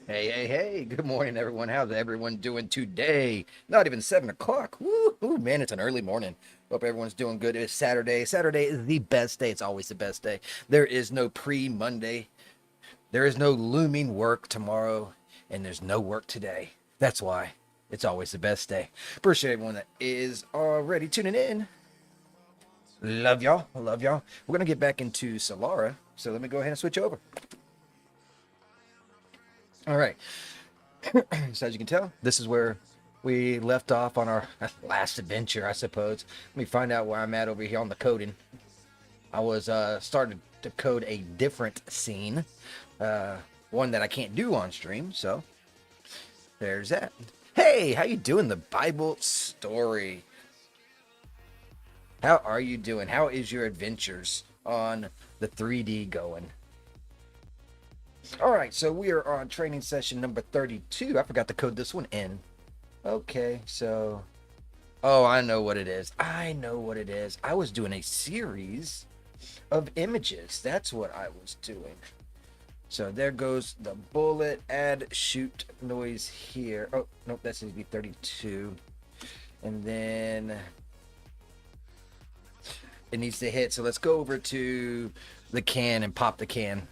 Hey, good morning, everyone. How's everyone doing today? Not even 7 o'clock. Woo, man, it's an early morning. Hope everyone's doing good. It's Saturday. Saturday is the best day. It's always the best day. There is no pre-Monday. There is no looming work tomorrow, and there's no work today. That's why it's always the best day. Appreciate everyone that is already tuning in. Love y'all. I love y'all. We're going to get back into Selara, so let me go ahead and switch over. All right. So as you can tell, this is where we left off on our last adventure, I suppose. Let me find out where I'm at over here on the coding. I was starting to code a different scene, one that I can't do on stream. So there's that. Hey, how you doing? The Bible story. How are you doing? How is your adventures on the 3D going? All right, so we are on training session number 32. I forgot to code this one in. Okay, so... Oh, I know what it is. I was doing a series of images. That's what I was doing. So there goes the bullet. Add shoot noise here. Oh, nope, that needs to be 32. And then... it needs to hit. So let's go over to the can and pop the can.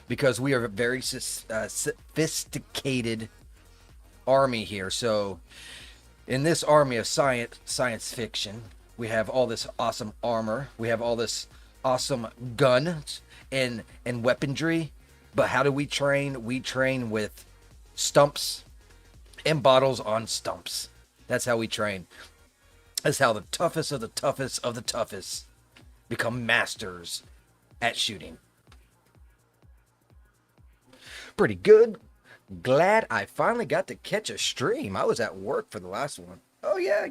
Because we are a very sophisticated army here. So in this army of science fiction, we have all this awesome armor. We have all this awesome guns and weaponry. But how do we train? We train with stumps and bottles on stumps. That's how we train. That's how the toughest of the toughest of the toughest become masters at shooting. Pretty good. Glad I finally got to catch a stream. I was at work for the last one. Oh yeah.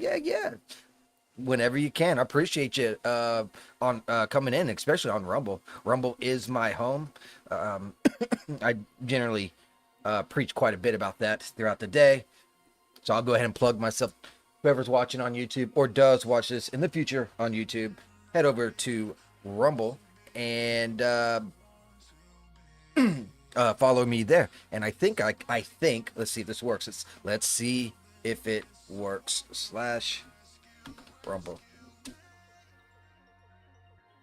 Whenever you can. I appreciate you on coming in, especially on Rumble. Rumble is my home. I generally preach quite a bit about that throughout the day. So I'll go ahead and plug myself. Whoever's watching on YouTube or does watch this in the future on YouTube, head over to Rumble and follow me there. And I think let's see if this works. Let's see if it works. / Rumble.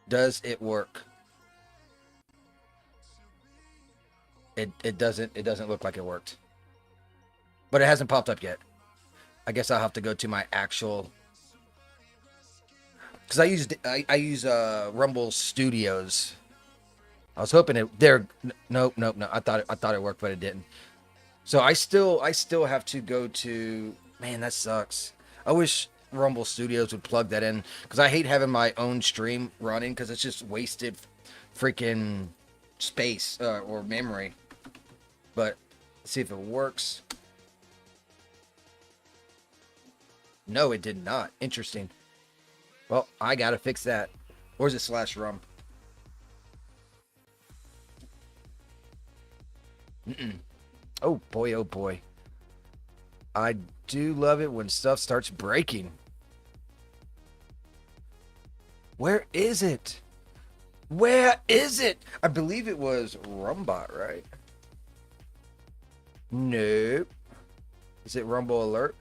Does it work? It doesn't look like it worked. But it hasn't popped up yet. I guess I'll have to go to my actual, because I use Rumble Studios. I was hoping it there. No. I thought it worked, but it didn't. So I still have to go to. Man, that sucks. I wish Rumble Studios would plug that in, because I hate having my own stream running, because it's just wasted freaking space or memory. But let's see if it works. No, it did not. Interesting. Well, I gotta fix that. Or is it /rum? Oh boy. I do love it when stuff starts breaking. Where is it? I believe it was Rumbot, right? Nope. Is it Rumble Alert?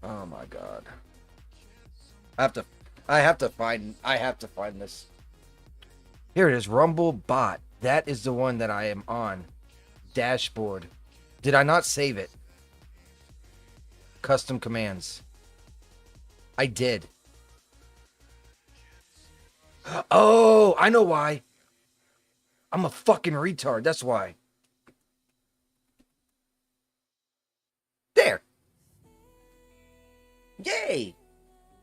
Oh my god. I have to find this. Here it is, Rumble Bot. That is the one that I am on. Dashboard. Did I not save it? Custom commands. I did. Oh, I know why. I'm a fucking retard. That's why. There. Yay.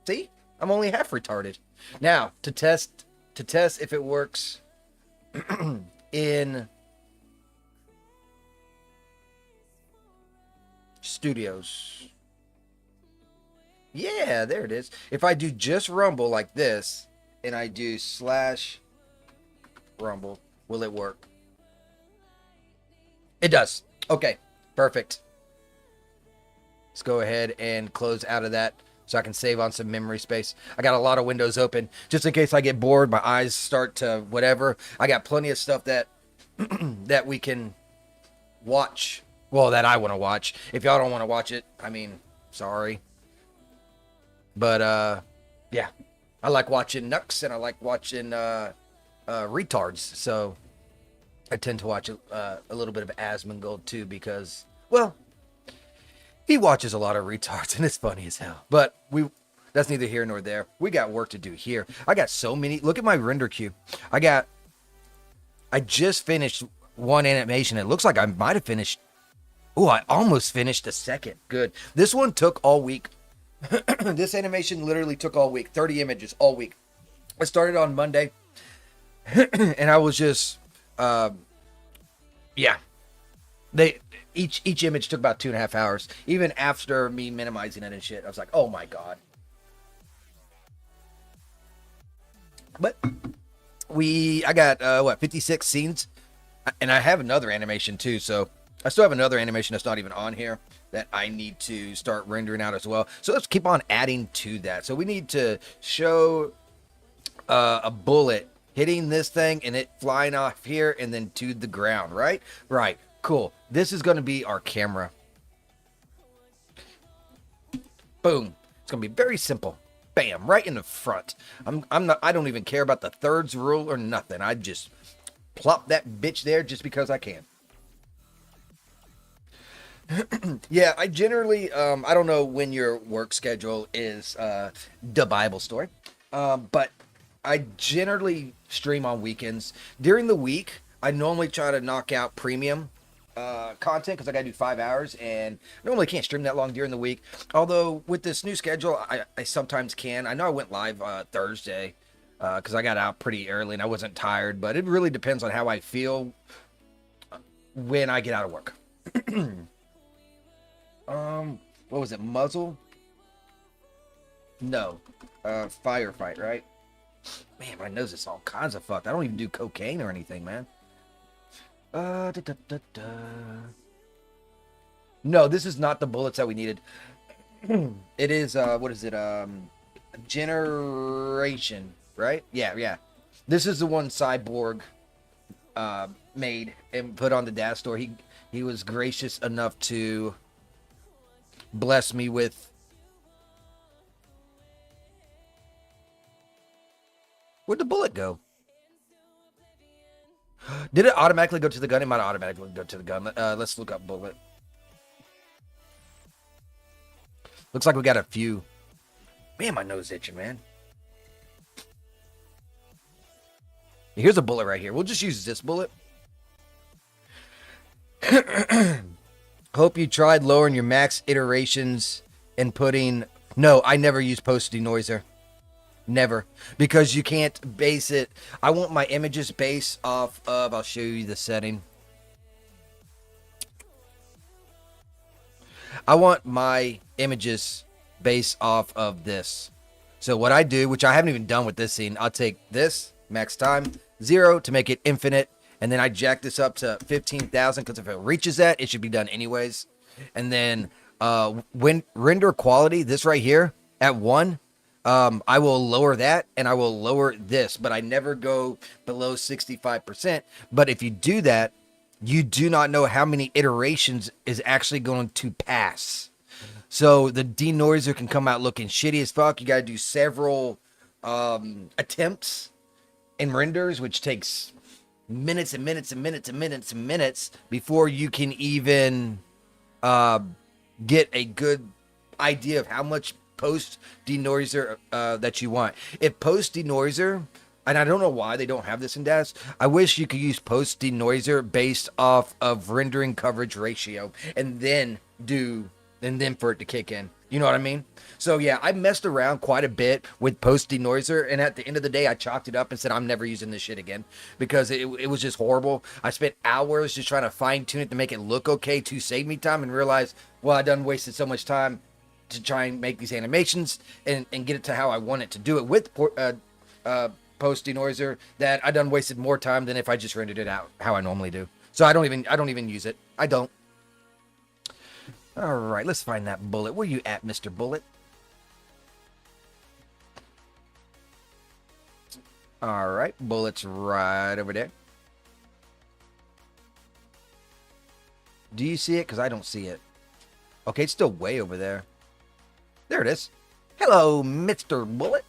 See? I'm only half retarded. Now, to test if it works in Studios. Yeah, there it is. If I do just Rumble like this, and I do Rumble. Will it work? It does. Okay, perfect. Let's go ahead and close out of that so I can save on some memory space. I got a lot of windows open just in case I get bored, my eyes start to whatever. I got plenty of stuff that that we can watch. Well, that I want to watch. If y'all don't want to watch it, I mean, sorry. But yeah, I like watching Nux and I like watching retards. So I tend to watch a little bit of Asmongold too because, well, he watches a lot of retards and it's funny as hell. But that's neither here nor there. We got work to do here. I got so many. Look at my render queue. I just finished one animation. It looks like I might have finished. Oh, I almost finished the second. Good. This one took all week. This animation literally took all week. 30 images all week. I started on Monday. And I was just, yeah. Each image took about 2.5 hours. Even after me minimizing it and shit, I was like, oh my god. But I got 56 scenes, and I have another animation too. So I still have another animation that's not even on here that I need to start rendering out as well. So let's keep on adding to that. So we need to show a bullet hitting this thing and it flying off here and then to the ground, right? Right. Cool. This is going to be our camera. Boom. It's going to be very simple. Bam, right in the front. I don't even care about the thirds rule or nothing. I just plop that bitch there just because I can. Yeah, I generally I don't know when your work schedule is the Bible story. But I generally stream on weekends. During the week, I normally try to knock out premium content because I gotta do 5 hours and normally can't stream that long during the week. Although with this new schedule, I sometimes can. I know I went live Thursday because I got out pretty early and I wasn't tired, but it really depends on how I feel when I get out of work. What was it? Muzzle? No. Firefight, right? Man, my nose is all kinds of fucked. I don't even do cocaine or anything, man. No, this is not the bullets that we needed. It is, what is it? Generation, right? Yeah. This is the one Cyborg made and put on the Daz store. He was gracious enough to bless me with. Where'd the bullet go? Did it automatically go to the gun? It might automatically go to the gun. Let's look up bullet. Looks like we got a few. Man, my nose itching, man. Here's a bullet right here. We'll just use this bullet. Hope you tried lowering your max iterations and putting... No, I never use post denoiser. Never. Because you can't base it. I want my images based off of... I'll show you the setting. I want my images based off of this. So what I do, which I haven't even done with this scene, I'll take this, max time, 0 to make it infinite. And then I jack this up to 15,000 because if it reaches that, it should be done anyways. And then when render quality, this right here at 1, I will lower that and I will lower this, but I never go below 65%. But if you do that, you do not know how many iterations is actually going to pass. So the denoiser can come out looking shitty as fuck. You got to do several attempts and renders, which takes minutes and minutes and minutes and minutes and minutes before you can even get a good idea of how much post denoiser that you want. If post denoiser, and I don't know why they don't have this in Daz, I wish you could use post denoiser based off of rendering coverage ratio and then for it to kick in. You know what I mean? So yeah, I messed around quite a bit with post denoiser, and at the end of the day, I chalked it up and said I'm never using this shit again because it was just horrible. I spent hours just trying to fine tune it to make it look okay to save me time, and realized, well, I done wasted so much time to try and make these animations and get it to how I want it to do it with post denoiser that I done wasted more time than if I just rendered it out how I normally do. So I don't even use it. I don't. All right, let's find that bullet. Where you at, Mr. Bullet? All right, bullet's right over there. Do you see it? Because I don't see it. Okay, it's still way over there. There it is. Hello, Mr. Bullet.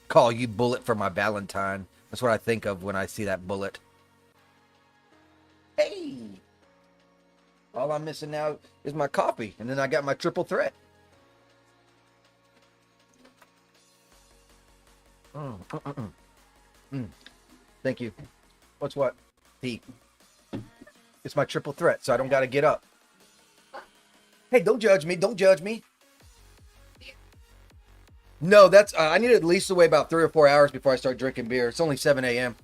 Call you Bullet for my Valentine. That's what I think of when I see that bullet. Hey! All I'm missing now is my coffee, and then I got my triple threat. Thank you. What's what? Tea. It's my triple threat, so I don't got to get up. Hey, don't judge me. Don't judge me. No, that's I need to at least wait about 3 or 4 hours before I start drinking beer. It's only 7 a.m.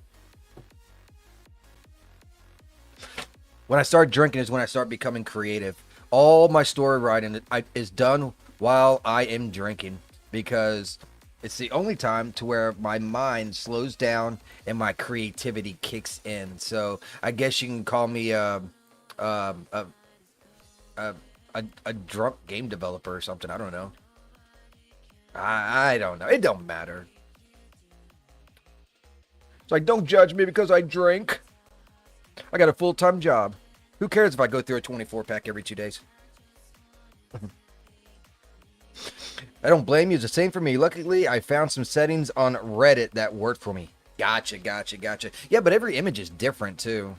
When I start drinking is when I start becoming creative. All my story writing is done while I am drinking because it's the only time to where my mind slows down and my creativity kicks in. So I guess you can call me a drunk game developer or something. I don't know. I don't know. It don't matter. It's like, don't judge me because I drink. I got a full-time job. Who cares if I go through a 24-pack every 2 days? I don't blame you. It's the same for me. Luckily, I found some settings on Reddit that worked for me. Gotcha. Yeah, but every image is different, too.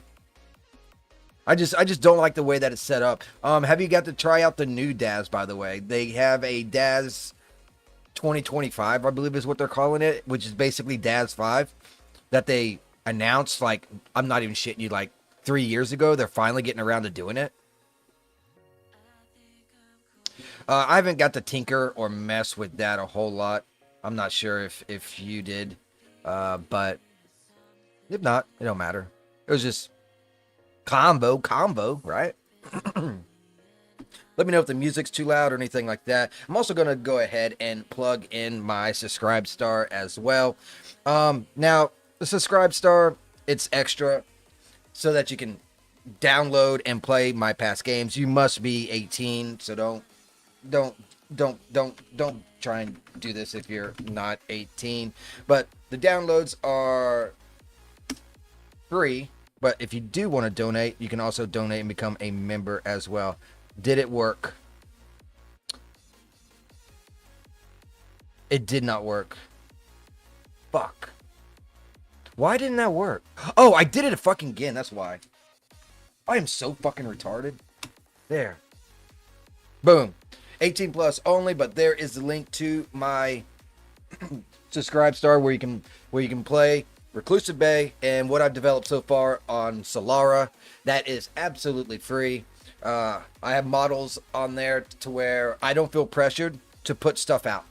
I just don't like the way that it's set up. Have you got to try out the new Daz, by the way? They have a Daz 2025, I believe is what they're calling it, which is basically Daz 5 that they announced, like, I'm not even shitting you, like 3 years ago. They're finally getting around to doing it. I haven't got to tinker or mess with that a whole lot. I'm not sure if you did, but if not, it don't matter. It was just combo, right? Let me know if the music's too loud or anything like that. I'm also going to go ahead and plug in my Subscribe Star as well. Now, the Subscribe Star, it's extra so that you can download and play my past games. You must be 18, so don't try and do this if you're not 18. But the downloads are free. But if you do want to donate, you can also donate and become a member as well. Did it work? It did not work. Fuck. Why didn't that work? Oh, I did it fucking again. That's why. I am so fucking retarded. There. Boom. 18 plus only, but there is the link to my Subscribe Star where you can play Reclusive Bay and what I've developed so far on Selara. That is absolutely free. I have models on there to where I don't feel pressured to put stuff out.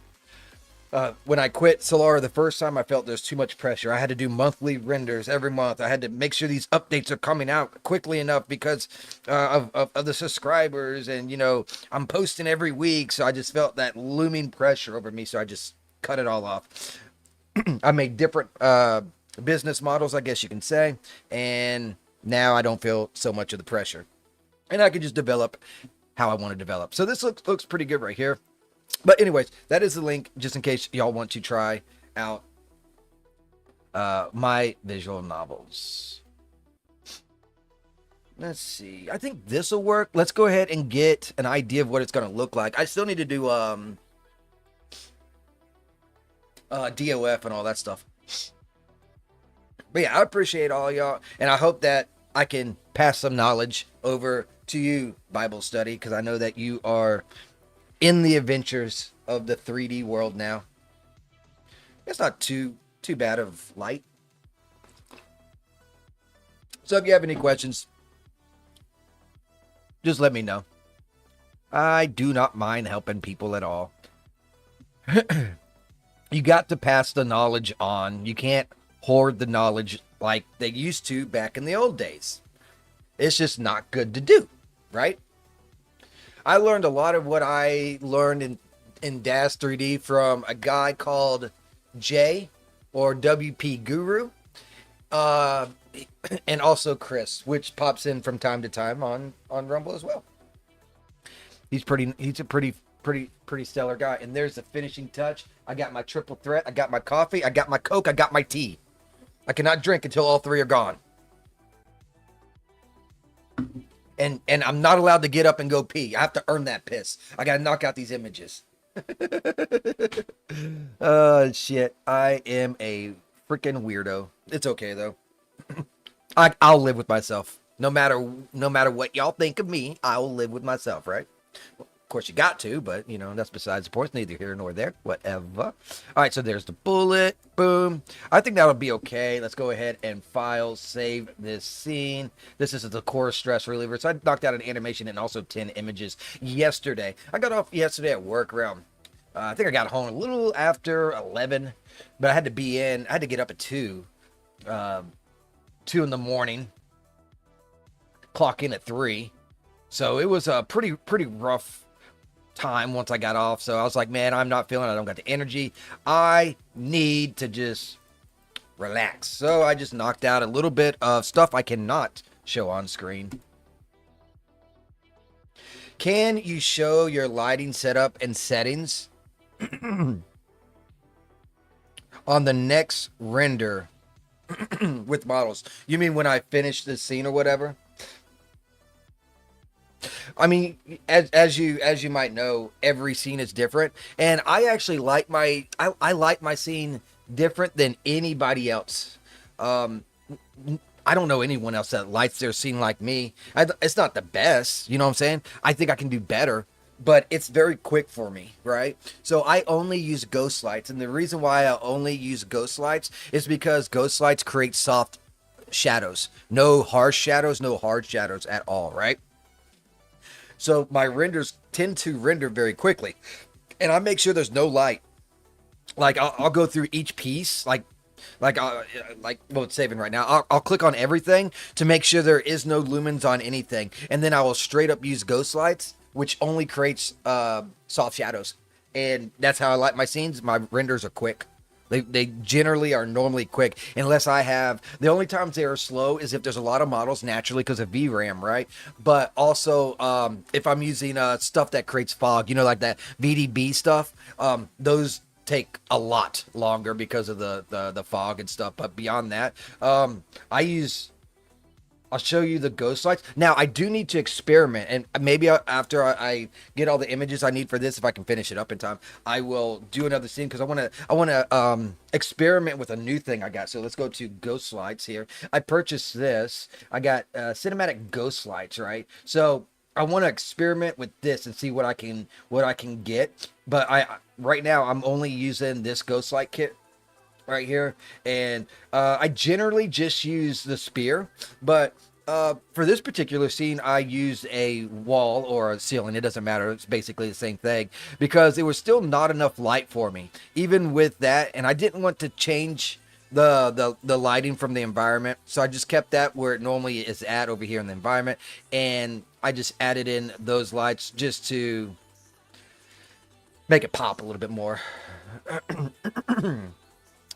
When I quit Selara the first time, I felt there's too much pressure. I had to do monthly renders every month. I had to make sure these updates are coming out quickly enough because of the subscribers. And, you know, I'm posting every week. So I just felt that looming pressure over me. So I just cut it all off. I made different business models, I guess you can say. And now I don't feel so much of the pressure. And I can just develop how I want to develop. So this looks pretty good right here. But anyways, that is the link just in case y'all want to try out my visual novels. Let's see. I think this will work. Let's go ahead and get an idea of what it's going to look like. I still need to do DOF and all that stuff. But yeah, I appreciate all y'all. And I hope that I can pass some knowledge over to you, Bible study, because I know that you are in the adventures of the 3D world now. It's not too bad of light. So if you have any questions, just let me know. I do not mind helping people at all. You got to pass the knowledge on. You can't hoard the knowledge like they used to back in the old days. It's just not good to do, right? I learned a lot of what I learned in Daz3D from a guy called Jay. or WP Guru, uh, and also Chris, which pops in from time to time on Rumble as well. He's a pretty stellar guy. And there's the finishing touch. I got my triple threat. I got my coffee. I got my Coke. I got my tea. I cannot drink until all three are gone. And I'm not allowed to get up and go pee. I have to earn that piss. I gotta knock out these images. Oh shit. I am a freaking weirdo. It's okay though. I'll live with myself. No matter what y'all think of me, I'll live with myself, right? Of course you got to, but you know, that's besides the point. It's neither here nor there. Whatever. All right, so there's the bullet. Boom. I think that'll be okay. Let's go ahead and file, save this scene. This is the core stress reliever. So I knocked out an animation and also 10 images yesterday. I got off yesterday at work around, I think I got home a little after 11, but I had to get up at 2 in the morning, clock in at 3. So it was a pretty rough time once I got off. So I was like, man, I'm not feeling it. I don't got the energy. I need to just relax. So I just knocked out a little bit of stuff I cannot show on screen. Can you show your lighting setup and settings on the next render with models? You mean when I finish the scene or whatever? I mean, as you might know, every scene is different, and I actually like I like my scene different than anybody else. I don't know anyone else that lights their scene like me. It's not the best, you know what I'm saying? I think I can do better, but it's very quick for me, right? So I only use ghost lights, and the reason why I only use ghost lights is because ghost lights create soft shadows, no harsh shadows, no hard shadows at all, right? So my renders tend to render very quickly, and I make sure there's no light. Like I'll go through each piece, like well, it's saving right now. I'll click on everything to make sure there is no lumens on anything, and then I will straight up use ghost lights, which only creates soft shadows, and that's how I light my scenes. My renders are quick. They generally are normally quick, unless I have, the only times they are slow is if there's a lot of models naturally because of VRAM, right? But also if I'm using stuff that creates fog, you know, like that VDB stuff, those take a lot longer because of the fog and stuff. But beyond that, I'll show you the ghost lights. Now, I do need to experiment, and maybe after I get all the images I need for this, if I can finish it up in time, I will do another scene, because I want to experiment with a new thing I got. So let's go to ghost lights here. I purchased this. I got cinematic ghost lights, right? So I want to experiment with this and see what I can get. But right now I'm only using this ghost light kit right here, and I generally just use the spear, but for this particular scene I used a wall or a ceiling. It doesn't matter, it's basically the same thing, because there was still not enough light for me even with that, and I didn't want to change the lighting from the environment, so I just kept that where it normally is at over here in the environment, and I just added in those lights just to make it pop a little bit more.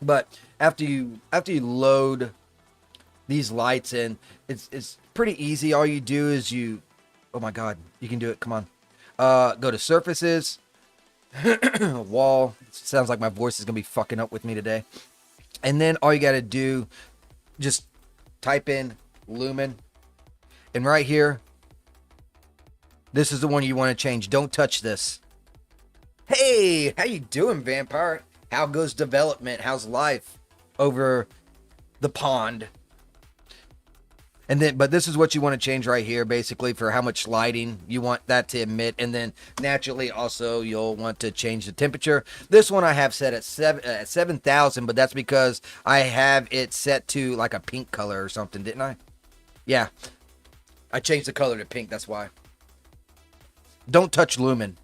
But after you load these lights in, it's pretty easy. All you do is oh my god, you can do it. Come on. Go to surfaces, wall. Sounds like my voice is gonna be fucking up with me today. And then all you gotta do, just type in lumen, and right here, this is the one you want to change. Don't touch this. Hey, how you doing, Vampire? How goes development? How's life over the pond? And then, but this is what you want to change right here, basically, for how much lighting you want that to emit. And then naturally also you'll want to change the temperature. This one I have set at 7,000, but that's because I have it set to like a pink color or something, didn't I? Yeah, I changed the color to pink, that's why. Don't touch lumen.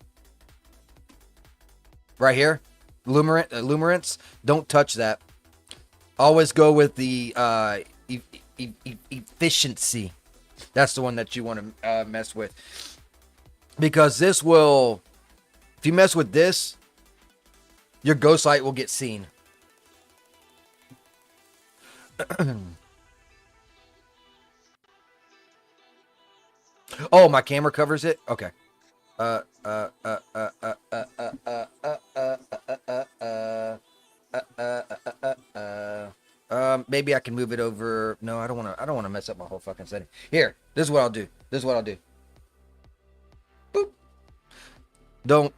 Right here, luminance, don't touch that. Always go with the efficiency. That's the one that you want to mess with, because this will, if you mess with this, your ghost light will get seen. Oh, my camera covers it. Okay. Uh, uh, uh, uh, uh, uh, uh, uh, uh, uh, uh, uh, maybe I can move it over. No, I don't want to. I don't want to mess up my whole fucking setting. Here, this is what I'll do. This is what I'll do. Boop.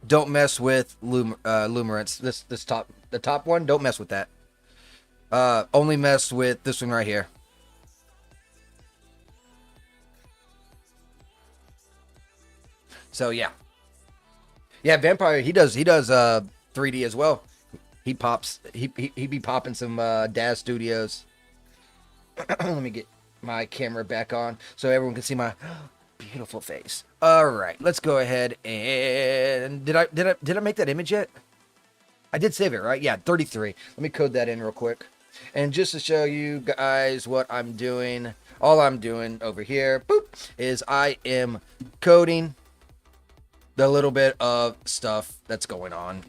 Don't mess with lumerance. This top, the top one. Don't mess with that. Only mess with this one right here. So yeah, Vampire. He does 3D as well. He pops. He be popping some Daz Studios. Let me get my camera back on so everyone can see my beautiful face. All right, let's go ahead and did I make that image yet? I did save it, right? Yeah, 33. Let me code that in real quick. And just to show you guys what I'm doing, all I'm doing over here, boop, is I am coding the little bit of stuff that's going on.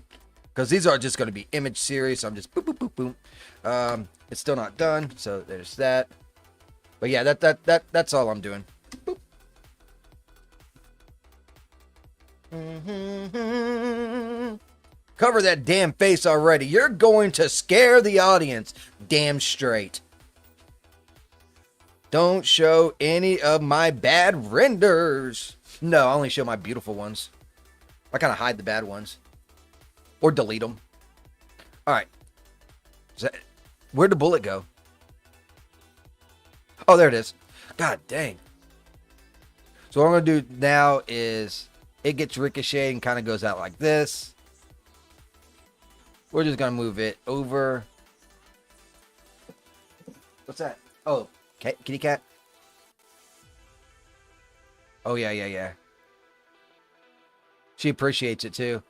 Because these are just going to be image series, so I'm just boop, boop, boop, boop. It's still not done, so there's that. But yeah, that's all I'm doing. Boop. Cover that damn face already. You're going to scare the audience. Damn straight. Don't show any of my bad renders. No, I only show my beautiful ones. I kind of hide the bad ones. Or delete them. Alright. Where'd the bullet go? Oh, there it is. God dang. So what I'm going to do now is it gets ricocheted and kind of goes out like this. We're just going to move it over. What's that? Oh, kitty cat. Oh, yeah. She appreciates it too.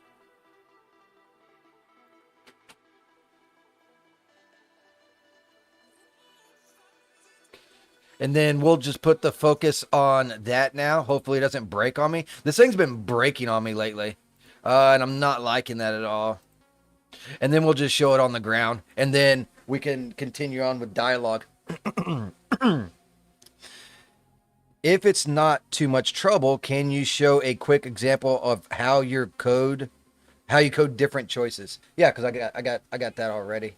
And then we'll just put the focus on that now. Hopefully it doesn't break on me. This thing's been breaking on me lately. And I'm not liking that at all. And then we'll just show it on the ground. And then we can continue on with dialogue. If it's not too much trouble, can you show a quick example of how you code different choices? Yeah, because I got that already.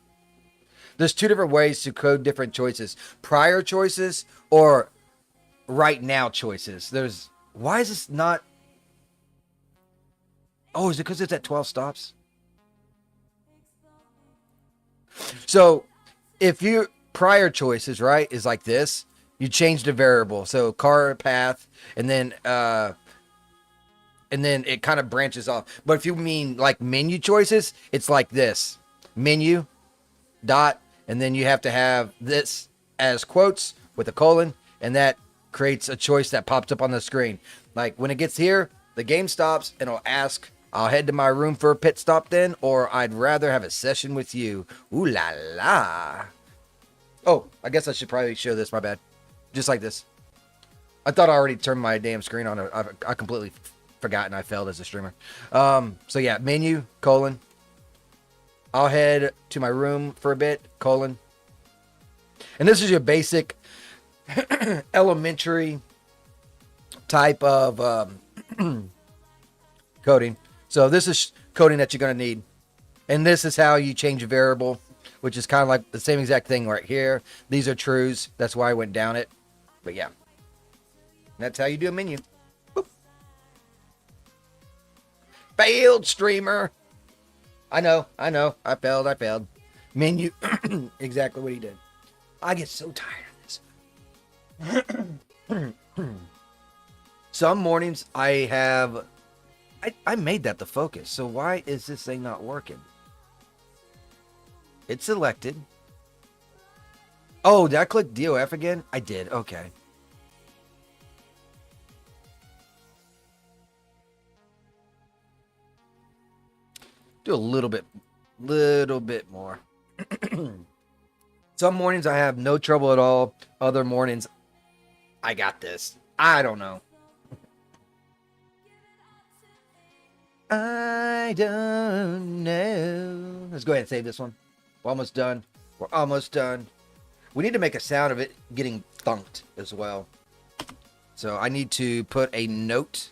There's two different ways to code different choices. Prior choices or right now choices. Why is this not? Oh, is it because it's at 12 stops? So if you prior choices, right, is like this, you change the variable. So car path, and then it kind of branches off. But if you mean like menu choices, it's like this. Menu, dot, and then you have to have this as quotes with a colon, and that creates a choice that pops up on the screen. Like when it gets here, the game stops and it'll ask, I'll head to my room for a pit stop then, or I'd rather have a session with you. Ooh la la. Oh, I guess I should probably show this, my bad. Just like this. I thought I already turned my damn screen on. I completely forgot and I failed as a streamer. So yeah, menu, colon. I'll head to my room for a bit, colon. And this is your basic elementary type of coding. So this is coding that you're going to need. And this is how you change a variable, which is kind of like the same exact thing right here. These are trues. That's why I went down it. But yeah, that's how you do a menu. Boop. Failed streamer. I know. I failed. Menu. Exactly what he did. I get so tired of this. Some mornings I made that the focus. So why is this thing not working? It's selected. Oh, did I click DOF again? I did. Okay. Do a little bit more. Some mornings I have no trouble at all. Other mornings, I got this. I don't know. I don't know. Let's go ahead and save this one. We're almost done. We need to make a sound of it getting thunked as well. So I need to put a note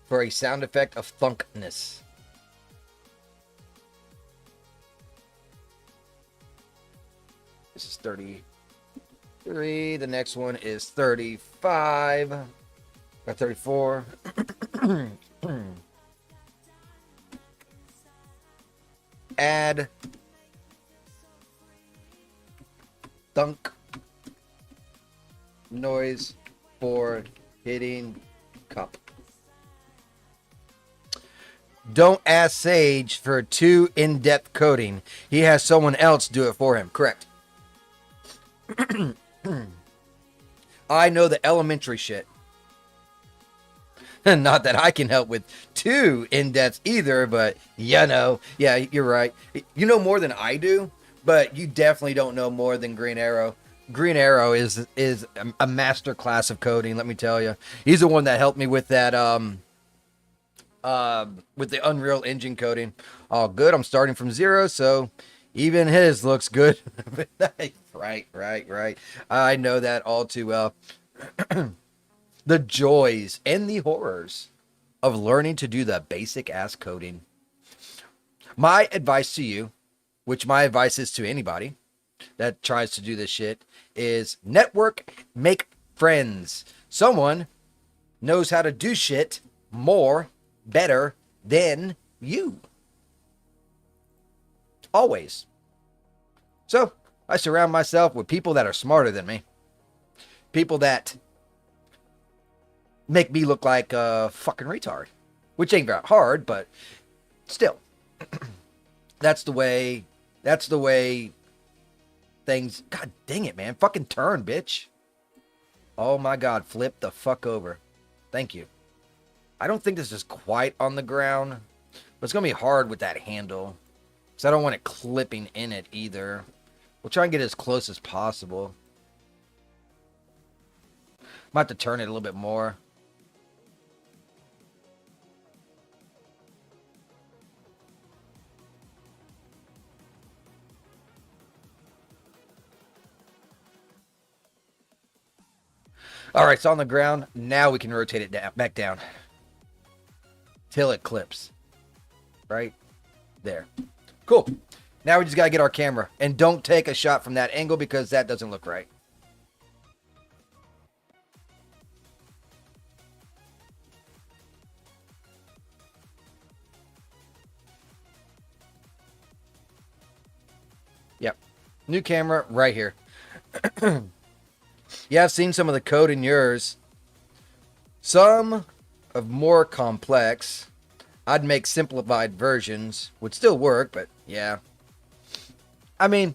for a sound effect of thunkness. This is 33. The next one is 35. Or 34. Add thunk noise for hitting cup. Don't ask Sage for too in-depth coding. He has someone else do it for him. Correct. I know the elementary shit. Not that I can help with too in-depth either, but you know. Yeah, you're right. You know more than I do, but you definitely don't know more than Green Arrow. Green Arrow is a master class of coding, let me tell you. He's the one that helped me with that with the Unreal Engine coding. Oh, good. I'm starting from 0, so even his looks good. Right. I know that all too well. The joys and the horrors of learning to do the basic ass coding. My advice to you, which my advice is to anybody that tries to do this shit, is network, make friends. Someone knows how to do shit more, better than you. Always. So I surround myself with people that are smarter than me. People that make me look like a fucking retard. Which ain't very hard, but still. That's the way things... God dang it, man. Fucking turn, bitch. Oh my God. Flip the fuck over. Thank you. I don't think this is quite on the ground. But it's going to be hard with that handle. Because I don't want it clipping in it either. We'll try and get as close as possible. Might have to turn it a little bit more. All right, it's on the ground. Now we can rotate it down, back down. Till it clips. Right there. Cool. Now we just got to get our camera. And don't take a shot from that angle because that doesn't look right. Yep. New camera right here. Yeah, I've seen some of the code in yours. Some of more complex. I'd make simplified versions. Would still work, but yeah. I mean,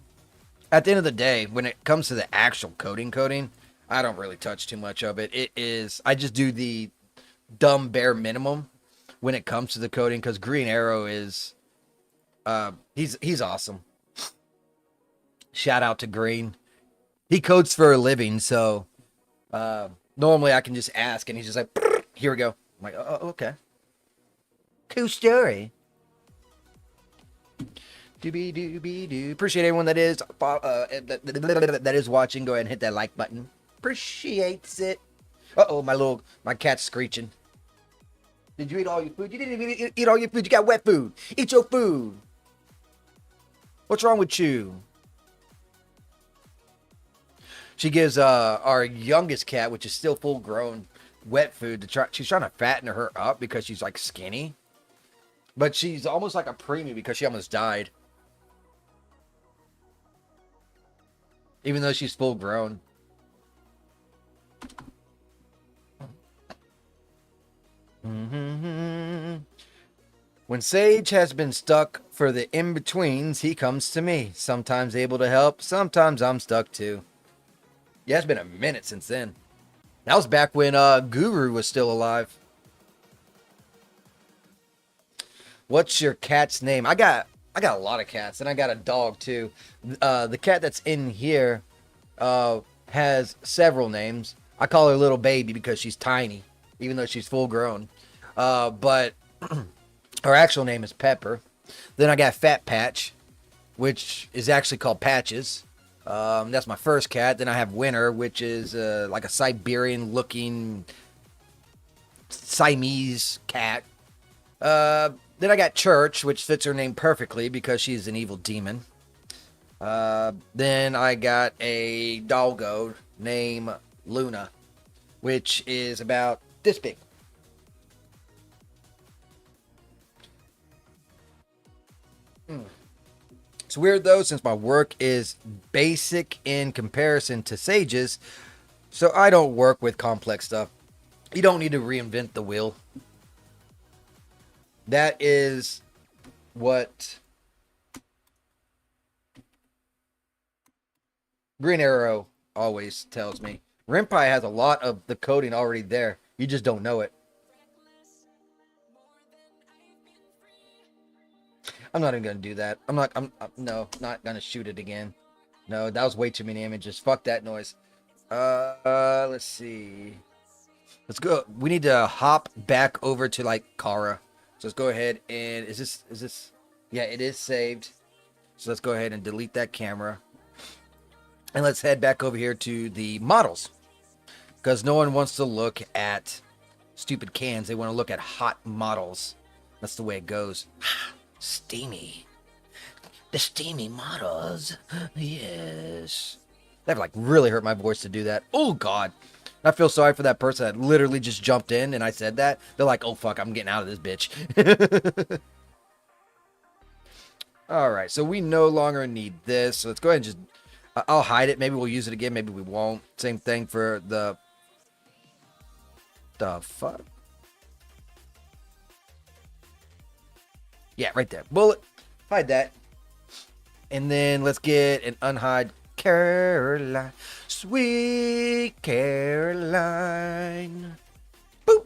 at the end of the day, when it comes to the actual coding, I don't really touch too much of it. I just do the dumb bare minimum when it comes to the coding, because Green Arrow is, he's awesome. Shout out to Green. He codes for a living, so normally I can just ask, and he's just like, here we go. I'm like, oh, okay. Cool story. Doobie-doo. Appreciate everyone that is watching. Go ahead and hit that like button. Appreciates it. Uh-oh, my cat's screeching. Did you eat all your food? You didn't even eat all your food. You got wet food. Eat your food. What's wrong with you? She gives our youngest cat, which is still full grown, wet food to try. She's trying to fatten her up because she's like skinny. But she's almost like a preemie because she almost died. Even though she's full grown. When Sage has been stuck for the in-betweens, he comes to me. Sometimes able to help, sometimes I'm stuck too. Yeah, it's been a minute since then. That was back when Guru was still alive. What's your cat's name? I got a lot of cats, and I got a dog too. The cat that's in here has several names. I call her Little Baby because she's tiny, even though she's full grown. But her actual name is Pepper. Then I got Fat Patch, which is actually called Patches. That's my first cat. Then I have Winter, which is like a Siberian-looking Siamese cat. Then I got Church, which fits her name perfectly because she's an evil demon. Then I got a doggo named Luna, which is about this big. It's weird though, since my work is basic in comparison to Sage's, so I don't work with complex stuff. You don't need to reinvent the wheel. That is what Green Arrow always tells me. Renpai has a lot of the coding already there. You just don't know it. I'm not even gonna do that. No, not gonna shoot it again. No, that was way too many images. Fuck that noise. Let's see. Let's go. We need to hop back over to like Kara. So let's go ahead and is this? Yeah, it is saved. So let's go ahead and delete that camera. And let's head back over here to the models. Because no one wants to look at stupid cans. They want to look at hot models. That's the way it goes. Steamy. The steamy models. Yes. That like really hurt my voice to do that. Oh, God. I feel sorry for that person that literally just jumped in and I said that. They're like, oh, fuck, I'm getting out of this bitch. All right, so we no longer need this. So let's go ahead and just... I'll hide it. Maybe we'll use it again. Maybe we won't. Same thing for the... The fuck? Yeah, right there. Bullet. Hide that. And then let's get an unhide Caroline. Sweet Caroline. Boop.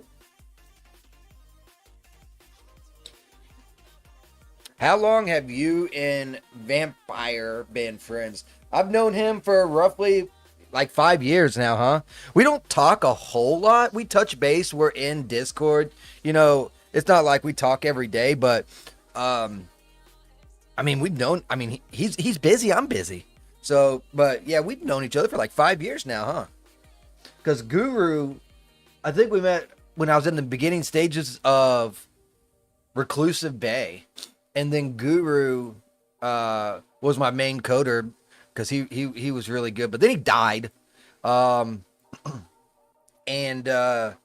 How long have you and Vampire been friends? I've known him for roughly like 5 years now, huh? We don't talk a whole lot. We touch base. We're in Discord. You know, it's not like we talk every day, but I mean, we've known, I mean, he's busy, I'm busy. So, but yeah, we've known each other for like 5 years now, huh? Because Guru, I think we met when I was in the beginning stages of Reclusive Bay. And then Guru was my main coder because he was really good. But then he died. And that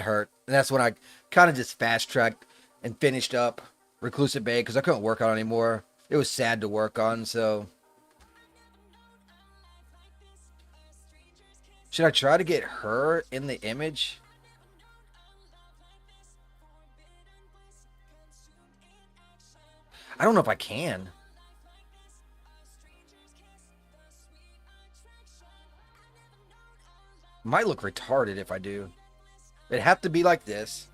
hurt. And that's when I kind of just fast-tracked and finished up Reclusive Bay because I couldn't work on it anymore. It was sad to work on, so... Should I try to get her in the image? I don't know if I can. Might look retarded if I do. It'd have to be like this.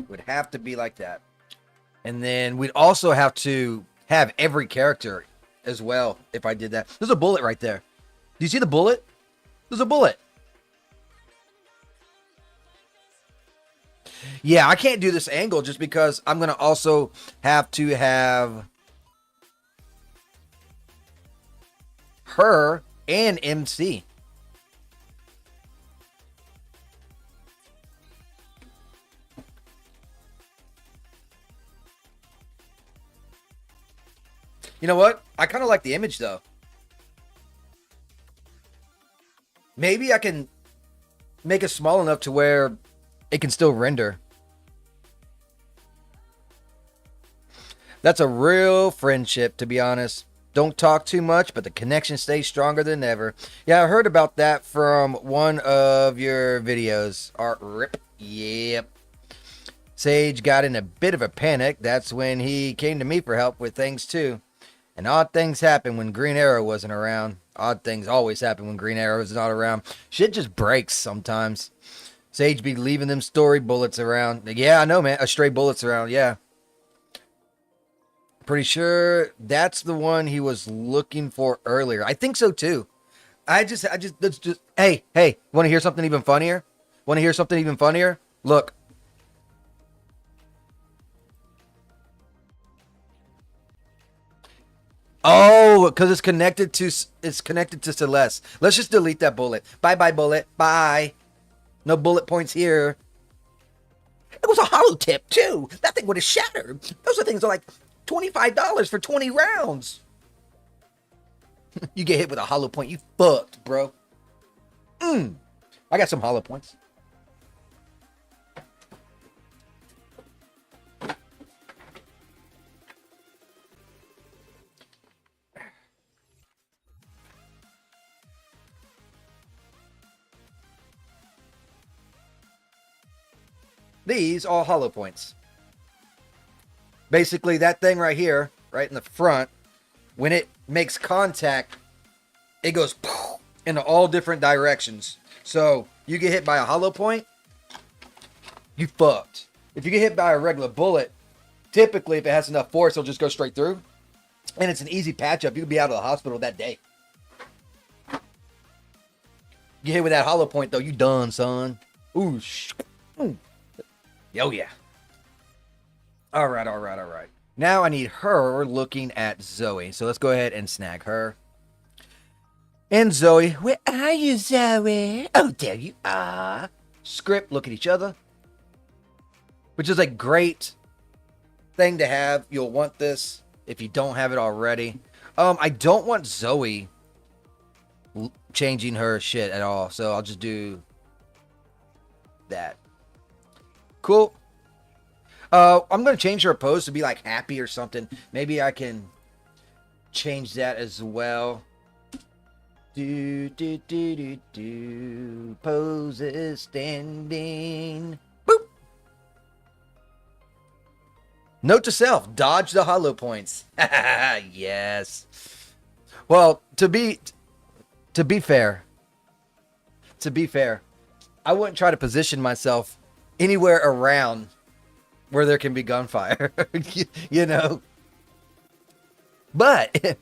Would have to be like that. And then we'd also have to have every character as well if I did that. There's a bullet right there. Do you see the bullet? There's a bullet. Yeah, I can't do this angle just because I'm going to also have to have her and MC. You know what? I kind of like the image, though. Maybe I can make it small enough to where it can still render. That's a real friendship, to be honest. Don't talk too much, but the connection stays stronger than ever. Yeah, I heard about that from one of your videos. Art Rip. Yep. Sage got in a bit of a panic. That's when he came to me for help with things, too. And odd things happen when Green Arrow wasn't around. Odd things always happen when Green Arrow is not around. Shit just breaks sometimes. Sage be leaving them story bullets around. Yeah, I know, man. Stray bullets around, yeah. Pretty sure that's the one he was looking for earlier. I think so, too. Let's just, hey, want to hear something even funnier? Want to hear something even funnier? Look. Oh, because it's connected to Celeste. Let's just delete that bullet. Bye bye bullet. Bye. No bullet points here. It was a hollow tip too. That thing would have shattered. Those are things that are like $25 for 20 rounds. You get hit with a hollow point, you fucked, bro. I got some hollow points. These are hollow points. Basically, that thing right here, right in the front, when it makes contact, it goes into all different directions. So you get hit by a hollow point, you fucked. If you get hit by a regular bullet, typically if it has enough force, it'll just go straight through. And it's an easy patch up. You could be out of the hospital that day. Get hit with that hollow point though, you done, son. Ooh. Oh yeah. All right. Now I need her looking at Zoe. So let's go ahead and snag her. And Zoe, where are you, Zoe? Oh, there you are. Script, look at each other. Which is a great thing to have. You'll want this if you don't have it already. I don't want Zoe changing her shit at all. So I'll just do that. Cool. I'm going to change her pose to be like happy or something. Maybe I can change that as well. Do. Poses standing. Boop. Note to self, dodge the hollow points. Yes. Well, to be fair, I wouldn't try to position myself anywhere around where there can be gunfire, you know. But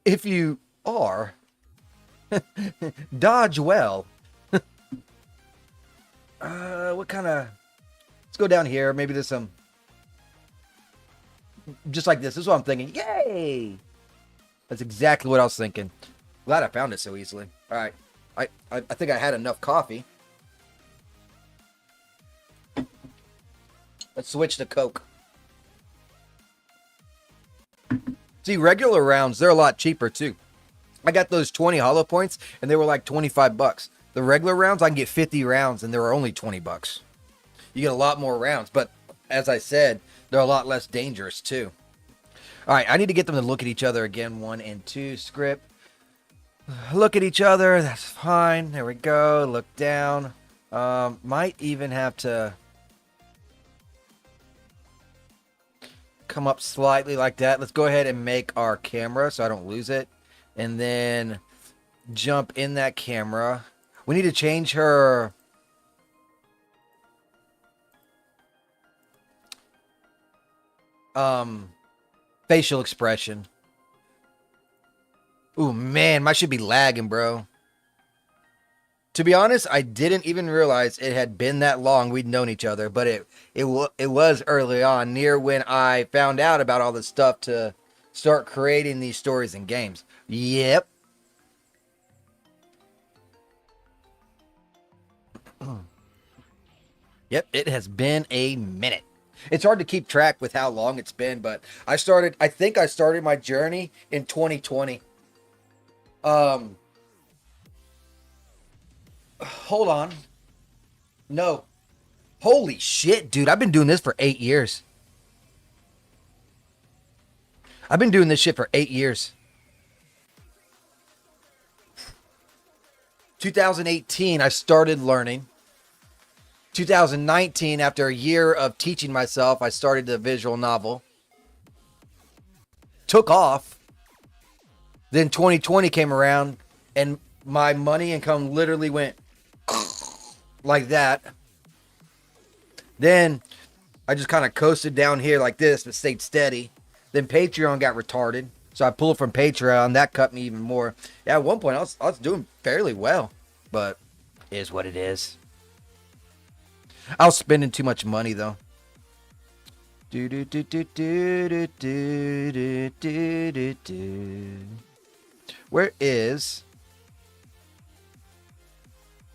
if you are, dodge well. What kind of? Let's go down here. Maybe there's some, just like this. This is what I'm thinking. Yay! That's exactly what I was thinking. Glad I found it so easily. All right, I think I had enough coffee. Let's switch to Coke. See, regular rounds, they're a lot cheaper too. I got those 20 hollow points and they were like $25. The regular rounds, I can get 50 rounds and they were only $20. You get a lot more rounds, but as I said, they're a lot less dangerous too. All right, I need to get them to look at each other again. 1 and 2 script. Look at each other. That's fine. There we go. Look down. Might even have to come up slightly like that. Let's go ahead and make our camera so I don't lose it. And then jump in that camera. We need to change her facial expression. Ooh, man, my shit be lagging, bro. To be honest, I didn't even realize it had been that long we'd known each other, but it was early on, near when I found out about all this stuff to start creating these stories and games. Yep. Yep, it has been a minute. It's hard to keep track with how long it's been, but I think I started my journey in 2020. Hold on. No. Holy shit, dude. I've been doing this for 8 years. I've been doing this shit for 8 years. 2018, I started learning. 2019, after a year of teaching myself, I started the visual novel. Took off. Then 2020 came around, and my money income literally went like that. Then I just kind of coasted down here like this, but stayed steady. Then Patreon got retarded, so I pulled from Patreon. That cut me even more. Yeah, at one point I was doing fairly well, but it is what it is. I was spending too much money though. Do do do do do do do do do do do. Where is?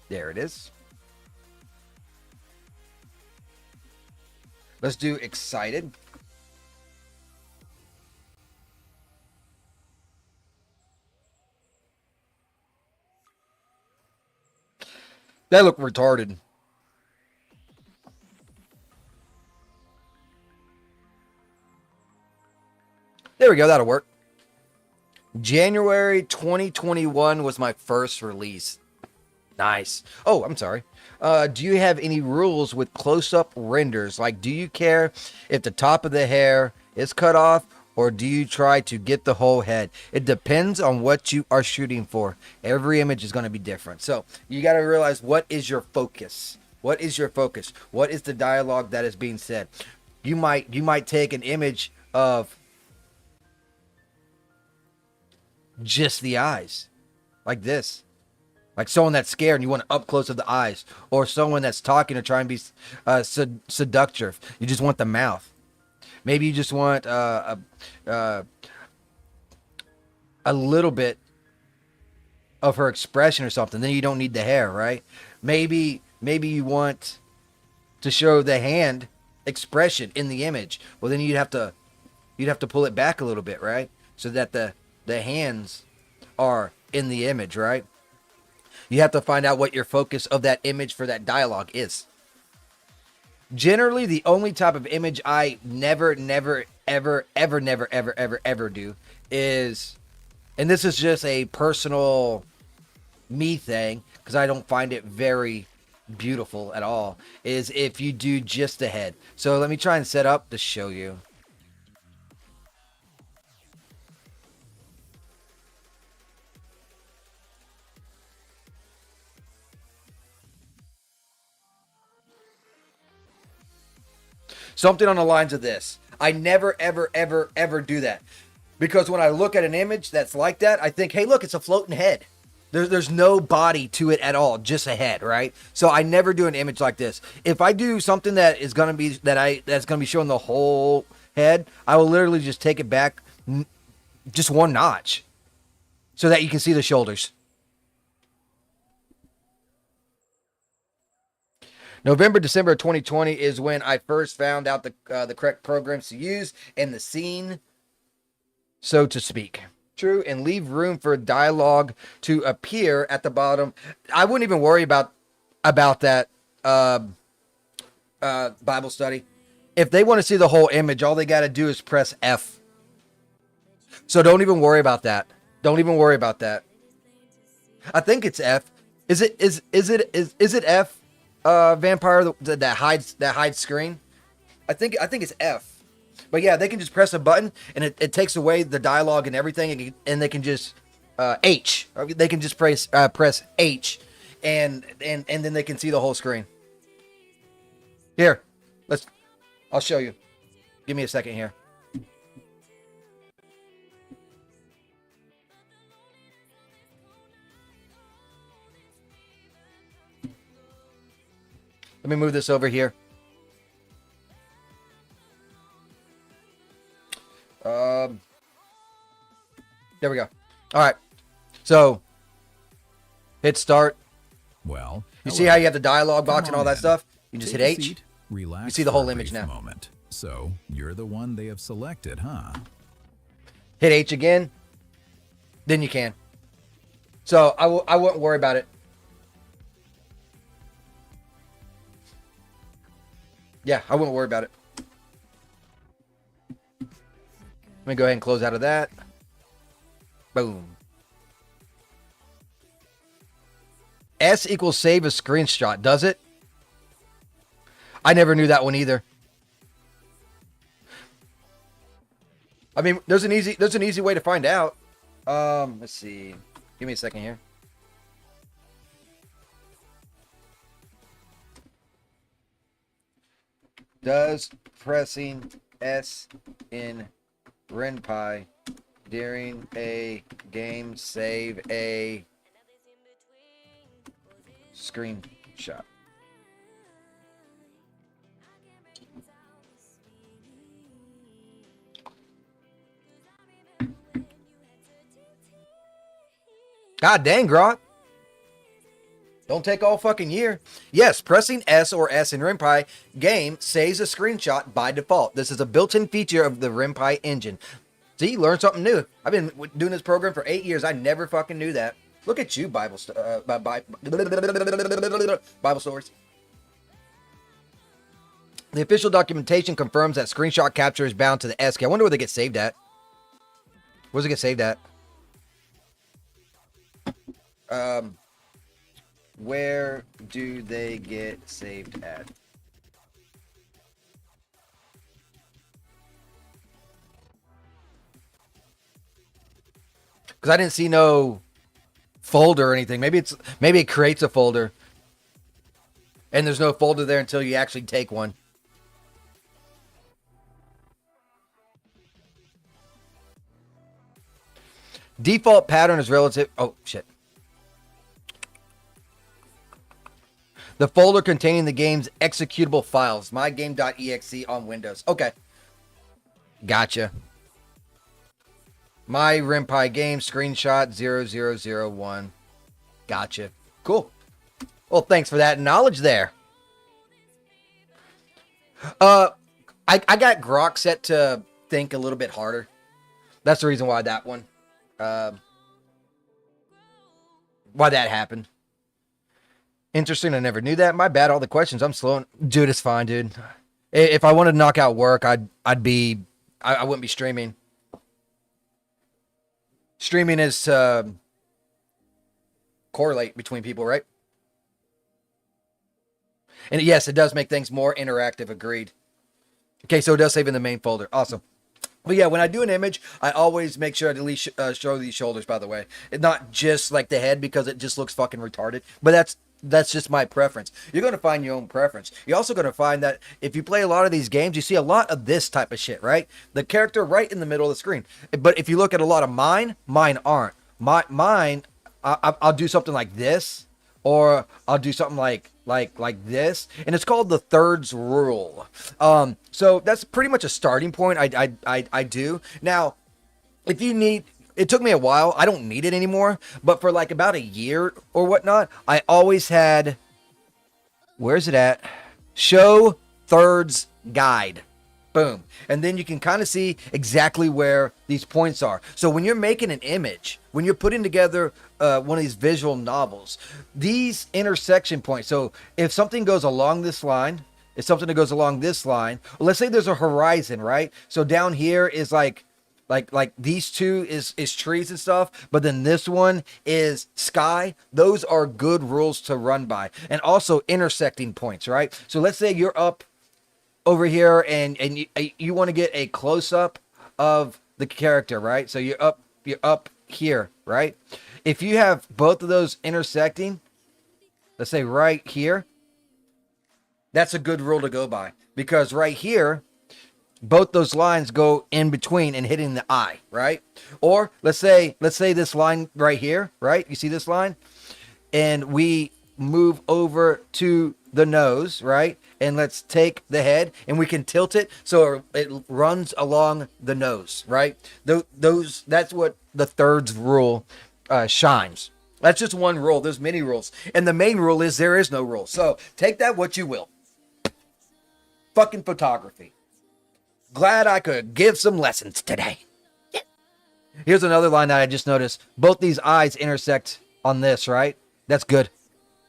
There it is. Let's do excited. That looked retarded. There we go. That'll work. January 2021 was my first release. Nice. Oh, I'm sorry. Do you have any rules with close-up renders? Like, do you care if the top of the hair is cut off, or do you try to get the whole head? It depends on what you are shooting for. Every image is going to be different. So you got to realize, what is your focus? What is your focus? What is the dialogue that is being said? You might take an image of just the eyes, like this. Like someone that's scared and you want up close of the eyes, or someone that's talking or trying to be seductive. You just want the mouth. Maybe you just want a little bit of her expression or something. Then you don't need the hair, right? Maybe you want to show the hand expression in the image. Well, then you'd have to pull it back a little bit, right? So that the hands are in the image, right? You have to find out what your focus of that image for that dialogue is. Generally, the only type of image I never do is, and this is just a personal me thing, because I don't find it very beautiful at all, is if you do just the head. So let me try and set up to show you. Something on the lines of this. I never, ever do that. Because when I look at an image that's like that, I think, hey, look, it's a floating head. There's no body to it at all, just a head, right? So I never do an image like this. If I do something that is gonna be that's gonna be showing the whole head, I will literally just take it back just one notch, so that you can see the shoulders. November, December of 2020 is when I first found out the correct programs to use and the scene, so to speak. True, and leave room for dialogue to appear at the bottom. I wouldn't even worry about that Bible study. If they want to see the whole image, all they got to do is press F. So don't even worry about that. Don't even worry about that. I think it's F. Is it F? Vampire that hides screen. I think it's F. But yeah, they can just press a button and it takes away the dialogue and everything, and they can just H. They can just press H, and then they can see the whole screen. Here, I'll show you. Give me a second here. Let me move this over here. There we go. All right. So, hit start. Well, you see how you have the dialogue box and all that stuff? You just hit H. Seat, relax, you see the whole image now. Moment. So, you're the one they have selected, huh? Hit H again. Then you can. So, I wouldn't worry about it. Yeah, I wouldn't worry about it. Let me go ahead and close out of that. Boom. S equals save a screenshot, does it? I never knew that one either. I mean, there's an easy way to find out. Let's see. Give me a second here. Does pressing S in RenPy during a game save a screenshot? God dang, Grok. Don't take all fucking year. Yes, pressing S or S in RimPy game saves a screenshot by default. This is a built-in feature of the RimPy engine. See, learn something new. I've been doing this program for 8 years. I never fucking knew that. Look at you, Bible stories. The official documentation confirms that screenshot capture is bound to the S key. I wonder where they get saved at. Where's it get saved at? Where do they get saved at? Because I didn't see no folder or anything. Maybe it creates a folder. And there's no folder there until you actually take one. Default pattern is relative. Oh, shit. The folder containing the game's executable files. Mygame.exe on Windows. Okay. Gotcha. My RimPy game screenshot 0001. Gotcha. Cool. Well, thanks for that knowledge there. I got Grok set to think a little bit harder. That's the reason why that one. Why that happened. Interesting. I never knew that. My bad. All the questions. I'm slow. Dude, it's fine, dude. If I wanted to knock out work, I wouldn't be streaming. Streaming is to correlate between people, right? And yes, it does make things more interactive. Agreed. Okay, so it does save in the main folder. Awesome. But yeah, when I do an image, I always make sure I delete show these shoulders, by the way. It's not just like the head because it just looks fucking retarded. But that's just my preference. You're going to find your own preference. You're also going to find that if you play a lot of these games, you see a lot of this type of shit, right? The character right in the middle of the screen. But if you look at a lot of mine aren't. Mine, I'll do something like this, or I'll do something like this, and it's called the thirds rule. So that's pretty much a starting point. I do now. If you need, it took me a while. I don't need it anymore, but for like about a year or whatnot, I always had. Where's it at? Show thirds guide. Boom. And then you can kind of see exactly where these points are. So when you're making an image, when you're putting together one of these visual novels, these intersection points. So if something goes along this line, if something that goes along this line, well, let's say there's a horizon, right? So down here is like these two is trees and stuff, but then this one is sky. Those are good rules to run by. And also intersecting points, right? So let's say you're up over here and you want to get a close-up of the character, right? So you're up here, right? If you have both of those intersecting, let's say right here, that's a good rule to go by, because right here both those lines go in between and hitting the eye, right? Or let's say this line right here, right? You see this line? And we move over to the nose, right? And let's take the head and we can tilt it so it runs along the nose, right? That's what the thirds rule shines. That's just one rule. There's many rules. And the main rule is there is no rule. So take that what you will. Fucking photography. Glad I could give some lessons today. Yeah. Here's another line that I just noticed. Both these eyes intersect on this, right? That's good.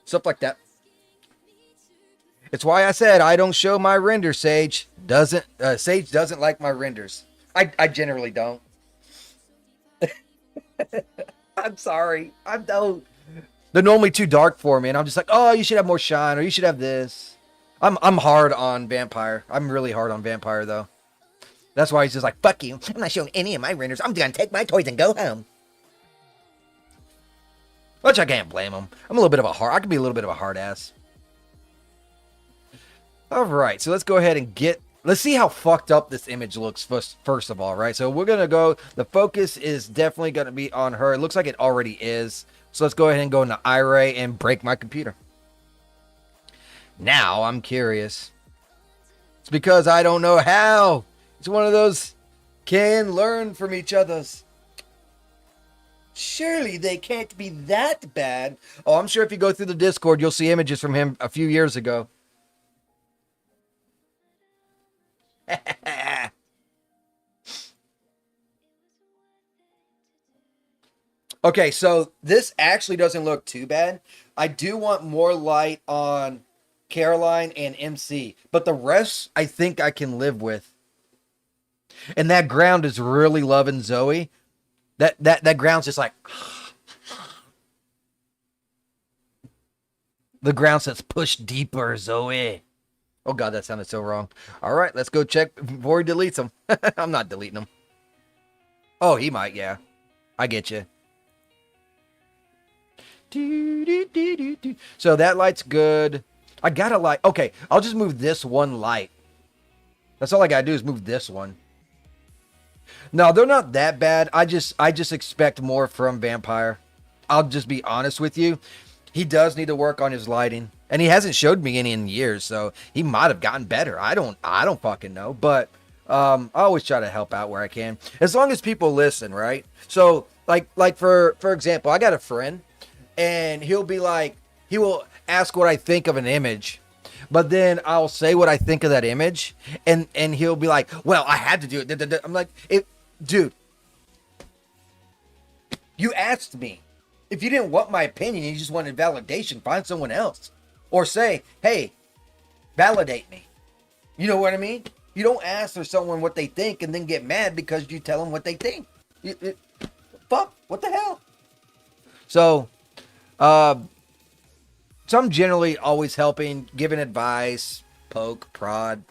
Stuff like that. It's why I said I don't show my renders. Sage doesn't like my renders. I generally don't. I'm sorry. I don't. They're normally too dark for me, and I'm just like, oh, you should have more shine, or you should have this. I'm hard on Vampire. I'm really hard on Vampire, though. That's why he's just like, fuck you. I'm not showing any of my renders. I'm gonna take my toys and go home. Which I can't blame him. I can be a little bit of a hard ass. All right, so let's go ahead and let's see how fucked up this image looks first of all, right? So we're going to go, the focus is definitely going to be on her. It looks like it already is. So let's go ahead and go into iRay and break my computer. Now I'm curious. It's because I don't know how. It's one of those can learn from each other's. Surely they can't be that bad. Oh, I'm sure if you go through the Discord, you'll see images from him a few years ago. Okay, so this actually doesn't look too bad. I do want more light on Caroline and MC, but the rest I think I can live with. And that ground is really loving Zoe. That ground's just like the ground says push deeper, Zoe. Oh god, that sounded so wrong. All right, let's go check before he deletes them. I'm not deleting them. Oh, he might, yeah. I get you. So that light's good. I got a light. Okay, I'll just move this one light. That's all I gotta do is move this one. No, they're not that bad. I just expect more from Vampire. I'll just be honest with you. He does need to work on his lighting, and he hasn't showed me any in years, so he might have gotten better. I don't fucking know, but I always try to help out where I can, as long as people listen, right? So like for example, I got a friend, and he will ask what I think of an image. But then I'll say what I think of that image, and he'll be like, "Well, I had to do it." I'm like, dude, you asked me. If you didn't want my opinion, you just wanted validation, find someone else, or say, "Hey, validate me." You know what I mean? You don't ask for someone what they think and then get mad because you tell them what they think. Fuck, what the hell? So, so I'm generally always helping, giving advice, poke, prod,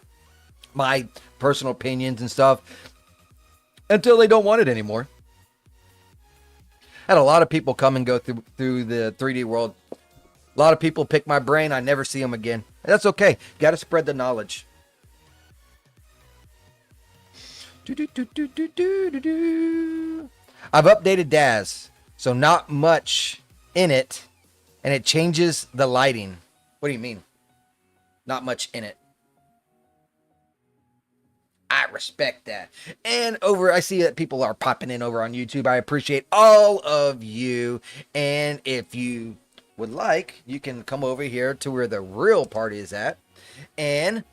my personal opinions and stuff until they don't want it anymore. I had a lot of people come and go through the 3D world. A lot of people pick my brain. I never see them again. That's okay. Got to spread the knowledge. I've updated Daz, so not much in it. And it changes the lighting. What do you mean? Not much in it. I respect that. And I see that people are popping in over on YouTube. I appreciate all of you. And if you would like, you can come over here to where the real party is at and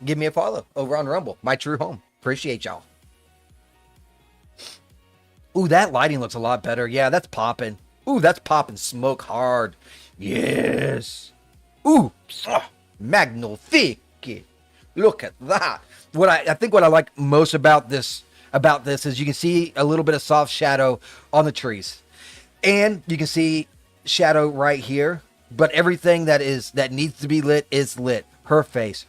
give me a follow over on Rumble, my true home. Appreciate y'all. Ooh, that lighting looks a lot better. Yeah, that's popping. Ooh, that's popping smoke hard. Yes. Ooh, magnifique. Look at that. I think what I like most about this is you can see a little bit of soft shadow on the trees. And you can see shadow right here, but everything that needs to be lit is lit. Her face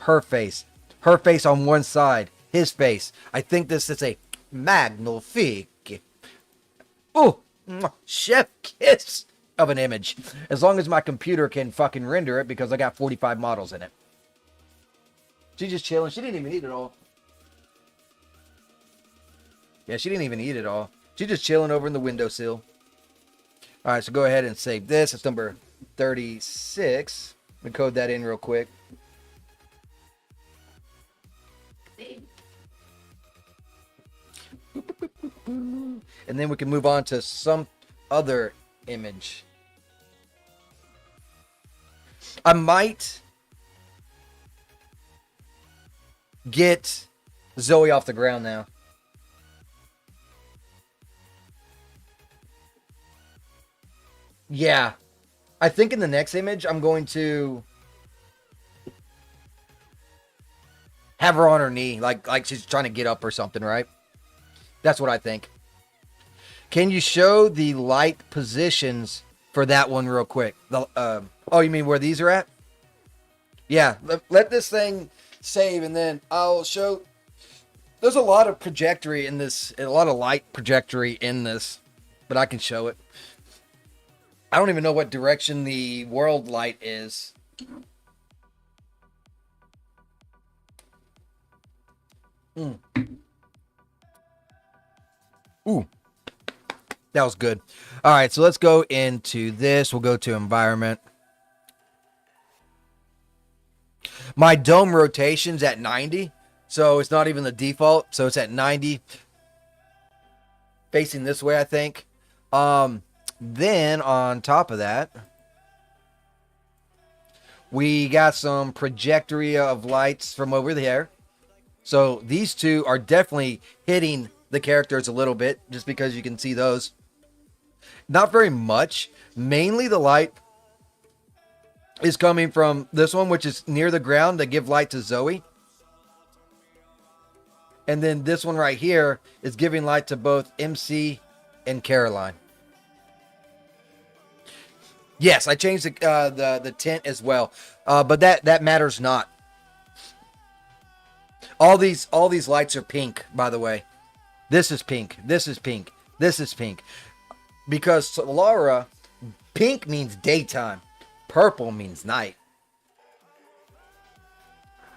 on one side, his face. I think this is a magnifique. Ooh. Chef kiss of an image. As long as my computer can fucking render it, because I got 45 models in it. She's just chilling. She didn't even eat it all. Yeah, she didn't even eat it all. She's just chilling over in the windowsill. All right, so go ahead and save this. It's number 36. Let me code that in real quick. And then we can move on to some other image. I might get Zoe off the ground now. Yeah. I think in the next image, I'm going to have her on her knee, like she's trying to get up or something, right? That's what I think. Can you show the light positions for that one real quick? Oh, you mean where these are at? Yeah, let this thing save, and then I'll show. There's a lot of trajectory in this, a lot of light trajectory in this, but I can show it. I don't even know what direction the world light is. Ooh. That was good. All right, so let's go into this. We'll go to environment. My dome rotation's at 90, so it's not even the default. So it's at 90. facing this way, I think. Then on top of that, we got some trajectory of lights from over there. So these two are definitely hitting the characters a little bit, just because you can see those. Not very much. Mainly the light is coming from this one, which is near the ground to give light to Zoe. And then this one right here is giving light to both MC and Caroline. Yes, I changed the tint as well, but that matters not. All these lights are pink, by the way. This is pink. This is pink. This is pink. Because Selara, pink means daytime. Purple means night.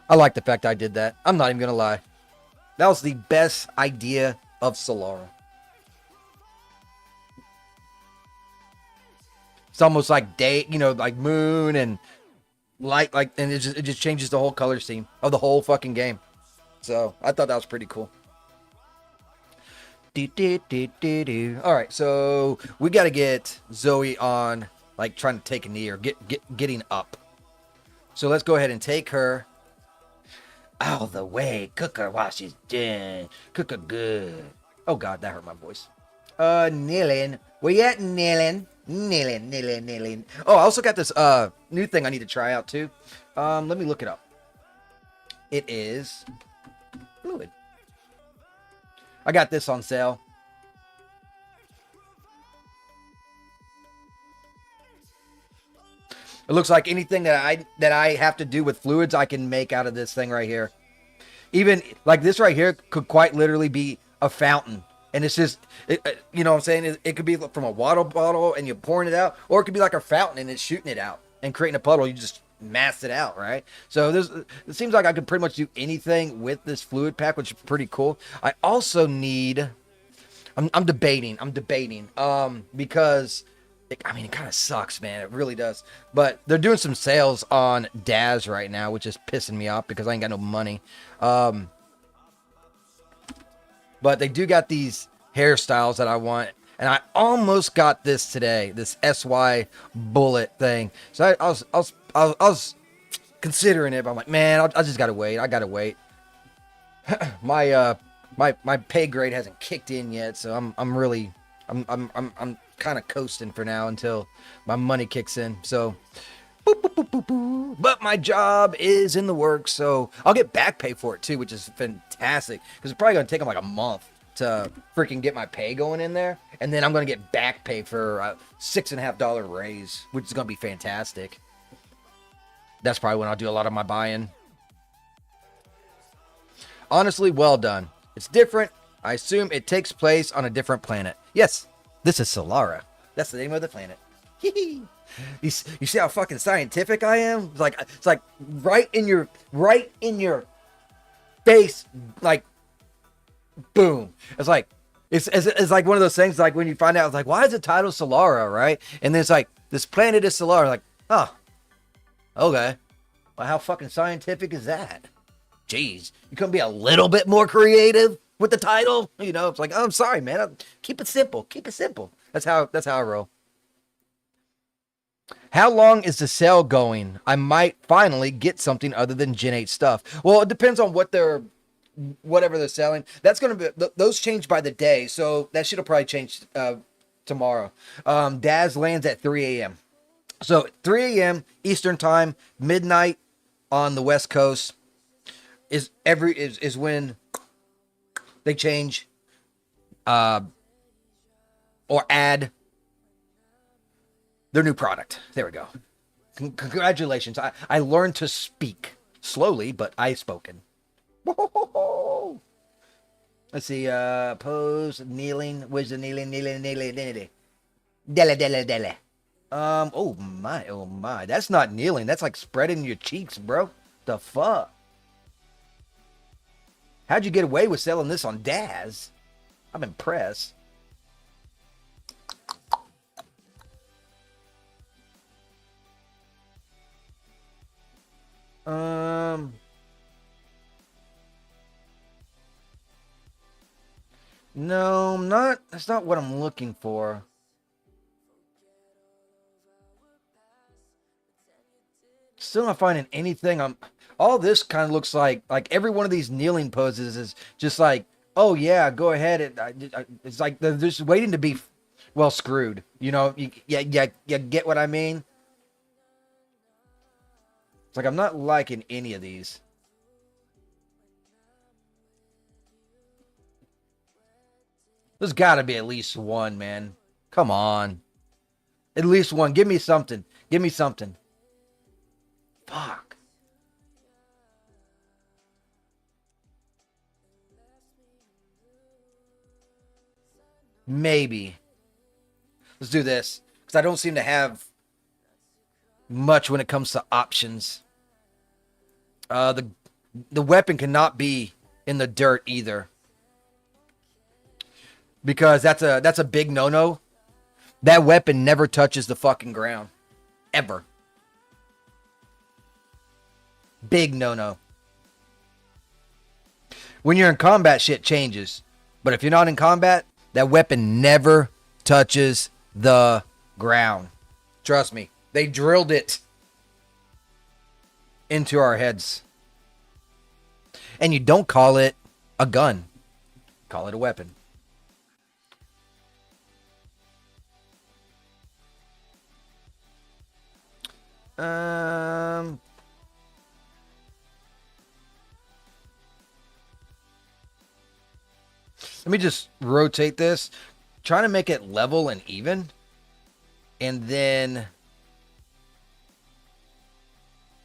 I like the fact I did that. I'm not even going to lie. That was the best idea of Selara. It's almost like day, like moon and light, and it just changes the whole color scheme of the whole fucking game. So I thought that was pretty cool. All right, so we got to get Zoe on, like trying to take a knee or getting up. So let's go ahead and take her out of the way. Cook her while she's done. Cook her good. Oh God, that hurt my voice. Kneeling. Where you at, kneeling? Kneeling. Oh, I also got this new thing I need to try out too. Let me look it up. It is fluid. I got this on sale. It looks like anything that I have to do with fluids, I can make out of this thing right here. Even like this right here could quite literally be a fountain. And it's just, you know what I'm saying? It could be from a water bottle and you're pouring it out, or it could be like a fountain and it's shooting it out and creating a puddle. You just mass it out, right? So it seems like I could pretty much do anything with this fluid pack, which is pretty cool. I also need, I'm debating, because it kind of sucks, man. It really does. But they're doing some sales on Daz right now, which is pissing me off because I ain't got no money. But they do got these hairstyles that I want. And I almost got this today, this SY bullet thing. So I was considering it, but I'm like, man, I just gotta wait. I gotta wait. My pay grade hasn't kicked in yet, so I'm kind of coasting for now until my money kicks in. So, boop, boop, boop, boop, boop. But my job is in the works, so I'll get back pay for it too, which is fantastic. Because it's probably gonna take them like a month to freaking get my pay going in there, and then I'm gonna get back pay for a $6.50 raise, which is gonna be fantastic. That's probably when I'll do a lot of my buying. Honestly, well done. It's different. I assume it takes place on a different planet. Yes, this is Selara. That's the name of the planet. You see how fucking scientific I am? It's like right in your face, like boom. It's like it's like one of those things, like when you find out, it's like, why is the title Selara, right? And then it's like, this planet is Selara. Like, oh, okay. Well, how fucking scientific is that? Jeez, you couldn't be a little bit more creative with the title? You know, it's like, oh, I'm sorry, man. Keep it simple. Keep it simple. That's how I roll. How long is the sale going? I might finally get something other than Gen 8 stuff. Well, it depends on whatever they're selling. That's going to be, those change by the day. So that shit'll probably change tomorrow. Daz lands at 3 a.m. So 3 a.m. Eastern time, midnight on the West Coast is when they change or add their new product. There we go. Congratulations. I learned to speak slowly, but I spoken. Let's see. Pose, kneeling. Where's the kneeling? Dele. Oh my. That's not kneeling. That's like spreading your cheeks, bro. The fuck? How'd you get away with selling this on Daz? I'm impressed. No, I'm not. That's not what I'm looking for. Still not finding anything. All this kind of looks like every one of these kneeling poses is just like, oh yeah, go ahead. It's like they're just waiting to be well screwed. You know, you get what I mean? It's like I'm not liking any of these. There's got to be at least one, man. Come on. At least one. Give me something. Give me something. Fuck. Maybe. Let's do this. Because I don't seem to have much when it comes to options. The weapon cannot be in the dirt either. Because that's a big no-no. That weapon never touches the fucking ground. Ever. Big no-no. When you're in combat, shit changes. But if you're not in combat, that weapon never touches the ground. Trust me. They drilled it into our heads. And you don't call it a gun. Call it a weapon. Let me just rotate this. Trying to make it level and even. And then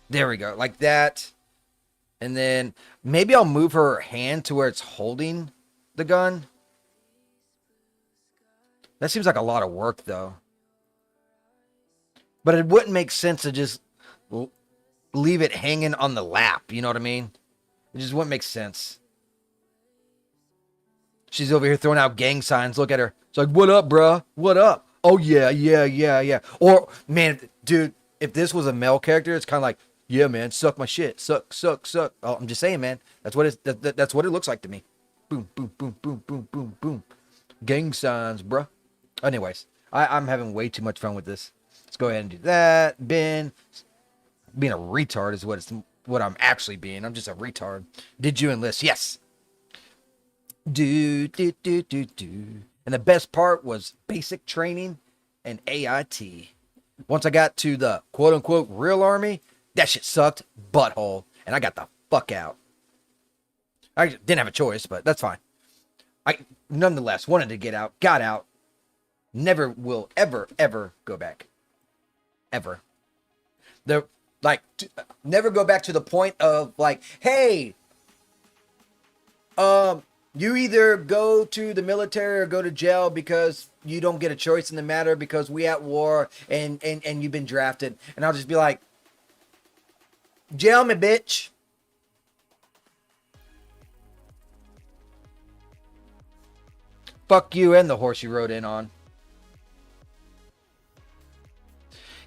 there we go. Like that. And then maybe I'll move her hand to where it's holding the gun. That seems like a lot of work though. But it wouldn't make sense to just leave it hanging on the lap. You know what I mean? It just wouldn't make sense. She's over here throwing out gang signs. Look at her. It's like, what up, bruh? What up? Oh, yeah, yeah, yeah, yeah. Or, man, dude, if this was a male character, it's kind of like, yeah, man, suck my shit. Suck, suck, suck. Oh, I'm just saying, man. That's what that's what it looks like to me. Boom, boom, boom, boom, boom, boom, boom. Gang signs, bruh. Anyways, I'm having way too much fun with this. Let's go ahead and do that. Being a retard is what I'm actually being. I'm just a retard. Did you enlist? Yes. Do. And the best part was basic training and AIT. Once I got to the quote unquote real army, that shit sucked butthole. And I got the fuck out. I didn't have a choice, but that's fine. I nonetheless wanted to get out, got out. Never will ever go back. Ever. Never go back to the point of like, hey, you either go to the military or go to jail because you don't get a choice in the matter because we at war and you've been drafted. And I'll just be like, jail me, bitch. Fuck you and the horse you rode in on.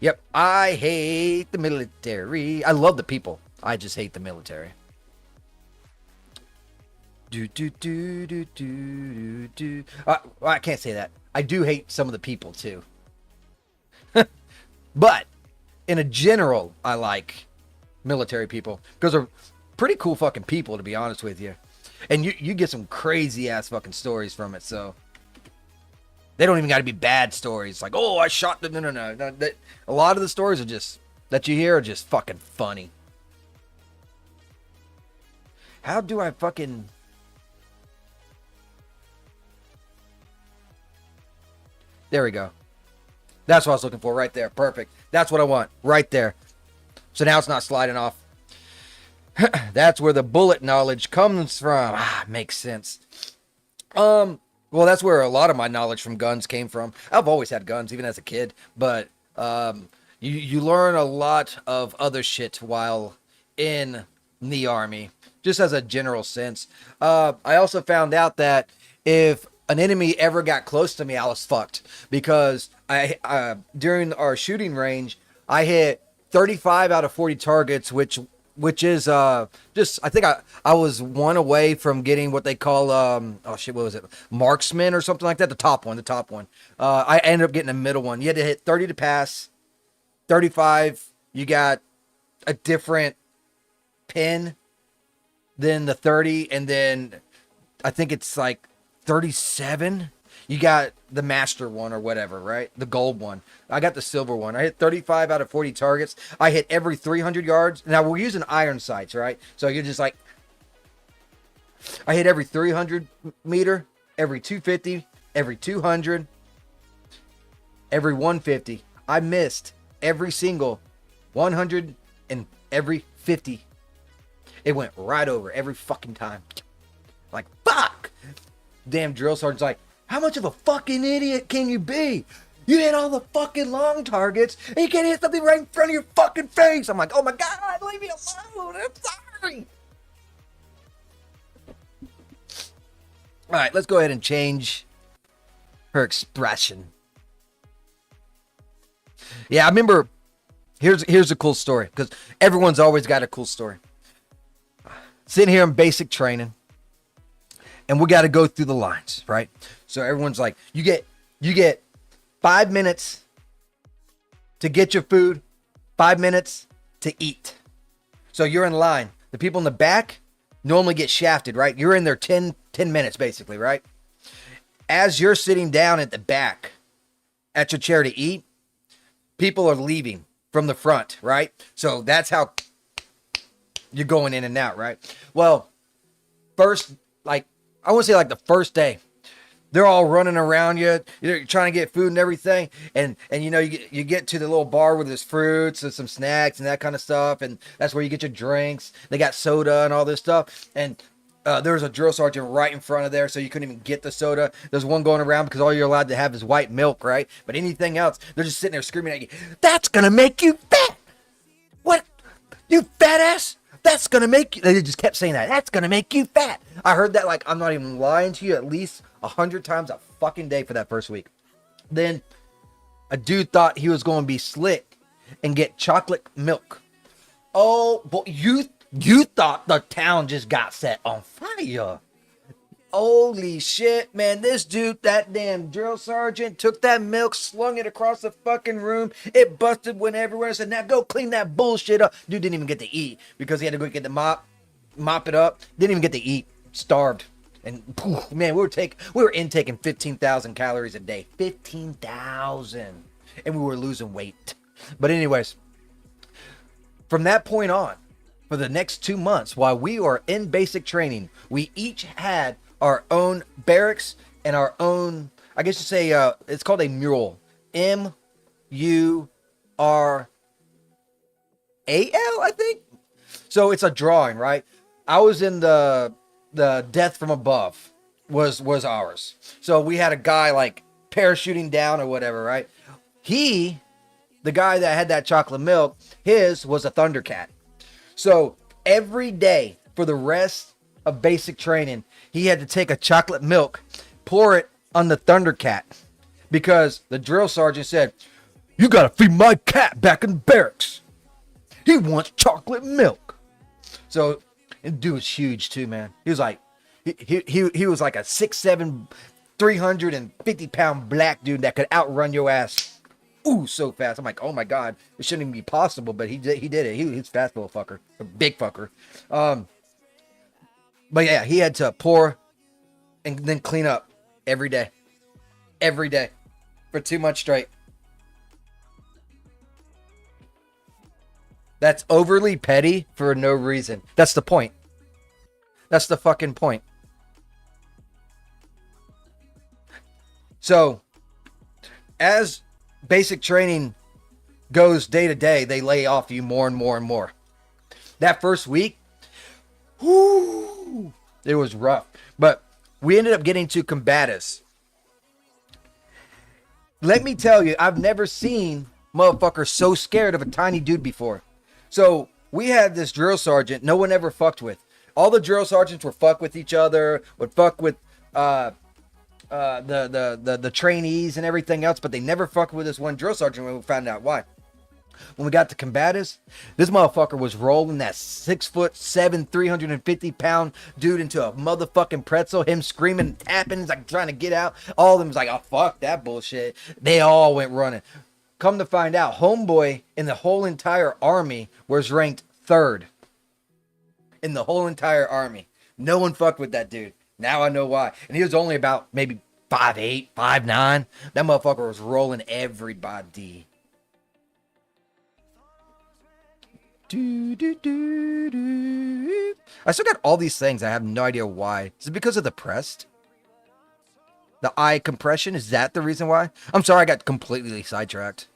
Yep, I hate the military. I love the people. I just hate the military. I can't say that. I do hate some of the people too. But in a general, I like military people because they're pretty cool fucking people, to be honest with you. And you get some crazy ass fucking stories from it. So they don't even got to be bad stories. Like, oh, I shot them. No. A lot of the stories are just that you hear are just fucking funny. How do I fucking... There we go. That's what I was looking for right there. Perfect. That's what I want right there. So now it's not sliding off. That's where the bullet knowledge comes from. Makes sense. Well, that's where a lot of my knowledge from guns came from. I've always had guns, even as a kid. But you learn a lot of other shit while in the army, just as a general sense. I also found out that if an enemy ever got close to me, I was fucked. Because during our shooting range, I hit 35 out of 40 targets, which which is just I think I was one away from getting what they call oh shit, what was it, marksman or something like that, the top one. I ended up getting a middle one. You had to hit 30 to pass, 35 you got a different pin than the 30, and then I think it's like 37 you got the master one or whatever, right? The gold one. I got the silver one. I hit 35 out of 40 targets. I hit every 300 yards. Now we're using iron sights, right? So you're just like, I hit every 300 meter, every 250, every 200, every 150. I missed every single 100 and every 50. It went right over every fucking time. Like, fuck! Damn drill sergeant's like, how much of a fucking idiot can you be? You hit all the fucking long targets, and you can't hit something right in front of your fucking face. I'm like, oh my God, leave me alone. I'm sorry. All right, let's go ahead and change her expression. Yeah, I remember, here's a cool story, because everyone's always got a cool story. Sitting here in basic training, and we got to go through the lines, right? So everyone's like, you get 5 minutes to get your food, 5 minutes to eat. So you're in line. The people in the back normally get shafted, right? You're in there 10 minutes basically, right? As you're sitting down at the back at your chair to eat, people are leaving from the front, right? So that's how you're going in and out, right? Well, first, like, I want to say like the first day, they're all running around you. You're trying to get food and everything. And you know, you get to the little bar where there's fruits and some snacks and that kind of stuff. And that's where you get your drinks. They got soda and all this stuff. And there was a drill sergeant right in front of there, so you couldn't even get the soda. There's one going around because all you're allowed to have is white milk, right? But anything else, they're just sitting there screaming at you, that's going to make you fat. What? You fat ass? That's going to make you... They just kept saying that. That's going to make you fat. I heard that, like, I'm not even lying to you, at least 100 times a fucking day for that first week. Then a dude thought he was going to be slick and get chocolate milk. Oh, boy, you thought the town just got set on fire. Holy shit, man. This dude, that damn drill sergeant, took that milk, slung it across the fucking room. It busted, went everywhere, and said, now go clean that bullshit up. Dude didn't even get to eat because he had to go get the mop it up. Didn't even get to eat. Starved. And man, we were intaking 15,000 calories a day. 15,000. And we were losing weight. But anyways, from that point on, for the next 2 months, while we are in basic training, we each had our own barracks and our own, I guess you say, it's called a mural. Murral, I think. So it's a drawing, right? I was in the Death from Above was ours. So we had a guy like parachuting down or whatever, right? The guy that had that chocolate milk, his was a Thundercat. So every day for the rest of basic training, he had to take a chocolate milk, pour it on the Thundercat, because the drill sergeant said, you gotta feed my cat back in barracks. He wants chocolate milk. So the dude was huge too, man. He was like, he was like a 6'7", 350-pound black dude that could outrun your ass. Ooh, so fast. I'm like, oh my God, it shouldn't even be possible, but he did it. He's fast little fucker, a big fucker. But yeah, he had to pour and then clean up every day for 2 months straight. That's overly petty for no reason. That's the point. That's the fucking point. So, as basic training goes day to day, they lay off you more and more and more. That first week, whoo, it was rough. But we ended up getting to combatives. Let me tell you, I've never seen motherfuckers so scared of a tiny dude before. So we had this drill sergeant no one ever fucked with. All the drill sergeants were fuck with each other, would fuck with the trainees and everything else, but they never fucked with this one drill sergeant when we found out why. When we got to combatives, this motherfucker was rolling that 6'7", 350-pound dude into a motherfucking pretzel. Him screaming and tapping, he's like trying to get out. All of them was like, oh fuck that bullshit. They all went running. Come to find out, homeboy in the whole entire army was ranked 3rd in the whole entire army. No one fucked with that dude. Now I know why. And he was only about maybe 5'8", 5'9". That motherfucker was rolling everybody. I still got all these things. I have no idea why. Is it because of the pressed? The eye compression? Is that the reason why? I'm sorry, I got completely sidetracked.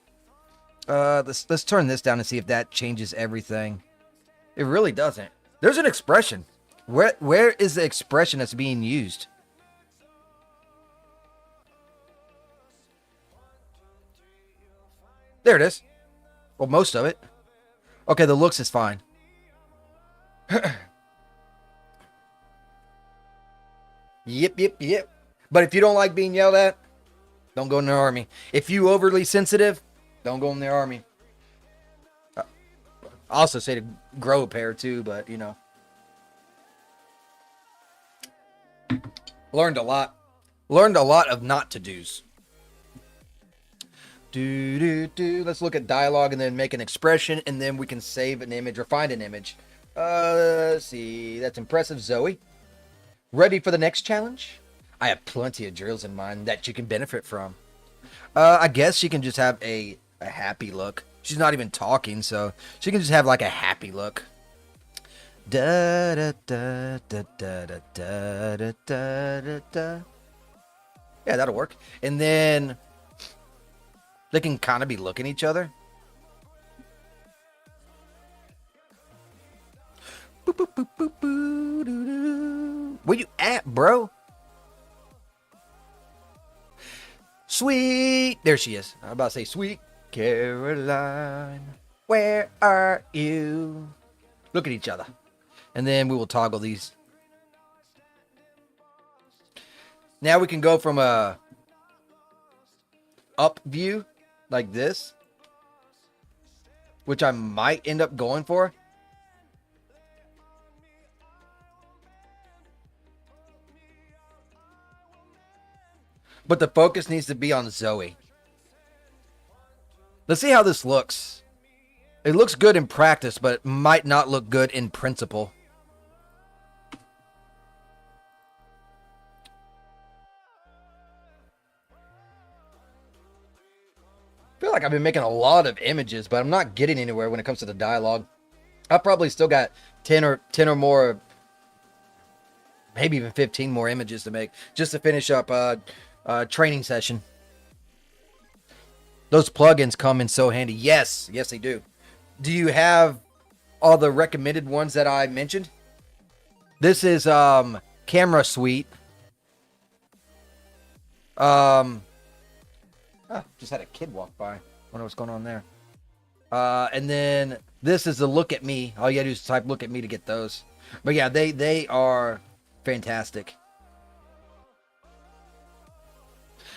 Let's turn this down and see if that changes everything. It really doesn't. There's an expression. Where is the expression that's being used? There it is. Well, most of it. Okay, the looks is fine. Yep. But if you don't like being yelled at, don't go in the army. If you overly sensitive, don't go in the army. I also say to grow a pair too, but you know. Learned a lot. Learned a lot of not to do's. Let's look at dialogue and then make an expression, and then we can save an image or find an image. Let's see. That's impressive, Zoe. Ready for the next challenge? I have plenty of drills in mind that you can benefit from. I guess she can just have a happy look. She's not even talking, so she can just have like a happy look. Da da da da da da da da da da. Yeah, that'll work. And then they can kind of be looking at each other. Where you at, bro? Sweet. There she is. I'm about to say, sweet Caroline, where are you? Look at each other. And then we will toggle these. Now we can go from a up view like this, which I might end up going for. But the focus needs to be on Zoe. Let's see how this looks. It looks good in practice, but it might not look good in principle. I feel like I've been making a lot of images, but I'm not getting anywhere when it comes to the dialogue. I've probably still got 10 or more, maybe even 15 more images to make just to finish up training session. Those plugins come in so handy. Yes, they do. Do you have all the recommended ones that I mentioned? This is Camera Suite. Just had a kid walk by. Wonder what's going on there. And then this is the Look at Me. All you gotta do is type Look at Me to get those. But yeah, they are fantastic.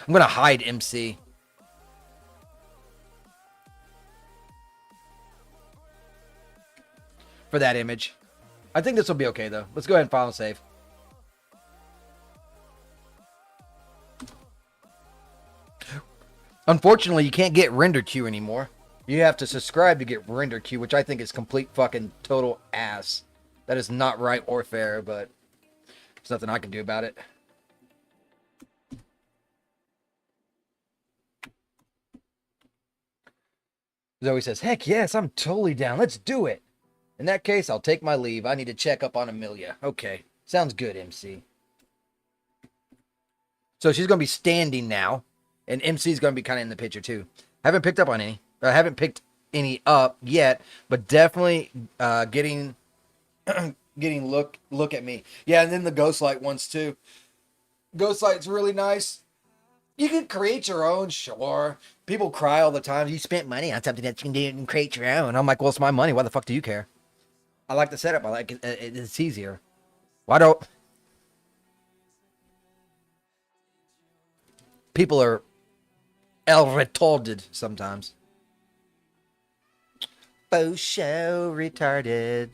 I'm gonna hide MC. For that image. I think this will be okay though. Let's go ahead and file and save. Unfortunately, you can't get render queue anymore. You have to subscribe to get render queue, which I think is complete fucking total ass. That is not right or fair, but there's nothing I can do about it. Zoe says, heck yes, I'm totally down. Let's do it. In that case, I'll take my leave. I need to check up on Amelia. Okay. Sounds good, MC. So she's going to be standing now. And MC's going to be kind of in the picture, too. Haven't picked up on any. I haven't picked any up yet. But definitely getting look at me. Yeah, and then the Ghostlight ones, too. Ghostlight's really nice. You can create your own, sure. People cry all the time. You spent money on something that you can do and create your own. I'm like, well, it's my money. Why the fuck do you care? I like the setup. I like it. It's easier. Why don't... People are retarded sometimes. Faux show retarded.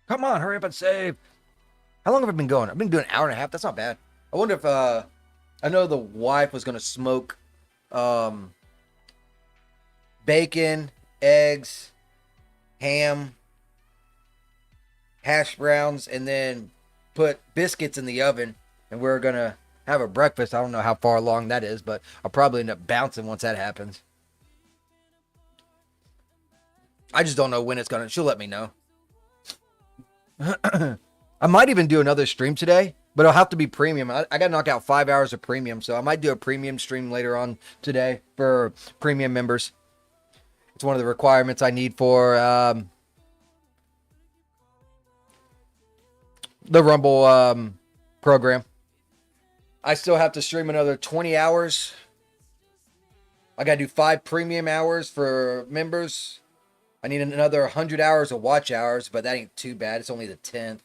Come on, hurry up and save. How long have I been going? I've been doing an hour and a half. That's not bad. I wonder if I know the wife was gonna smoke bacon, eggs, ham, hash browns, and then put biscuits in the oven, and we're gonna have a breakfast. I don't know how far along that is, but I'll probably end up bouncing once that happens. I just don't know when it's gonna. She'll let me know. I might even do another stream today, but it'll have to be premium. I gotta knock out 5 hours of premium, so I might do a premium stream later on today for premium members. It's one of the requirements I need for the Rumble program. I still have to stream another 20 hours. I gotta do 5 premium hours for members. I need another 100 hours of watch hours, but that ain't too bad. It's only the 10th.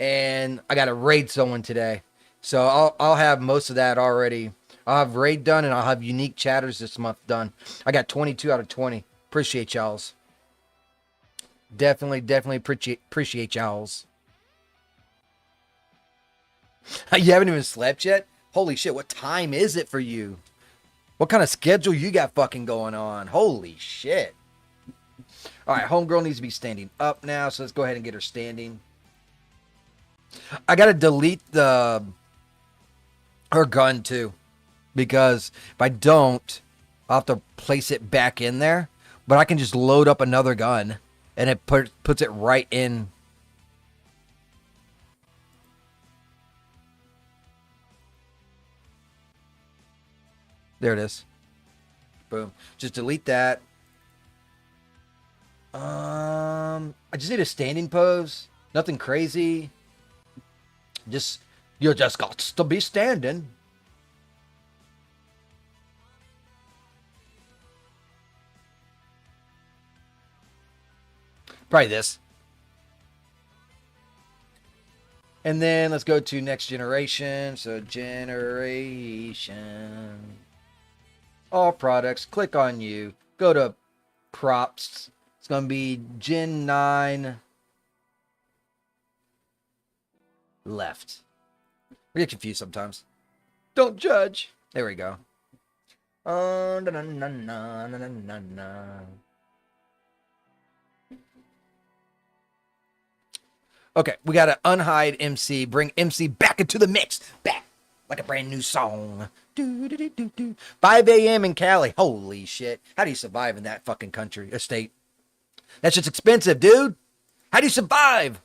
And I got to raid someone today. So I'll have most of that already. I'll have raid done, and I'll have unique chatters this month done. I got 22 out of 20. Appreciate y'all's. Definitely appreciate y'all's. You haven't even slept yet? Holy shit, what time is it for you? What kind of schedule you got fucking going on? Holy shit. All right, homegirl needs to be standing up now, so let's go ahead and get her standing. I gotta delete her gun too, because if I don't, I'll have to place it back in there. But I can just load up another gun, and it puts it right in. There it is. Boom. Just delete that. I just need a standing pose. Nothing crazy. You just got to be standing. Probably this. And then let's go to next generation. So generation. All products. Click on you. Go to props. It's going to be Gen 9 left. We get confused sometimes. Don't judge. There we go. Okay, we got to unhide MC. Bring MC back into the mix. Back like a brand new song. 5 a.m. in Cali. Holy shit. How do you survive in that fucking country, state? That shit's expensive, dude. How do you survive?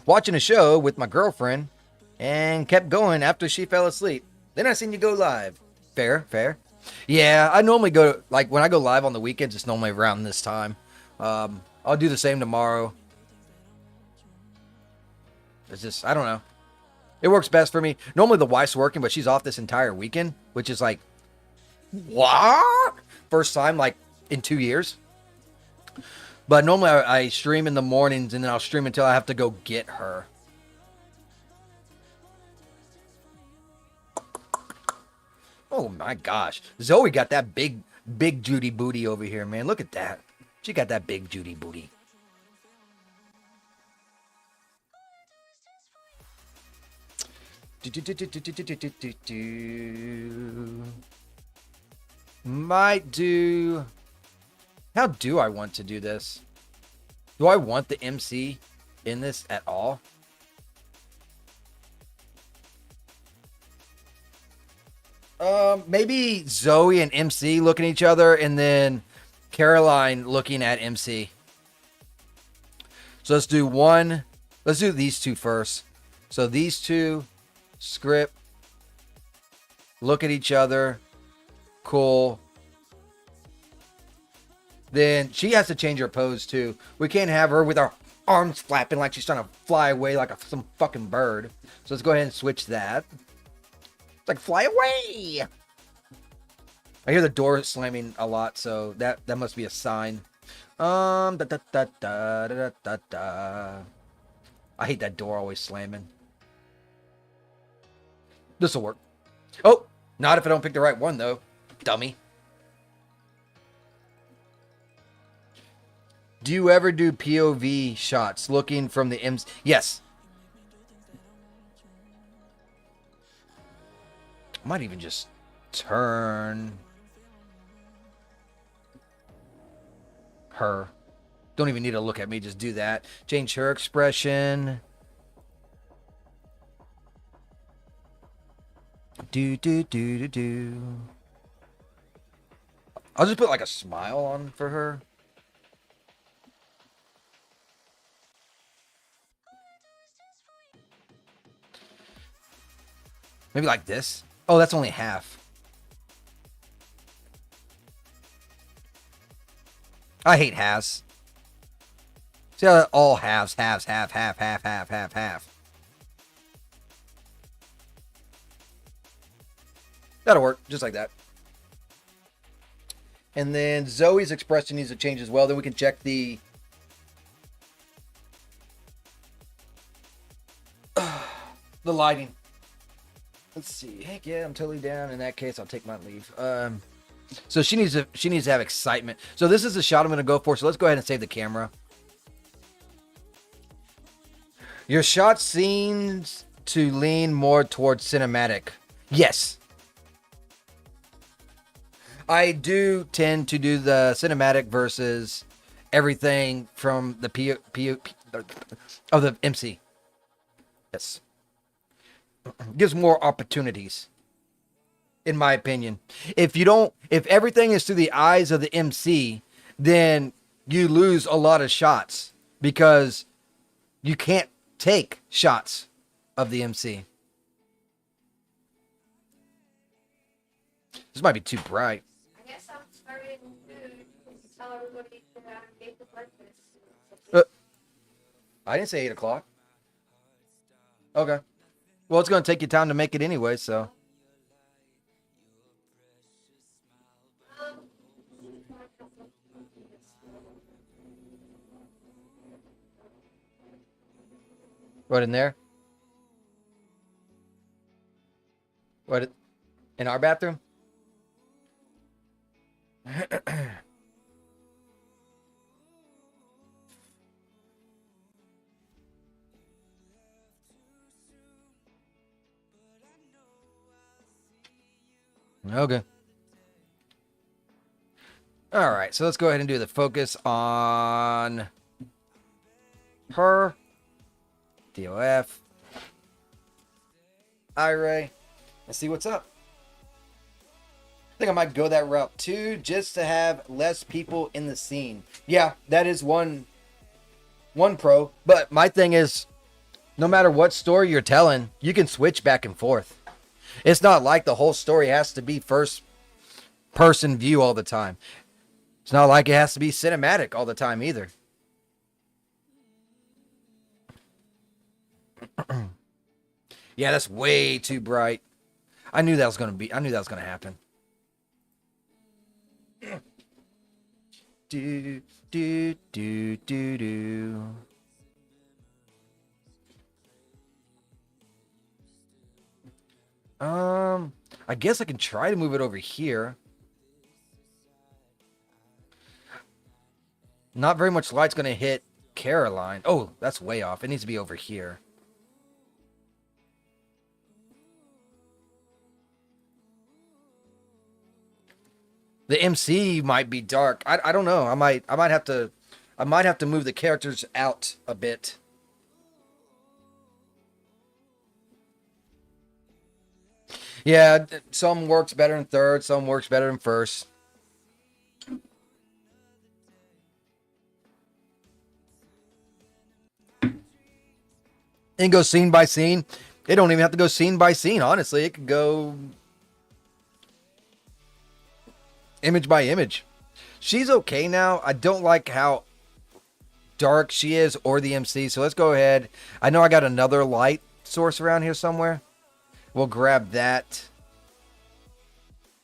Watching a show with my girlfriend and kept going after she fell asleep. Then I seen you go live. Fair. Yeah, I normally go, like when I go live on the weekends, it's normally around this time. I'll do the same tomorrow. It's just, I don't know. It works best for me. Normally the wife's working, but she's off this entire weekend, which is like, what? First time like in 2 years. But normally I stream in the mornings, and then I'll stream until I have to go get her. Oh my gosh. Zoe got that big Judy booty over here, man. Look at that. She got that big Judy booty. Might do... How do I want to do this? Do I want the MC in this at all? Maybe Zoe and MC looking at each other, and then Caroline looking at MC. So let's do these two first. So these two, script, look at each other, cool. Then she has to change her pose too. We can't have her with her arms flapping like she's trying to fly away like some fucking bird. So let's go ahead and switch that. It's like, fly away! I hear the door slamming a lot, so that must be a sign. I hate that door always slamming. This'll work. Oh, not if I don't pick the right one, though. Dummy. Do you ever do POV shots looking from the MC? Yes. I might even just turn her. Don't even need to look at me. Just do that. Change her expression. Do. I'll just put like a smile on for her. Maybe like this. Oh, that's only half. I hate halves. See how that all halves, half. That'll work, just like that. And then Zoe's expression needs to change as well. Then we can check the lighting. Let's see. Heck yeah, I'm totally down. In that case, I'll take my leave. So she needs to have excitement. So this is the shot I'm going to go for. So let's go ahead and save the camera. Your shot seems to lean more towards cinematic. Yes. I do tend to do the cinematic versus everything from the of the MC. Yes. Gives more opportunities, in my opinion. If everything is through the eyes of the MC, then you lose a lot of shots because you can't take shots of the MC. This might be too bright. I guess I'm starting to tell everybody to make the breakfast. I didn't say 8 o'clock. Okay. Well, it's going to take you time to make it anyway, so. What, in there? What, in our bathroom? Okay. All right, so let's go ahead and do the focus on her, DOF, Ira, and see what's up. I think I might go that route too, just to have less people in the scene. Yeah, that is one pro. But my thing is, no matter what story you're telling, you can switch back and forth. It's not like the whole story has to be first person view all the time. It's not like it has to be cinematic all the time either. Yeah, that's way too bright. I knew that was going to happen. Do. I guess I can try to move it over here. Not very much light's going to hit Caroline. Oh, that's way off. It needs to be over here. The MC might be dark. I don't know. I might have to move the characters out a bit. Yeah, some works better in third, some works better in first. And go scene by scene. It don't even have to go scene by scene, honestly. It could go image by image. She's okay now. I don't like how dark she is or the MC. So let's go ahead. I know I got another light source around here somewhere. We'll grab that.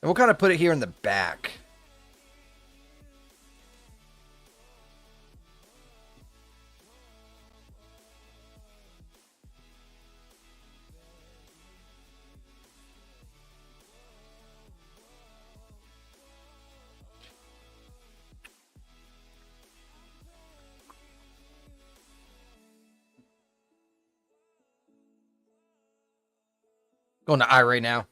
And we'll kind of put it here in the back. On the eye right now.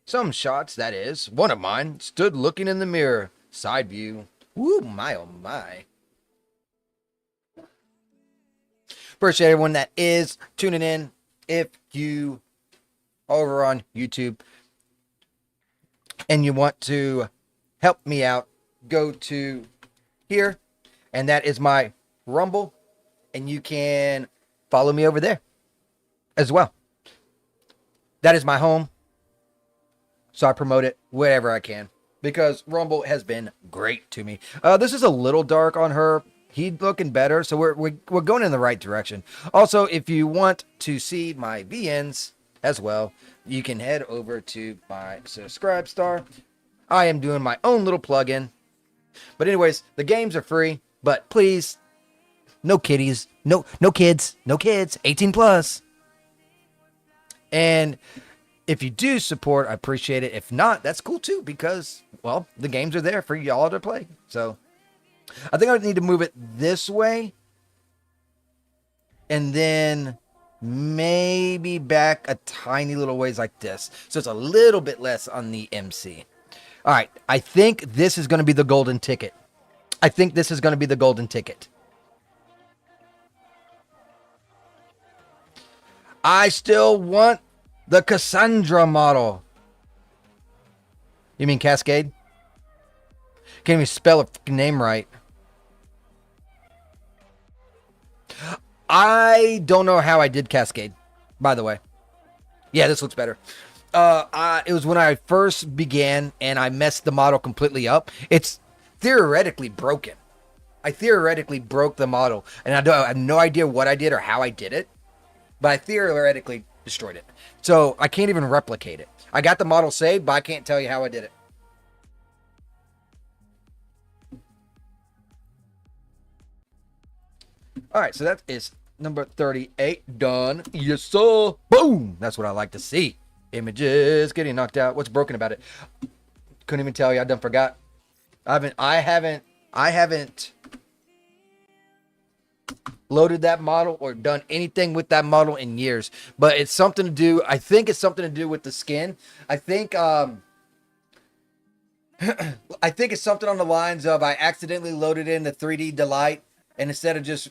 Some shots, that is. One of mine stood looking in the mirror. Side view. Woo, my oh my. Appreciate everyone that is tuning in. If you are over on YouTube and you want to help me out, go to here, and that is my Rumble, and you can follow me over there as well. That is my home, so I promote it wherever I can because Rumble has been great to me. This is a little dark on her. He's looking better, so we're going in the right direction. Also, if you want to see my VNs as well, you can head over to my subscribe star. I am doing my own little plugin. But anyways, the games are free, but please, no kiddies, no kids, 18 plus. And if you do support, I appreciate it. If not, that's cool too, because, well, the games are there for y'all to play. So I think I need to move it this way. And then maybe back a tiny little ways like this. So it's a little bit less on the MC. All right. I think this is going to be the golden ticket. I still want the Cassandra model. You mean Cascade? Can't even spell a fucking name right. I don't know how I did Cascade, by the way. Yeah, this looks better. It was when I first began and I messed the model completely up. It's theoretically broken. I theoretically broke the model, and I have no idea what I did or how I did it, but I theoretically destroyed it. So I can't even replicate it. I got the model saved, but I can't tell you how I did it. All right, so that is number 38 done. Yes, sir. Boom. That's what I like to see. Images getting knocked out. What's broken about it? Couldn't even tell you. I done forgot. I haven't loaded that model or done anything with that model in years. But it's something to do. I think it's something to do with the skin. I think it's something on the lines of I accidentally loaded in the 3D Delight, and instead of just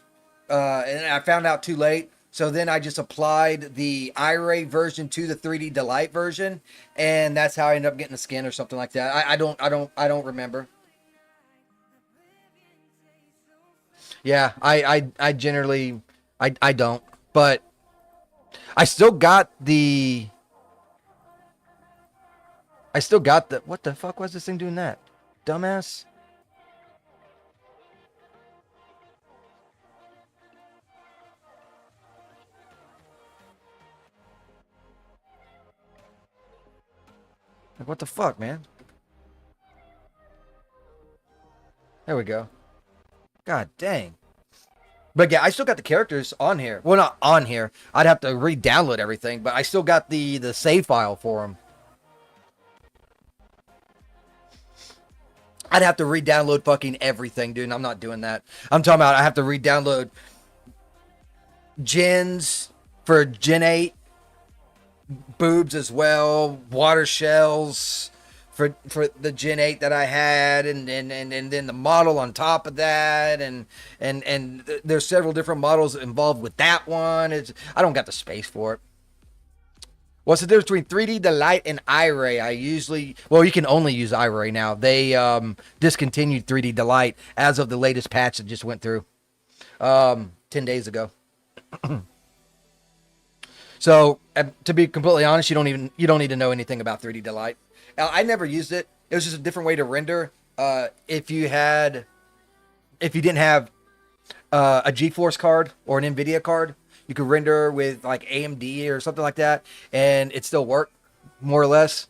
and I found out too late. So then I just applied the iRay version to the 3D Delight version, and that's how I ended up getting the skin or something like that. I don't remember. Yeah, I generally I don't, but I still got the what the fuck was this thing doing that? Dumbass. Like, what the fuck, man? There we go. God dang. But yeah, I still got the characters on here. Well, not on here. I'd have to re-download everything, but I still got the save file for them. I'd have to re-download fucking everything, dude. And I'm not doing that. I'm talking about I have to re-download gens for Gen 8. Boobs as well, water shells for the Gen 8 that I had, and then the model on top of that, and there's several different models involved with that one. I don't got the space for it. What's the difference between 3D Delight and iRay? You can only use iRay now. They discontinued 3D Delight as of the latest patch that just went through 10 days ago. So, to be completely honest, you don't need to know anything about 3D Delight. I never used it. It was just a different way to render. If you didn't have a GeForce card or an NVIDIA card, you could render with like AMD or something like that, and it still worked more or less.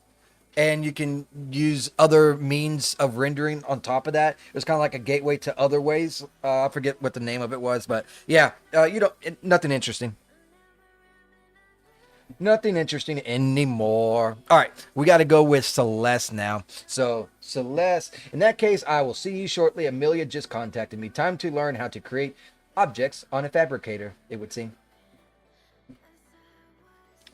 And you can use other means of rendering on top of that. It was kind of like a gateway to other ways. I forget what the name of it was, but yeah, nothing interesting. Nothing interesting anymore. All right, we got to go with Celeste now. So, Celeste, in that case, I will see you shortly. Amelia just contacted me. Time to learn how to create objects on a fabricator, it would seem.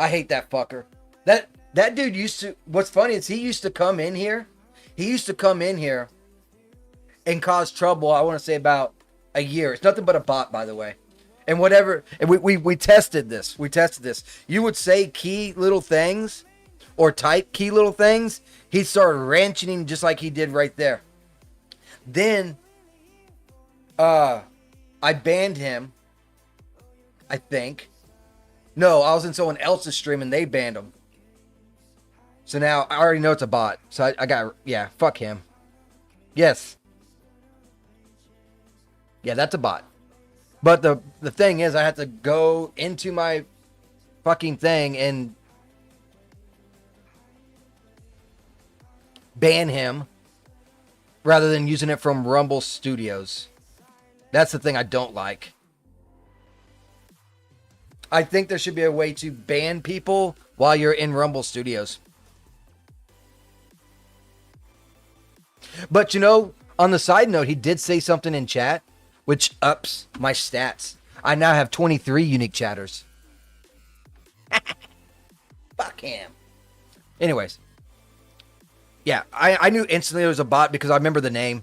I hate that fucker. That dude used to. What's funny is he used to come in here. He used to come in here and cause trouble. I want to say about a year. It's nothing but a bot, by the way. And whatever. And we tested this. We tested this. You would say key little things or type key little things. He started ranching just like he did right there. Then I banned him. I think. No, I was in someone else's stream and they banned him. So now I already know it's a bot. So I got, yeah, fuck him. Yes. Yeah, that's a bot. But the thing is, I have to go into my fucking thing and ban him rather than using it from Rumble Studios. That's the thing I don't like. I think there should be a way to ban people while you're in Rumble Studios. But you know, on the side note, he did say something in chat, which ups my stats. I now have 23 unique chatters. Fuck him. Anyways. Yeah, I knew instantly it was a bot because I remember the name.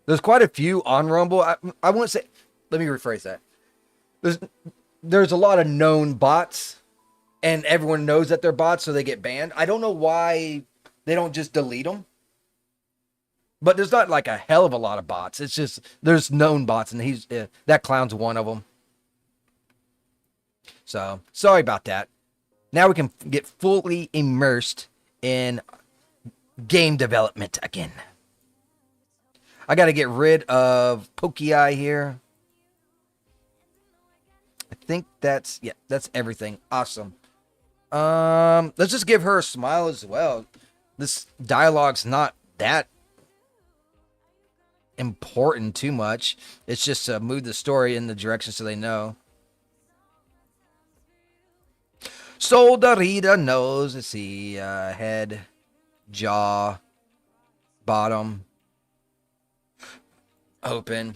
There's quite a few on Rumble. I won't say... Let me rephrase that. There's a lot of known bots, and everyone knows that they're bots, so they get banned. I don't know why they don't just delete them. But there's not like a hell of a lot of bots. It's just there's known bots, and that clown's one of them. So sorry about that. Now we can get fully immersed in game development again. I got to get rid of Pokey here. I think that's everything. Awesome. Let's just give her a smile as well. This dialogue's not that important too much. It's just to move the story in the direction so they know. Soldarita nose. Let's see. Head, jaw, bottom, open.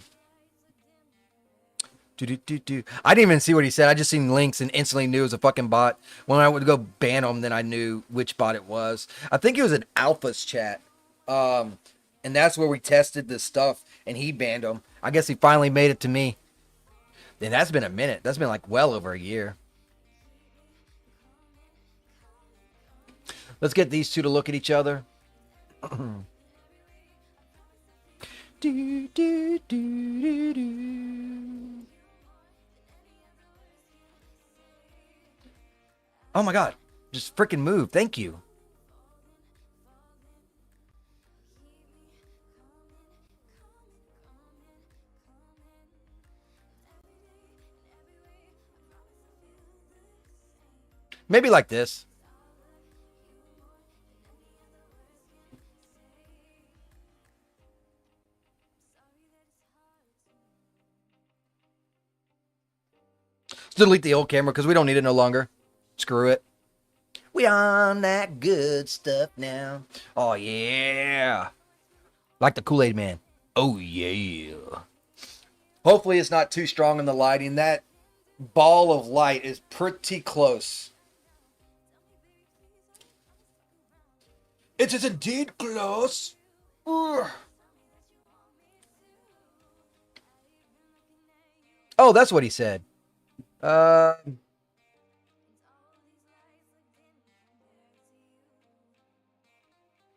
I didn't even see what he said. I just seen links and instantly knew it was a fucking bot. When I would go ban him, then I knew which bot it was. I think it was an Alpha's chat. And that's where we tested this stuff, and he banned him. I guess he finally made it to me. And that's been a minute. That's been like well over a year. Let's get these two to look at each other. Oh my God. Just freaking move. Thank you. Maybe like this. Let's delete the old camera because we don't need it no longer. Screw it. We on that good stuff now. Oh, yeah. Like the Kool-Aid Man. Oh, yeah. Hopefully it's not too strong in the lighting. That ball of light is pretty close. It is indeed close. Ugh. Oh, that's what he said.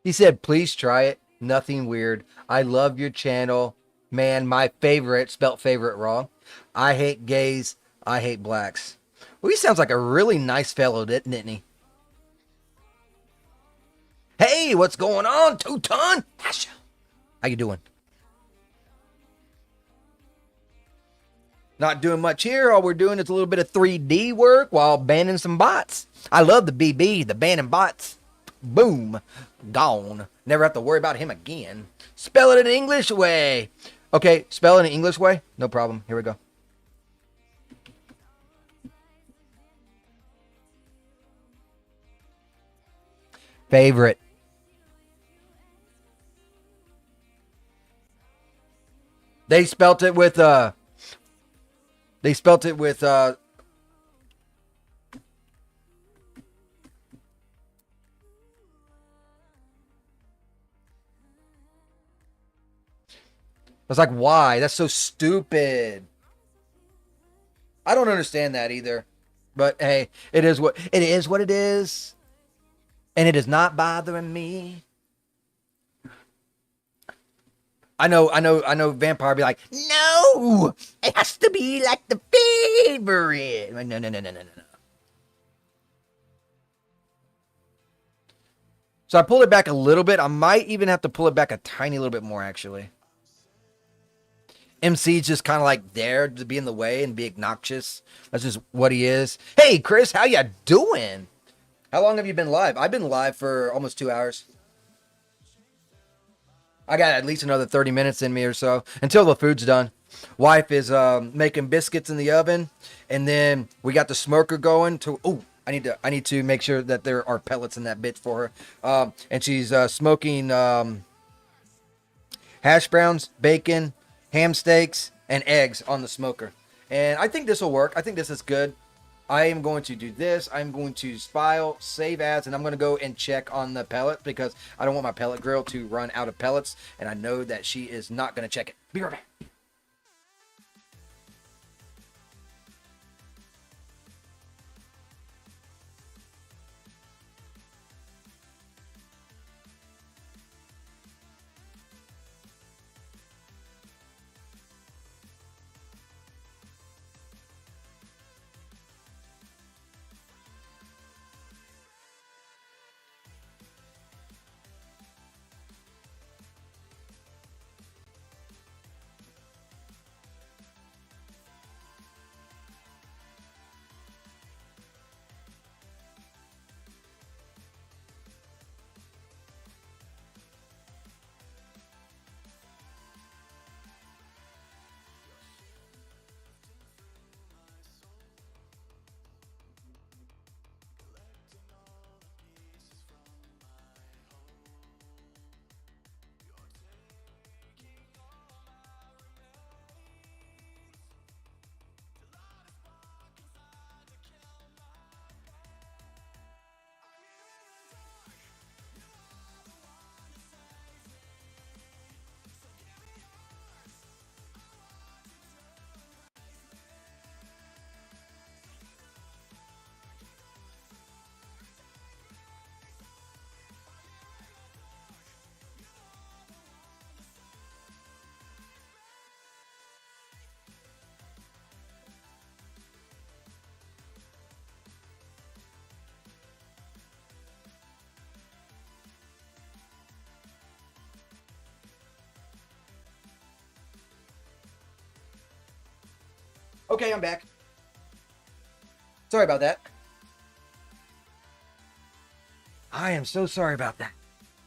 He said, please try it. Nothing weird. I love your channel. Man, my favorite. Spelt favorite wrong. I hate gays. I hate blacks. Well, he sounds like a really nice fellow, didn't he? Hey, what's going on, Two-Ton? How you doing? Not doing much here. All we're doing is a little bit of 3D work while banning some bots. I love the BB, the banning bots. Boom. Gone. Never have to worry about him again. Spell it in English way. Okay, spell it in English way. No problem. Here we go. Favorite. They spelt it with was like, why? That's so stupid. I don't understand that either. But hey, it is what it is. What it is, and it is not bothering me. I know. Vampire be like, no, it has to be like the favorite. Like, no. So I pulled it back a little bit. I might even have to pull it back a tiny little bit more, actually. MC's just kind of like there to be in the way and be obnoxious. That's just what he is. Hey, Chris, how ya doing? How long have you been live? I've been live for almost 2 hours. I got at least another 30 minutes in me or so until the food's done. Wife is making biscuits in the oven, and then we got the smoker going. I need to make sure that there are pellets in that bitch for her. And she's smoking hash browns, bacon, ham steaks, and eggs on the smoker. And I think this will work. I think this is good. I am going to do this. I'm going to file, save as, and I'm going to go and check on the pellet because I don't want my pellet grill to run out of pellets. And I know that she is not going to check it. Be right back. Okay, I'm back. Sorry about that. I am so sorry about that.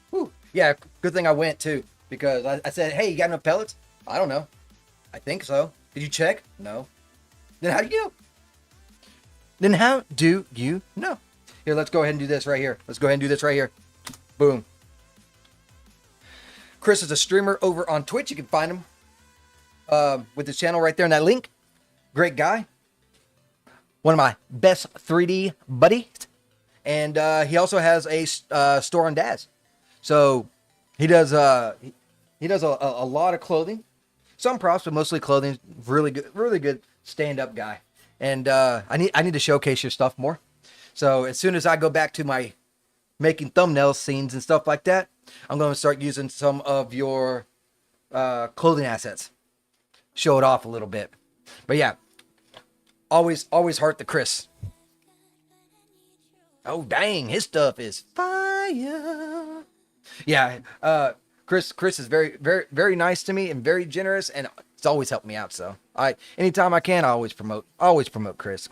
Whew. Yeah, good thing I went too because I said, hey, you got enough pellets? I don't know. I think so. Did you check? No. Then how do you know? Then how do you know? Here, let's go ahead and do this right here. Let's go ahead and do this right here. Boom. Chris is a streamer over on Twitch. You can find him with his channel right there in that link. Great guy. One of my best 3D buddies. And he also has a store on Daz. So he does a lot of clothing. Some props, but mostly clothing. Really good stand-up guy. And I need to showcase your stuff more. So as soon as I go back to my making thumbnail scenes and stuff like that, I'm going to start using some of your clothing assets. Show it off a little bit. But yeah, always heart the Chris. Oh dang, his stuff is fire. Yeah, Chris is very nice to me and very generous, and it's always helped me out. So anytime I can, I always promote Chris.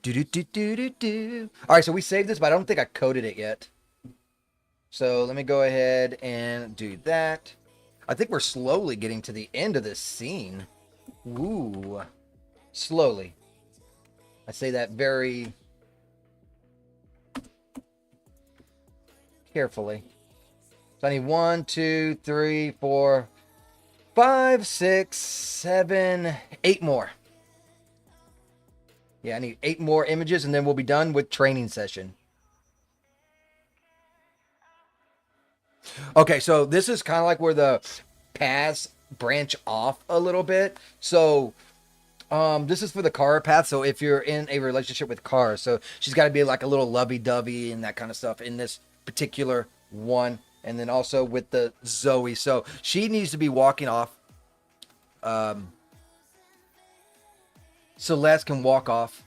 Do. All right, so we saved this, but I don't think I coded it yet. So let me go ahead and do that. I think we're slowly getting to the end of this scene. Ooh, slowly. I say that very carefully. So I need 1, 2, 3, 4, 5, 6, 7, 8 more. Yeah, I need 8 more images, and then we'll be done with training session. Okay, so this is kind of like where the paths branch off a little bit. So this is for the car path. So if you're in a relationship with cars, so she's got to be like a little lovey-dovey and that kind of stuff in this particular one. And then also with the Zoe, so she needs to be walking off. Celeste can walk off.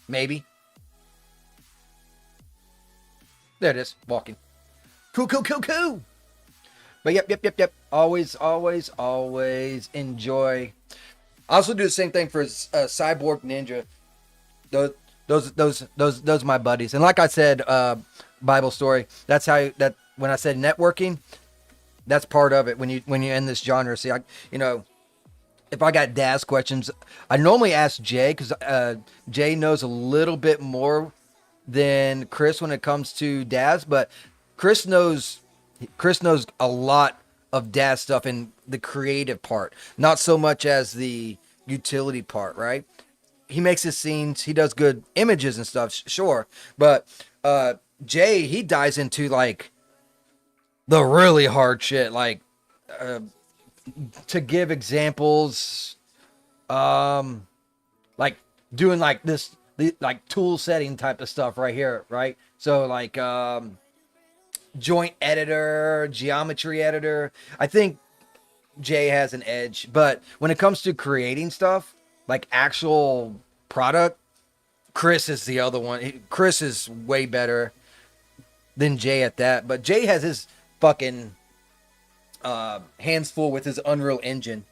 Maybe. There it is, walking. Cool, cool, cool, cool. But yep. Always enjoy. I also do the same thing for Cyborg Ninja. Those are my buddies. And like I said, Bible story. That's how that when I said networking, that's part of it. When you're in this genre, see, if I got Daz questions, I normally ask Jay because Jay knows a little bit more than Chris when it comes to Daz, but Chris knows a lot of Daz stuff in the creative part, not so much as the utility part, right? He makes his scenes, he does good images and stuff, sure, but Jay, he dives into like the really hard shit, like to give examples, like doing like this, like tool setting type of stuff right here, right? So like joint editor, geometry editor. I think Jay has an edge, but when it comes to creating stuff, like actual product, Chris is the other one. Chris is way better than Jay at that, but Jay has his fucking hands full with his Unreal Engine.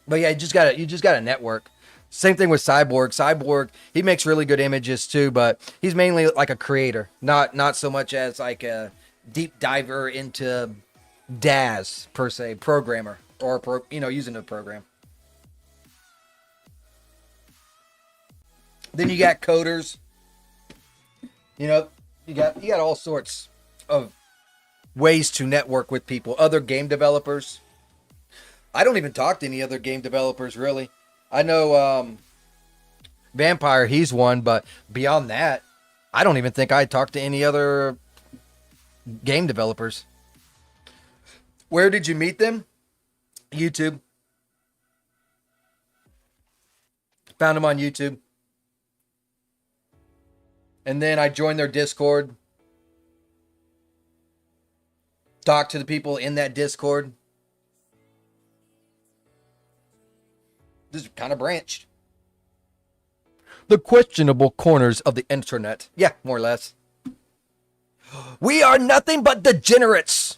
But yeah, you just gotta network. Same thing with Cyborg. Cyborg, he makes really good images too, but he's mainly like a creator, not so much as like a deep diver into Daz per se, programmer or using a program. Then you got coders. You got all sorts of ways to network with people, other game developers. I don't even talk to any other game developers really. I know Vampire, he's one, but beyond that, I don't even think I talk to any other game developers. Where did you meet them? YouTube. Found them on YouTube. And then I joined their Discord. Talked to the people in that Discord. Just kind of branched. The questionable corners of the internet. Yeah, more or less. We are nothing but degenerates.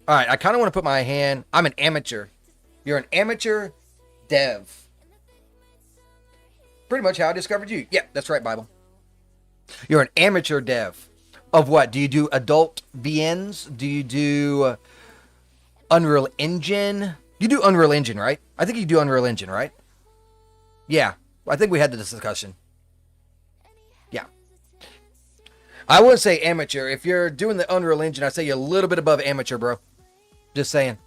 All right, I kind of want to put my hand. I'm an amateur. You're an amateur dev. Pretty much how I discovered you. Yeah, that's right, Bible. You're an amateur dev. Of what? Do you do adult VNs? Do you do Unreal Engine? You do Unreal Engine, right? I think you do Unreal Engine, right? Yeah, I think we had the discussion. Yeah. I wouldn't say amateur. If you're doing the Unreal Engine, I'd say you're a little bit above amateur, bro. Just saying.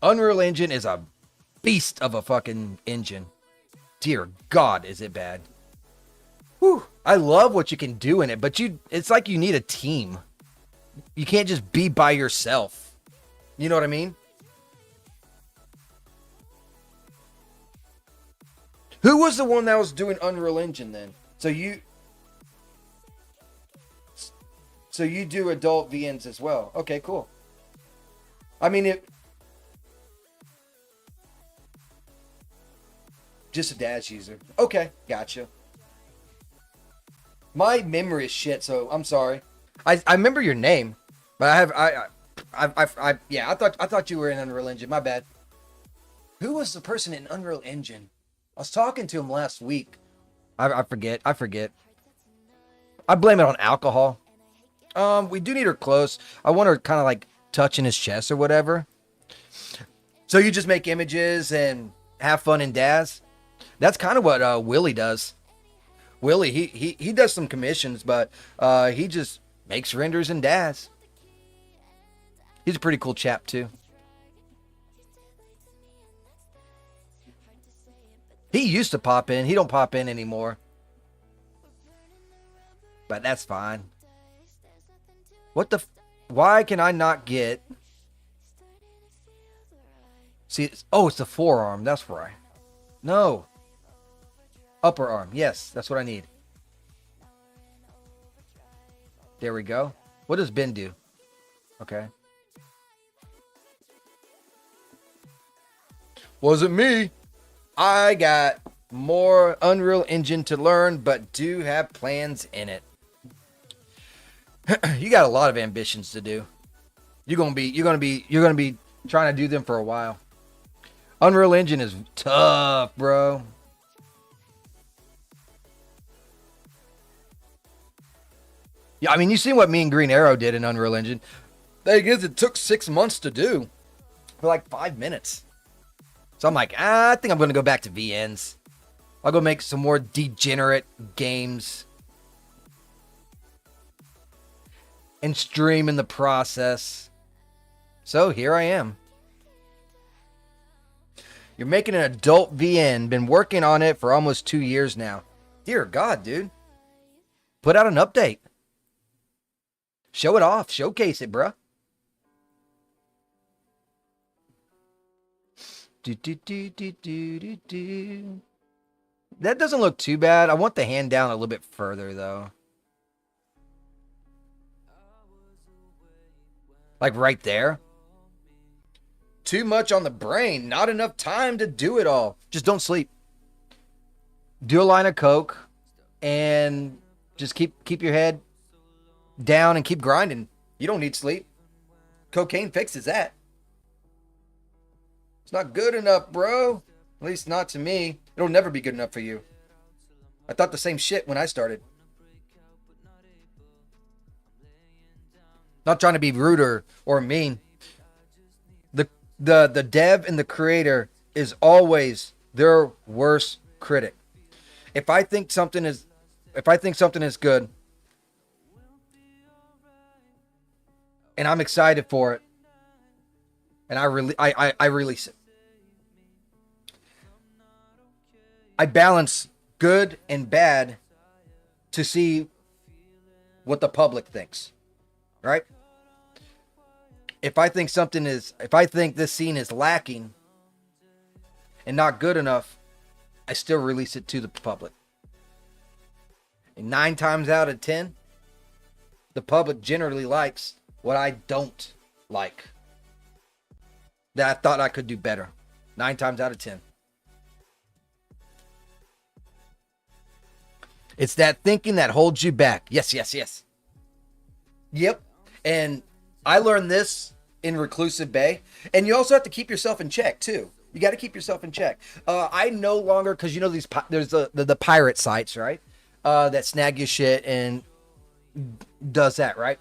Unreal Engine is a beast of a fucking engine. Dear God, is it bad. Whew. I love what you can do in it, but it's like you need a team. You can't just be by yourself. You know what I mean? Who was the one that was doing Unreal Engine then? So you do adult VNs as well. Okay, cool. I mean, just a Daz user. Okay, gotcha. My memory is shit, so I'm sorry. I remember your name, but I thought you were in Unreal Engine. My bad. Who was the person in Unreal Engine? I was talking to him last week. I forget. I blame it on alcohol. We do need her close. I want her kind of like touching his chest or whatever. So you just make images and have fun in Daz? That's kind of what Willie does. Willie, he does some commissions, but he just makes renders in Daz. He's a pretty cool chap too. He used to pop in. He don't pop in anymore. But that's fine. What the... Why can I not get... See, it's the forearm. That's right. No. Upper arm. Yes, that's what I need. There we go. What does Ben do? Okay. Wasn't me. I got more Unreal Engine to learn, but do have plans in it. You got a lot of ambitions to do. You're gonna be trying to do them for a while. Unreal Engine is tough, bro. Yeah, I mean, you seen what me and Green Arrow did in Unreal Engine. Thing is, it took 6 months to do for like 5 minutes. So I'm like, I think I'm going to go back to VNs. I'll go make some more degenerate games. And stream in the process. So here I am. You're making an adult VN. Been working on it for almost 2 years now. Dear God, dude. Put out an update. Show it off. Showcase it, bruh. That doesn't look too bad. I want the hand down a little bit further, though. Like right there. Too much on the brain. Not enough time to do it all. Just don't sleep. Do a line of coke. And just keep your head down and keep grinding. You don't need sleep. Cocaine fixes that. It's not good enough, bro. At least not to me. It'll never be good enough for you. I thought the same shit when I started. Not trying to be rude or mean. The dev and the creator is always their worst critic. If I think something is good and I'm excited for it and I release it. I balance good and bad to see what the public thinks. Right? If I think this scene is lacking and not good enough, I still release it to the public. And 9 times out of 10, the public generally likes what I don't like. That I thought I could do better. 9 times out of 10. It's that thinking that holds you back. Yes, yes, yes. Yep. And I learned this in Reclusive Bay. And you also have to keep yourself in check, too. You got to keep yourself in check. I no longer, because you know there's the pirate sites, right? That snag your shit and does that, right?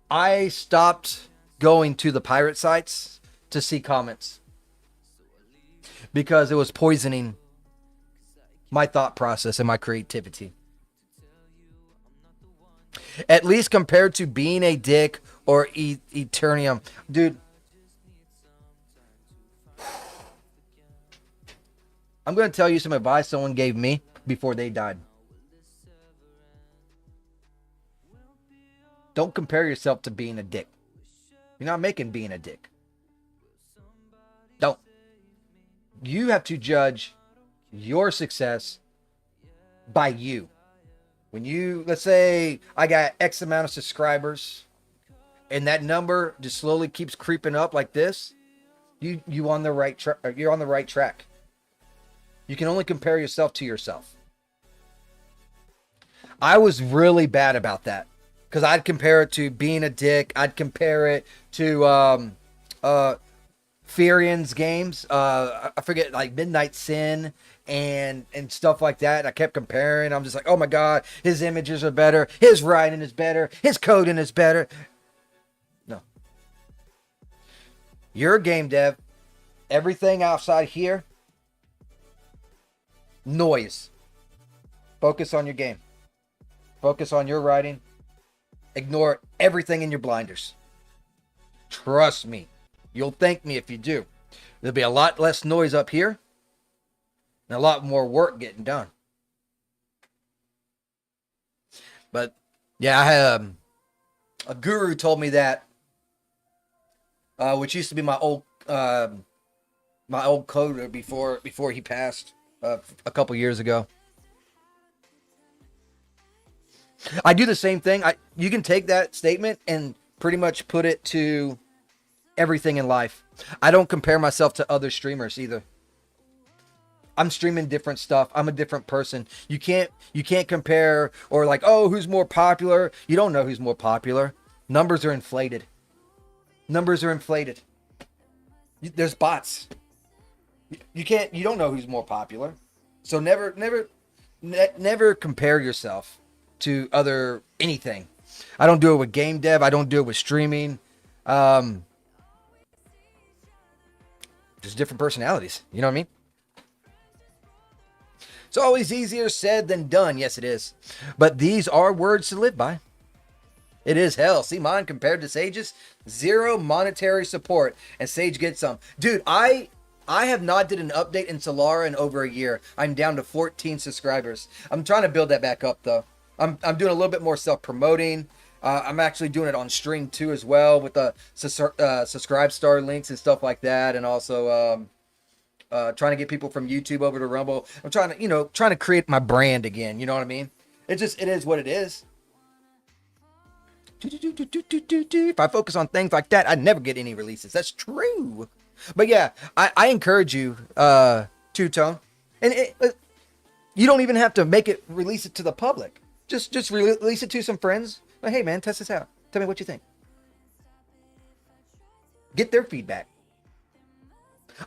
I stopped going to the pirate sites to see comments. Because it was poisoning my thought process and my creativity. At least compared to being a dick or Eternium. Dude. I'm going to tell you some advice someone gave me before they died. Don't compare yourself to being a dick. You're not making being a dick. Don't. You have to judge your success by you. When you, let's say I got X amount of subscribers and that number just slowly keeps creeping up like this, you're on the right track. You can only compare yourself to yourself. I was really bad about that because I'd compare it to being a dick. I'd compare it to Furian's games. I forget, like Midnight Sin and stuff like that. I kept comparing. I'm just like, oh my God, his images are better. His writing is better. His coding is better. No. You're a game dev. Everything outside here, noise. Focus on your game. Focus on your writing. Ignore everything in your blinders. Trust me. You'll thank me if you do. There'll be a lot less noise up here and a lot more work getting done. But yeah, I had a guru told me that, which used to be my old coder before he passed a couple years ago. I do the same thing. You can take that statement and pretty much put it to everything in life. I don't compare myself to other streamers either. I'm streaming different stuff. I'm a different person. You can't compare or like, oh, who's more popular? You don't know who's more popular. Numbers are inflated. There's bots. You don't know who's more popular. So never compare yourself to other anything. I don't do it with game dev. I don't do it with streaming. Just different personalities. You know what I mean? It's always easier said than done. Yes, it is. But these are words to live by. It is hell. See mine compared to Sage's? 0 monetary support. And Sage gets some. Dude, I have not did an update in Selara in over a year. I'm down to 14 subscribers. I'm trying to build that back up, though. I'm doing a little bit more self-promoting. I'm actually doing it on stream, too, as well, with the subscribe star links and stuff like that. And also trying to get people from YouTube over to Rumble. I'm trying to create my brand again. You know what I mean? It is what it is. If I focus on things like that, I'd never get any releases. That's true. But yeah, I encourage you, Two-Tone. And you don't even have to release it to the public. Just release it to some friends. Like, hey man, test this out. Tell me what you think. Get their feedback.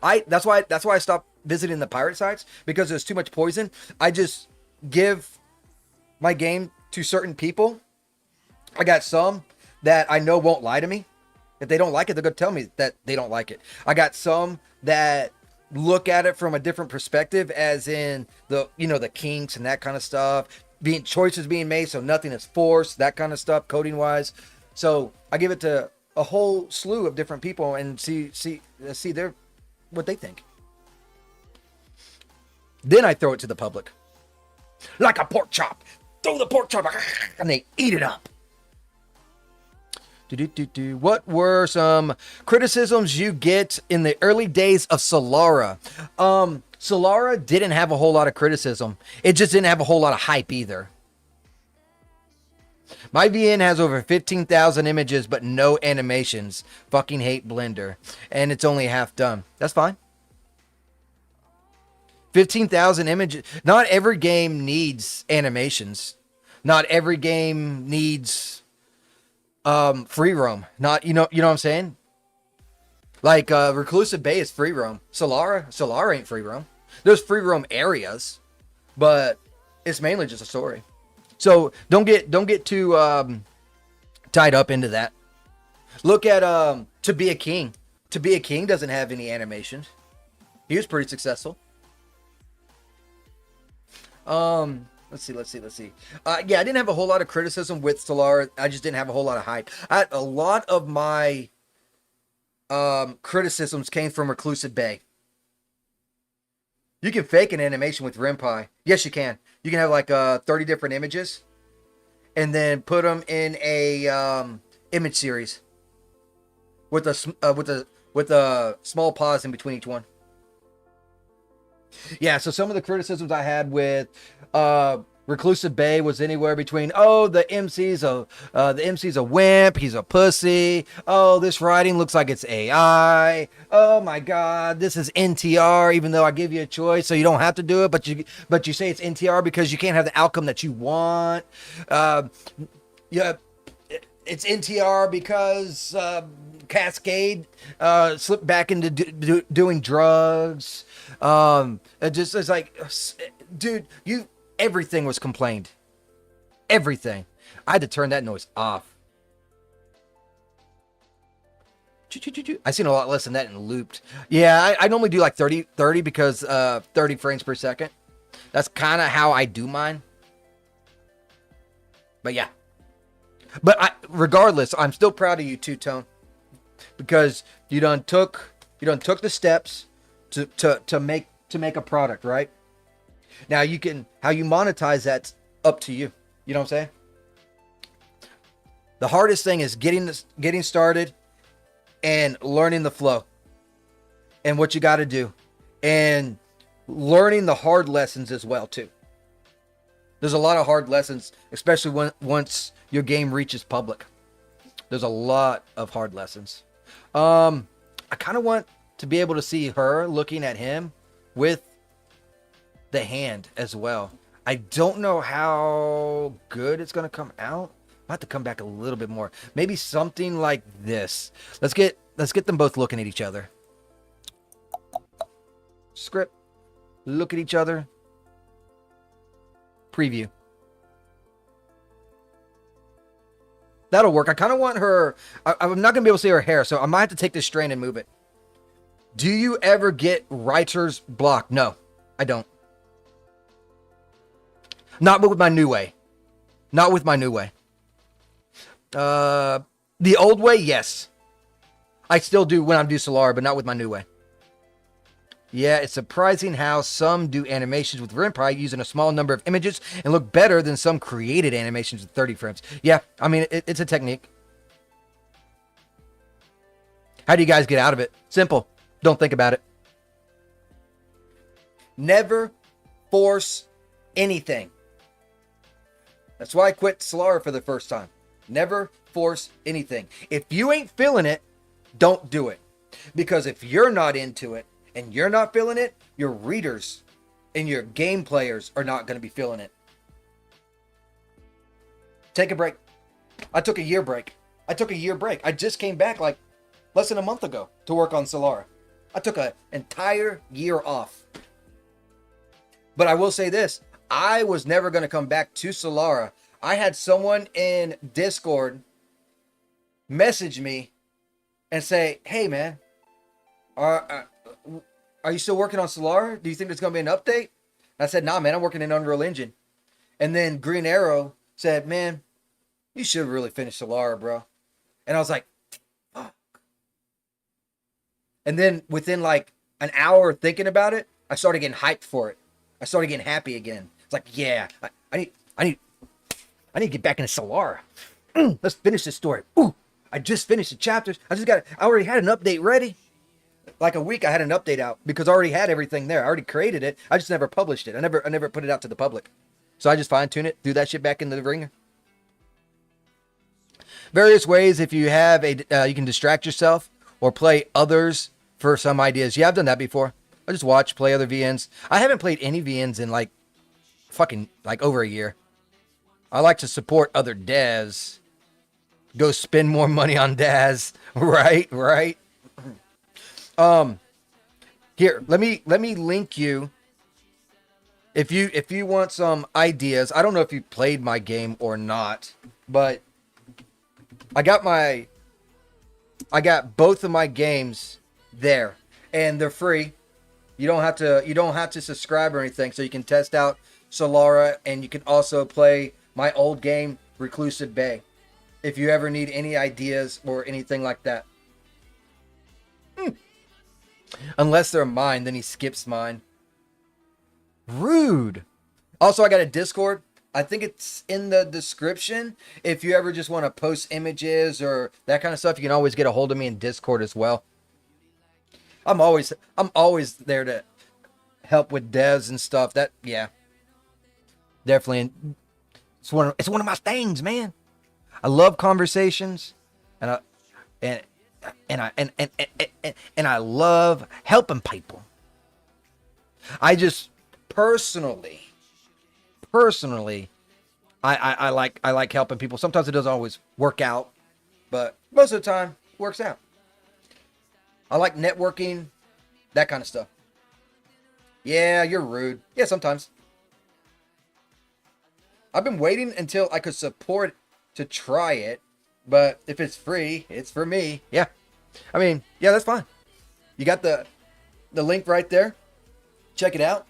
That's why I stopped visiting the pirate sites, because there's too much poison. I just give my game to certain people. I got some that I know won't lie to me. If they don't like it, they're going to tell me that they don't like it. I got some that look at it from a different perspective, as in the kinks and that kind of stuff, choices being made, so nothing is forced, that kind of stuff, coding wise. So I give it to a whole slew of different people and see what they think. Then I throw it to the public like a pork chop. Throw the pork chop and they eat it up. What were some criticisms you get in the early days of Selara? Selara didn't have a whole lot of criticism. It just didn't have a whole lot of hype either. My VN has over 15,000 images, but no animations. Fucking hate Blender. And it's only half done. That's fine. 15,000 images. Not every game needs animations. Not every game needs free roam. Not you know what I'm saying? Like Reclusive Bay is free roam. Selara ain't free roam. There's free roam areas, but it's mainly just a story. So don't get too tied up into that. Look at To Be a King. To Be a King doesn't have any animations. He was pretty successful. Let's see. Yeah, I didn't have a whole lot of criticism with Selara. I just didn't have a whole lot of hype. A lot of my criticisms came from Reclusive Bay. You can fake an animation with Ren'Py. Yes, you can. You can have like 30 different images, and then put them in a image series with a small pause in between each one. Yeah, so some of the criticisms I had with Reclusive Bay was anywhere between, the MC's a wimp, he's a pussy. Oh, this writing looks like it's AI. Oh my God, this is NTR, even though I give you a choice, so you don't have to do it, but you say it's NTR because you can't have the outcome that you want. Yeah, it's NTR because Cascade slipped back into doing drugs. It's like, dude, everything was complained. Everything. I had to turn that noise off. I seen a lot less than that in looped. Yeah, I normally do like 30 because 30 frames per second. That's kind of how I do mine. But yeah. But regardless, I'm still proud of you, Two-Tone. because you done took the steps to make a product, right? Now you can, how you monetize that's up to you. You know what I'm saying? The hardest thing is getting started and learning the flow and what you got to do, and learning the hard lessons as well too. There's a lot of hard lessons, especially once your game reaches public. There's a lot of hard lessons. I kind of want to be able to see her looking at him with the hand as well. I don't know how good it's going to come out. I have to come back a little bit more. Maybe something like this. Let's get them both looking at each other. Script. Look at each other. Preview. That'll work. I kind of want her. I'm not going to be able to see her hair, so I might have to take this strain and move it. Do you ever get writer's block? No, I don't. Not with my new way. Not with my new way. The old way, yes. I still do when I do Selara, but not with my new way. Yeah, it's surprising how some do animations with Vampire using a small number of images and look better than some created animations with 30 frames. Yeah, I mean, it's a technique. How do you guys get out of it? Simple. Don't think about it. Never force anything. That's why I quit Selara for the first time. Never force anything. If you ain't feeling it, don't do it. Because if you're not into it and you're not feeling it, your readers and your game players are not going to be feeling it. Take a break. I took a year break. I just came back like less than a month ago to work on Selara. I took an entire year off. But I will say this. I was never going to come back to Selara. I had someone in Discord message me and say, hey, man, are you still working on Selara? Do you think there's going to be an update? I said, nah, man, I'm working in Unreal Engine. And then Green Arrow said, man, you should really finish Selara, bro. And I was like, fuck. And then within like an hour thinking about it, I started getting hyped for it. I started getting happy again. It's like, yeah, I need to get back into Selara. Let's finish this story. Ooh, I just finished the chapters. I already had an update ready. Like a week I had an update out because I already had everything there. I already created it. I just never published it. I never put it out to the public. So I just fine tune it, do that shit back into the ringer. Various ways if you have you can distract yourself or play others for some ideas. Yeah, I've done that before. I just watch, play other VNs. I haven't played any VNs in like over a year. I like to support other devs. Go spend more money on Daz. Right. Here, let me link you. If you want some ideas, I don't know if you played my game or not, but I got both of my games there, and they're free. You don't have to subscribe or anything, so you can test out Selara, and you can also play my old game, Reclusive Bay, if you ever need any ideas or anything like that. Unless they're mine, then he skips mine. Rude. Also, I got a Discord. I think it's in the description. If you ever just want to post images or that kind of stuff, you can always get a hold of me in Discord as well. I'm always there to help with devs and stuff. That, yeah. Definitely. It's one of my things, man. I love conversations, and I love helping people. I just personally, I like helping people. Sometimes it doesn't always work out, but most of the time it works out. I like networking, that kind of stuff. Yeah, you're rude. Yeah, sometimes. I've been waiting until I could support to try it, but if it's free, it's for me. Yeah. I mean, yeah, that's fine. You got the link right there. Check it out.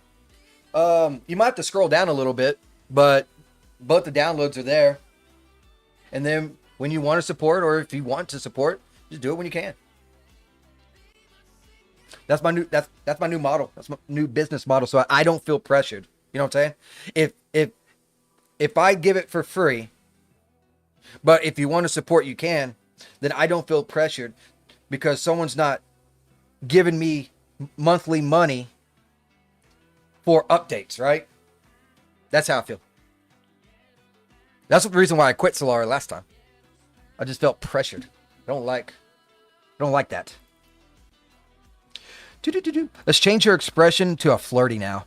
You might have to scroll down a little bit, but both the downloads are there. And then when you want to support, or if you want to support, Just do it when you can. That's my new model. That's my new business model. So I don't feel pressured. You know what I'm saying? If I give it for free, but if you want to support, you can, then I don't feel pressured because someone's not giving me monthly money for updates, right? That's how I feel. That's the reason why I quit Selara last time. I just felt pressured. I don't like that. Let's change your expression to a flirty now.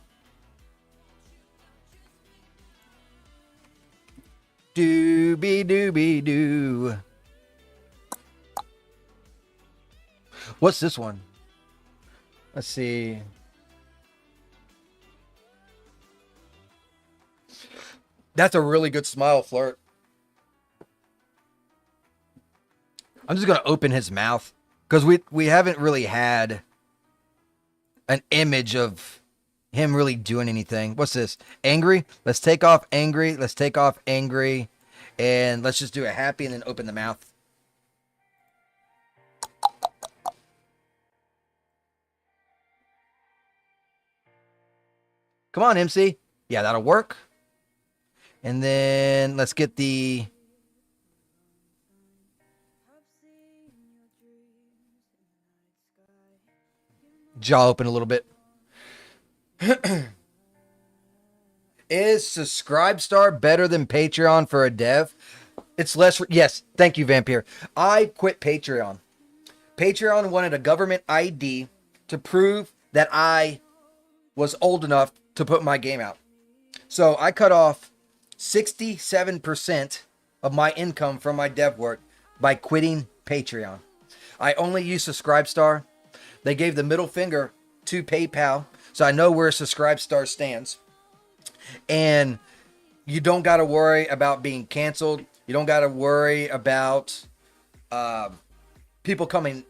Doobie-doobie-doo. What's this one? Let's see. That's a really good smile flirt. I'm just going to open his mouth because we haven't really had an image of him really doing anything. What's this? Angry? Let's take off angry. Let's take off angry. And let's just do a happy and then open the mouth. Come on, MC. Yeah, that'll work. And then let's get the jaw open a little bit. Is Subscribestar better than Patreon for a dev? It's less. Yes, thank you, Vampire. I quit Patreon. Patreon wanted a government ID to prove that I was old enough to put my game out. So I cut off 67% of my income from my dev work by quitting Patreon. I only use Subscribestar. They gave the middle finger to PayPal, so I know where Subscribestar stands. And you don't got to worry about being canceled. You don't got to worry about people coming,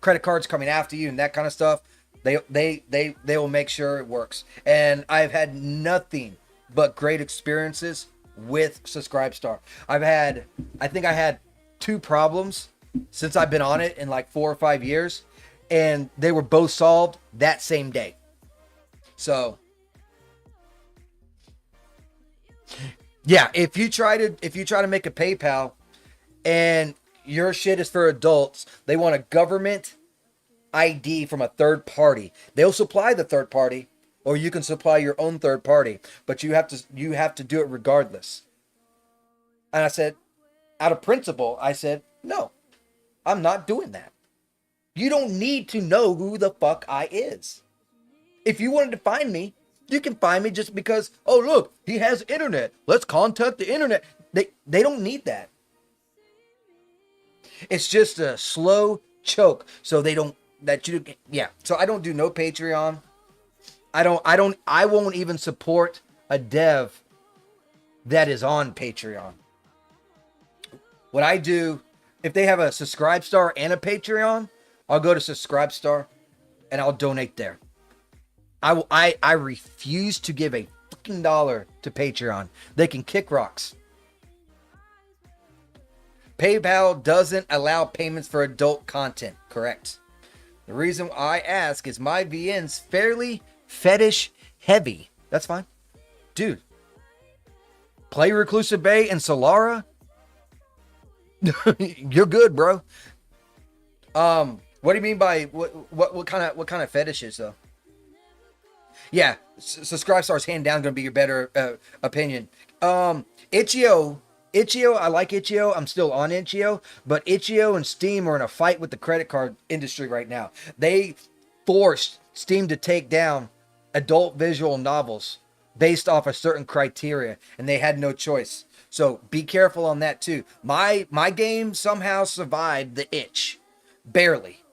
credit cards coming after you and that kind of stuff. They will make sure it works. And I've had nothing but great experiences with Subscribestar. I think I had 2 problems since I've been on it in like 4 or 5 years, and they were both solved that same day. So yeah, if you try to make a PayPal and your shit is for adults, they want a government ID from a third party. They'll supply the third party, or you can supply your own third party, but you have to do it regardless. And I said, out of principle, I said, no, I'm not doing that. You don't need to know who the fuck I is. If you wanted to find me, you can find me just because, oh, look, he has internet. Let's contact the internet. They don't need that. It's just a slow choke. So so I don't do no Patreon. I won't even support a dev that is on Patreon. What I do, if they have a Subscribestar and a Patreon, I'll go to Subscribestar and I'll donate there. I refuse to give a fucking dollar to Patreon. They can kick rocks. PayPal doesn't allow payments for adult content. Correct. The reason I ask is my VN's fairly fetish heavy. That's fine. Dude. Play Reclusive Bay and Selara. You're good, bro. What do you mean by what kind of fetishes though? Yeah, Subscribestar's hand down going to be your better opinion. Itch.io, I like Itch.io. I'm still on Itch.io, but Itch.io and Steam are in a fight with the credit card industry right now. They forced Steam to take down adult visual novels based off a certain criteria, and they had no choice. So be careful on that too. My game somehow survived the itch, barely,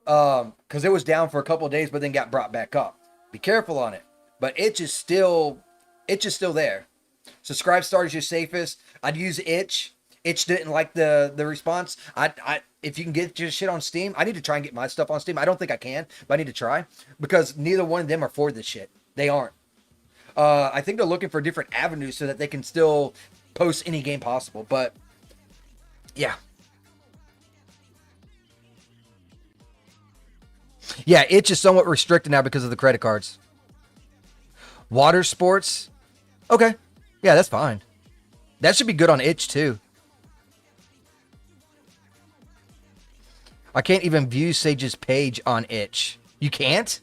because it was down for a couple of days, but then got brought back up. Be careful on it. But itch is still there. Subscribestar is your safest. I'd use Itch. Itch didn't like the response. If you can get your shit on Steam, I need to try and get my stuff on Steam. I don't think I can, but I need to try because neither one of them are for this shit. They aren't. I think they're looking for different avenues so that they can still post any game possible. But yeah, Yeah, itch is somewhat restricted now because of the credit cards. Water sports. Okay. Yeah, that's fine. That should be good on itch too. I can't even view Sage's page on itch. You can't?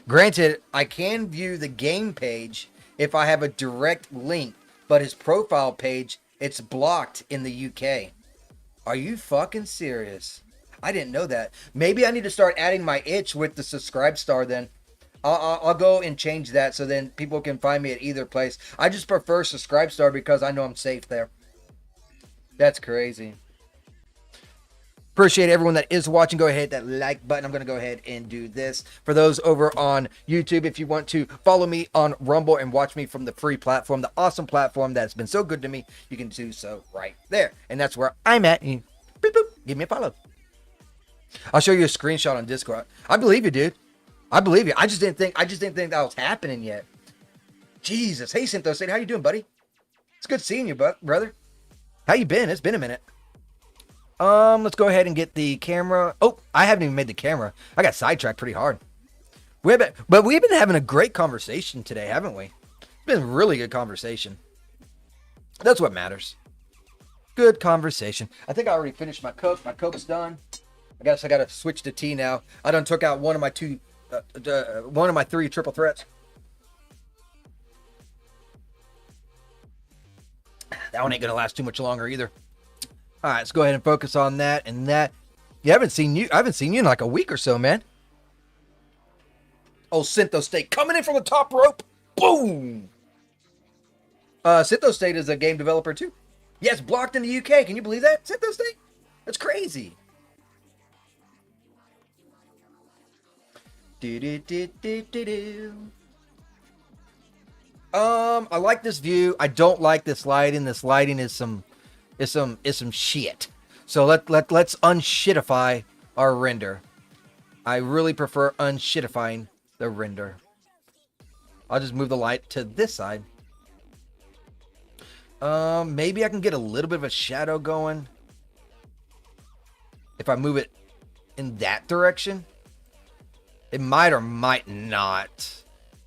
Granted, I can view the game page if I have a direct link, but his profile page, it's blocked in the UK. Are you fucking serious? I didn't know that. Maybe I need to start adding my itch with the subscribe star then. I'll go and change that so then people can find me at either place. I just prefer subscribe star because I know I'm safe there. That's crazy. Appreciate everyone that is watching. Go ahead, hit that like button. I'm going to go ahead and do this. For those over on YouTube, if you want to follow me on Rumble and watch me from the free platform, the awesome platform that's been so good to me, you can do so right there. And that's where I'm at. Boop, boop, give me a follow. I'll show you a screenshot on Discord. I believe you, dude. I believe you. I just didn't think that was happening yet. Jesus. Hey, Synthostate. How you doing, buddy? It's good seeing you, brother. How you been? It's been a minute. Let's go ahead and get the camera. Oh, I haven't even made the camera. I got sidetracked pretty hard. We've been having a great conversation today, haven't we? It's been a really good conversation. That's what matters. Good conversation. I think I already finished my Coke. My Coke's done. I guess I got to switch to tea now. I done took out one of my three triple threats. That one ain't gonna last too much longer either. All right, let's go ahead and focus on that and that. I haven't seen you in like a week or so, man. Oh, Synthostate coming in from the top rope. Boom. Synthostate is a game developer too. Yes, blocked in the UK. Can you believe that? Synthostate? That's crazy. I like this view. I don't like this lighting. This lighting is some shit. So let's unshitify our render. I really prefer unshitifying the render. I'll just move the light to this side. Maybe I can get a little bit of a shadow going if I move it in that direction. It might or might not.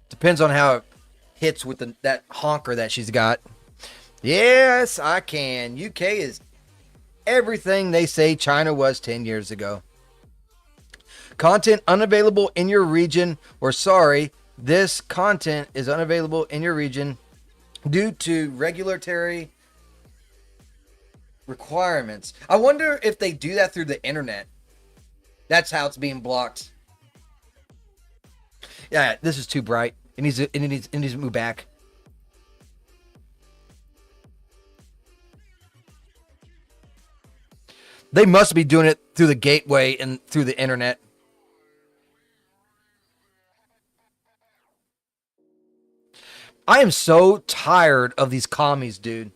Depends on how it hits with that honker that she's got. Yes, I can. UK is everything they say China was 10 years ago. Content unavailable in your region. Or sorry, this content is unavailable in your region due to regulatory requirements. I wonder if they do that through the internet. That's how it's being blocked. Yeah, this is too bright. It needs to move back. They must be doing it through the gateway and through the internet. I am so tired of these commies, dude.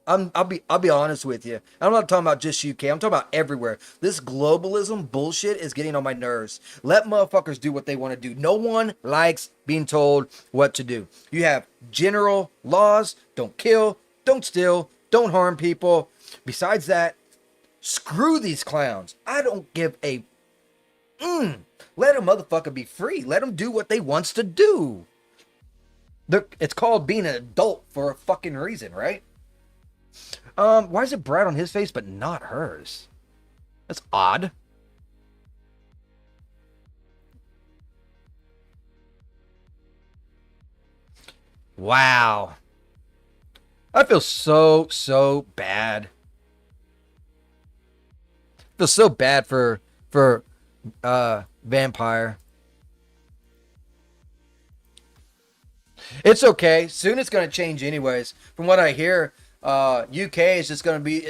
I'll be honest with you. I'm not talking about just UK. I'm talking about everywhere. This globalism bullshit is getting on my nerves. Let motherfuckers do what they want to do. No one likes being told what to do. You have general laws. Don't kill. Don't steal. Don't harm people. Besides that, screw these clowns. I don't give a... Let a motherfucker be free. Let them do what they wants to do. It's called being an adult for a fucking reason, right? Why is it bright on his face but not hers? That's odd. Wow. I feel so bad. I feel so bad for Vampire. It's okay. Soon it's going to change anyways. From what I hear, UK is just going to be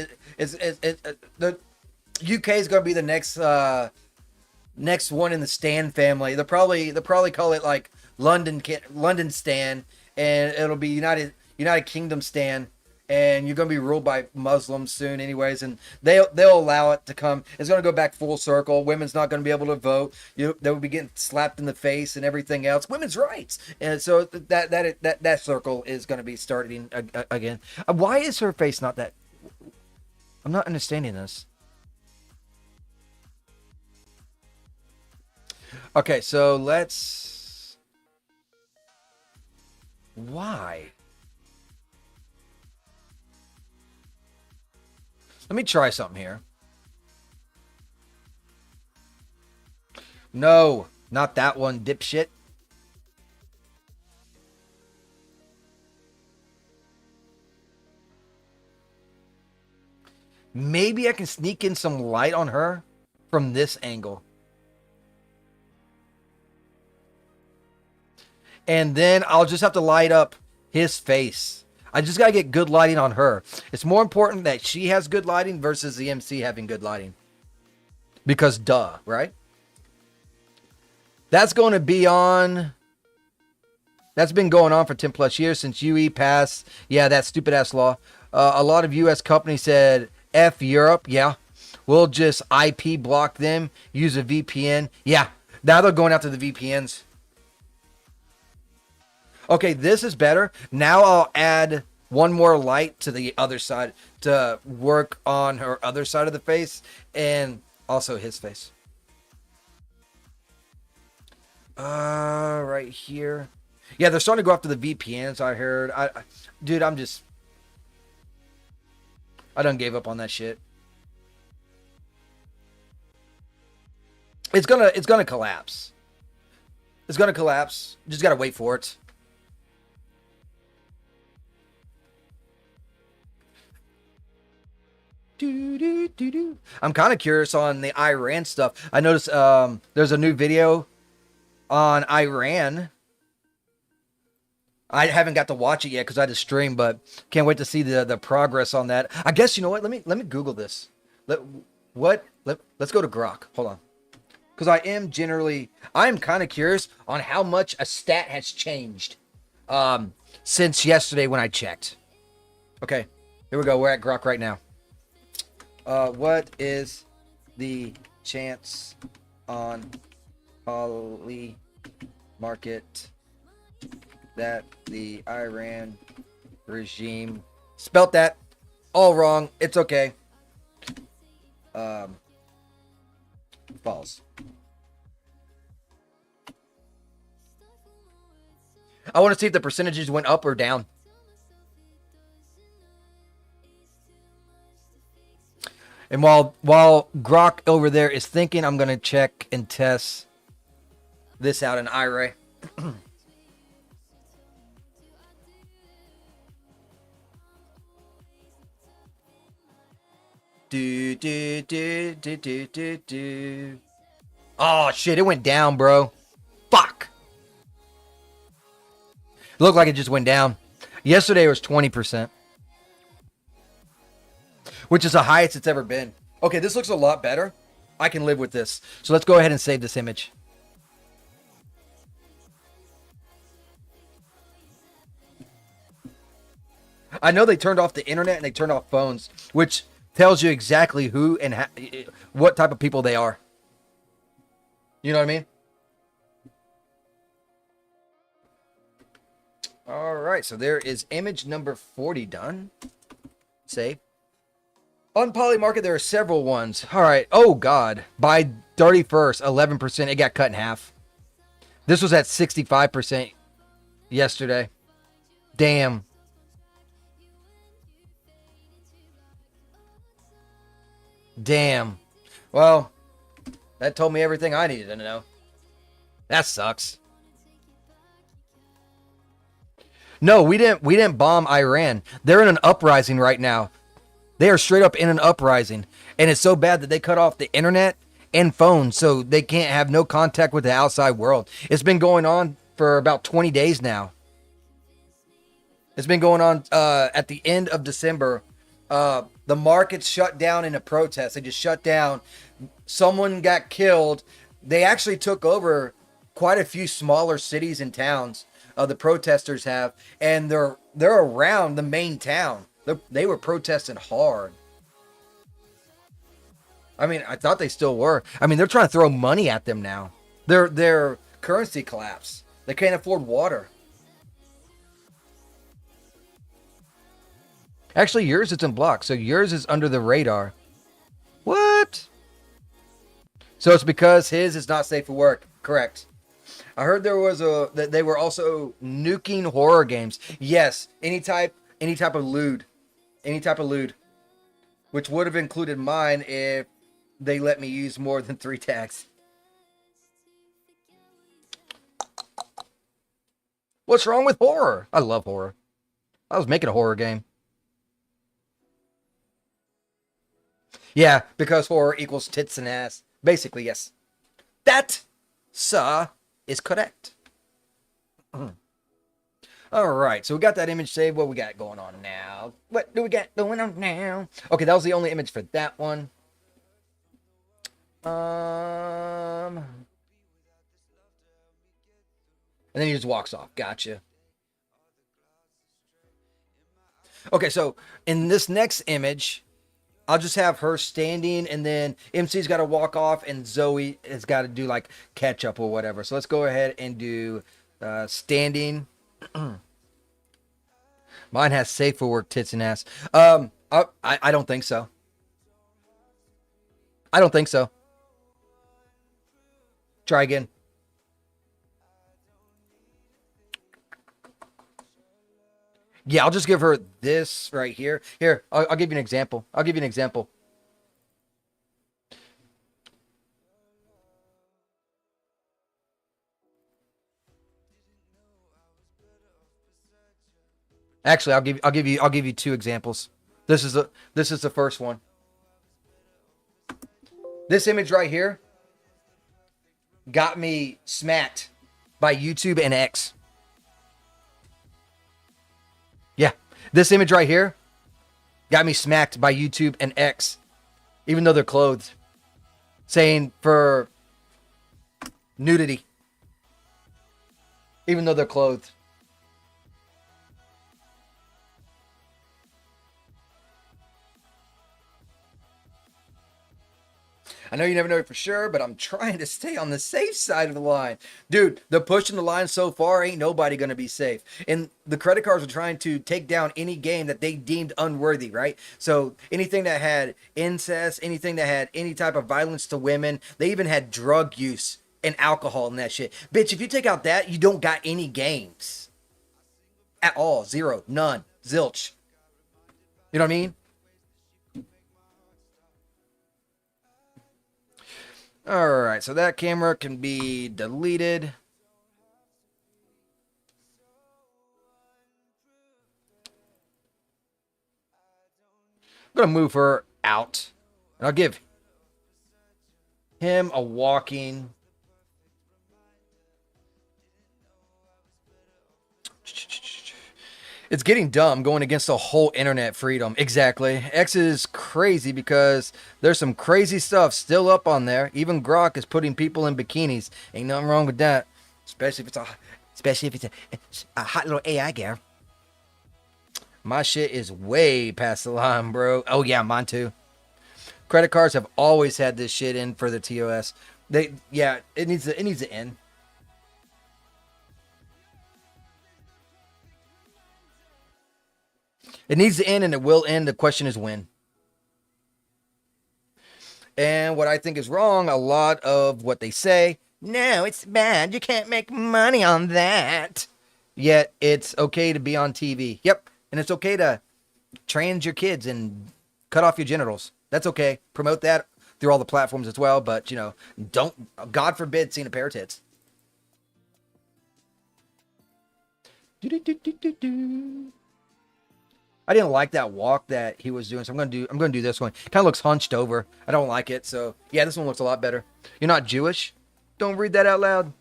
the UK is going to be the next one in the Stan family. They'll probably call it like London Stan, and it'll be United Kingdom Stan, and you're going to be ruled by Muslims soon anyways, and they'll allow it to come. It's going to go back full circle. Women's not going to be able to vote. They'll be getting slapped in the face and everything else. Women's rights. And so that circle is going to be starting again. Why is her face not that? I'm not understanding this. Okay, so let's. Why? Let me try something here. No, not that one, dipshit. Maybe I can sneak in some light on her from this angle. And then I'll just have to light up his face. I just got to get good lighting on her. It's more important that she has good lighting versus the MC having good lighting. Because duh, right? That's going to be on... That's been going on for 10 plus years since UE passed. Yeah, that stupid ass law. A lot of US companies said, F Europe. Yeah. We'll just IP block them. Use a VPN. Yeah. Now they're going after the VPNs. Okay, this is better. Now I'll add one more light to the other side to work on her other side of the face and also his face. Right here. Yeah, they're starting to go after the VPNs, I heard. Dude, I done gave up on that shit. It's gonna collapse. It's gonna collapse. Just gotta wait for it. I'm kind of curious on the Iran stuff. I noticed there's a new video on Iran. I haven't got to watch it yet because I had to stream, but can't wait to see the progress on that. I guess you know what? Let me Google this. Let's go to Grok. Hold on, because I'm kind of curious on how much a stat has changed since yesterday when I checked. Okay, here we go. We're at Grok right now. What is the chance on Poly Market that the Iran regime spelt that all wrong? It's okay. False. I want to see if the percentages went up or down. And while Grok over there is thinking, I'm going to check and test this out in IRA. Oh, shit, it went down, bro. Fuck. It looked like it just went down. Yesterday it was 20%. Which is the highest it's ever been. Okay, this looks a lot better. I can live with this. So let's go ahead and save this image. I know they turned off the internet and they turned off phones, which tells you exactly who and what type of people they are. You know what I mean? All right, so there is image number 40 done. Save. On Polymarket, there are several ones. All right. Oh, God. By 31st, 11%. It got cut in half. This was at 65% yesterday. Damn. Damn. Well, that told me everything I needed to know. That sucks. No, we didn't bomb Iran. They're in an uprising right now. They are straight up in an uprising. And it's so bad that they cut off the internet and phones so they can't have no contact with the outside world. It's been going on for about 20 days now. It's been going on at the end of December. The markets shut down in a protest. They just shut down. Someone got killed. They actually took over quite a few smaller cities and towns. The protesters have. And they're around the main town. They were protesting hard. I mean, I thought they still were. I mean, they're trying to throw money at them now. Their currency collapsed. They can't afford water. Actually, yours isn't blocked, so yours is under the radar. What? So it's because his is not safe for work. Correct. I heard there was that they were also nuking horror games. Yes, any type of lewd, any type of lewd, which would have included mine if they let me use more than 3 tags. What's wrong with horror? I love horror. I was making a horror game. Yeah, because horror equals tits and ass. Basically, yes. That, sir, is correct. All right, so we got that image saved. What we got going on now? What do we got going on now? Okay, that was the only image for that one. And then he just walks off. Gotcha. Okay, so in this next image, I'll just have her standing, and then MC's got to walk off, and Zoe has got to do like catch up or whatever. So let's go ahead and do standing. Mine has safe for work, tits and ass. I don't think so. I don't think so. Try again. Yeah, I'll just give her this right here. Here, I'll give you an example. I'll give you an example. Actually, I'll give you 2 examples. This is the first one. This image right here got me smacked by YouTube and X. Yeah, this image right here got me smacked by YouTube and X, even though they're clothed, saying for nudity, even though they're clothed. I know you never know for sure, but I'm trying to stay on the safe side of the line. Dude, the pushing the line so far, ain't nobody going to be safe. And the credit cards are trying to take down any game that they deemed unworthy, right? So anything that had incest, anything that had any type of violence to women, they even had drug use and alcohol and that shit. Bitch, if you take out that, you don't got any games. At all. Zero. None. Zilch. You know what I mean? All right, so that camera can be deleted. I'm going to move her out. And I'll give him a walking. It's getting dumb going against the whole internet freedom. Exactly. X is crazy because there's some crazy stuff still up on there. Even Grok is putting people in bikinis. Ain't nothing wrong with that. Especially if it's a hot little AI girl. My shit is way past the line, bro. Oh yeah, mine too. Credit cards have always had this shit in for the TOS. It needs to end. It needs to end, and it will end. The question is when. And what I think is wrong, a lot of what they say, no, it's bad. You can't make money on that. Yet it's okay to be on TV. Yep. And it's okay to trans your kids and cut off your genitals. That's okay. Promote that through all the platforms as well. But, don't, God forbid, seeing a pair of tits. I didn't like that walk that he was doing, so I'm gonna do this one. Kind of looks hunched over. I don't like it, so yeah, this one looks a lot better. You're not Jewish? Don't read that out loud.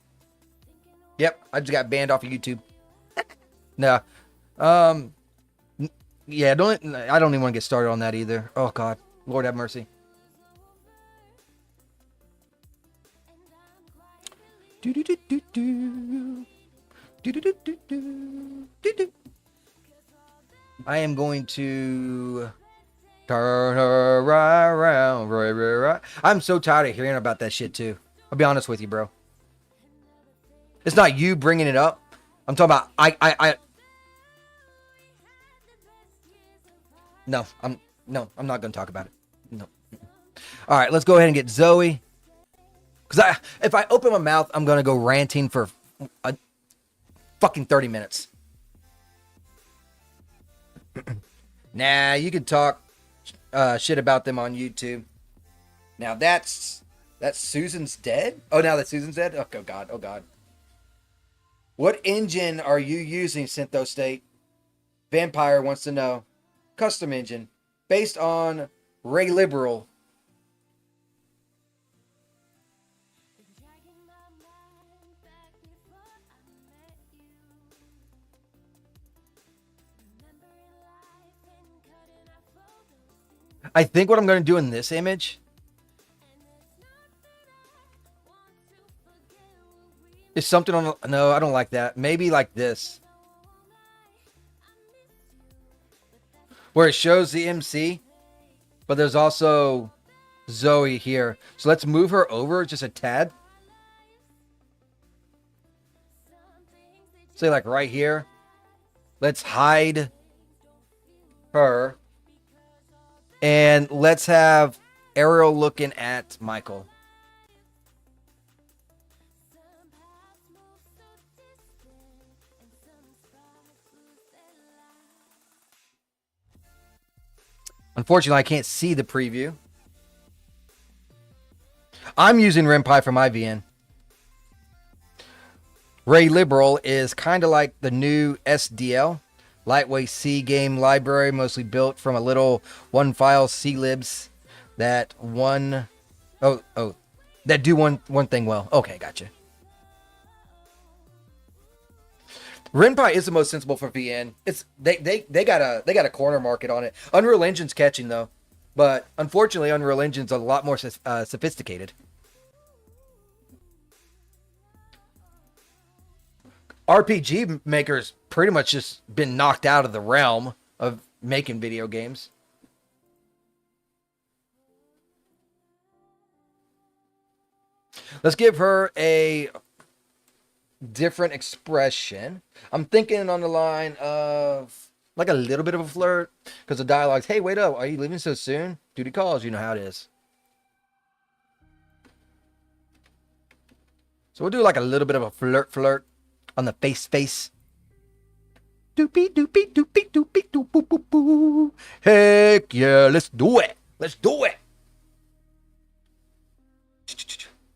Yep, I just got banned off of YouTube. No, yeah, I don't even want to get started on that either. Oh God, Lord have mercy. Do do do do do do do do do do do. I am going to turn her right around. Right. I'm so tired of hearing about that shit too. I'll be honest with you, bro. It's not you bringing it up. I'm talking about I. No, I'm not going to talk about it. No. All right, let's go ahead and get Zoe. Because if I open my mouth, I'm going to go ranting for a fucking 30 minutes. Nah, you can talk shit about them on YouTube. Now that's Susan's dead? Oh, now that Susan's dead? Oh, God. Oh, God. What engine are you using, Syntho State? Vampire wants to know. Custom engine. Based on Ray Liberal. I think what I'm going to do in this image is something on... No, I don't like that. Maybe like this. Where it shows the MC, but there's also Zoe here. So let's move her over just a tad. Say like right here. Let's hide her. And let's have Ariel looking at Michael. Unfortunately, I can't see the preview. I'm using RimPie for my VN. Ray Liberal is kind of like the new SDL. Lightweight C game library, mostly built from a little one file C libs that that do one thing well. Okay, gotcha. RenPy is the most sensible for VN. It's they got a corner market on it. Unreal Engine's catching though, but unfortunately Unreal Engine's a lot more sophisticated. RPG makers pretty much just been knocked out of the realm of making video games. Let's give her a different expression. I'm thinking on the line of like a little bit of a flirt, because the dialogue's, hey, wait up, are you leaving so soon? Duty calls, you know how it is. So we'll do like a little bit of a flirt on the face. Doopy doopy doopy doopy doop boop boop boo. Heck yeah, let's do it. Let's do it.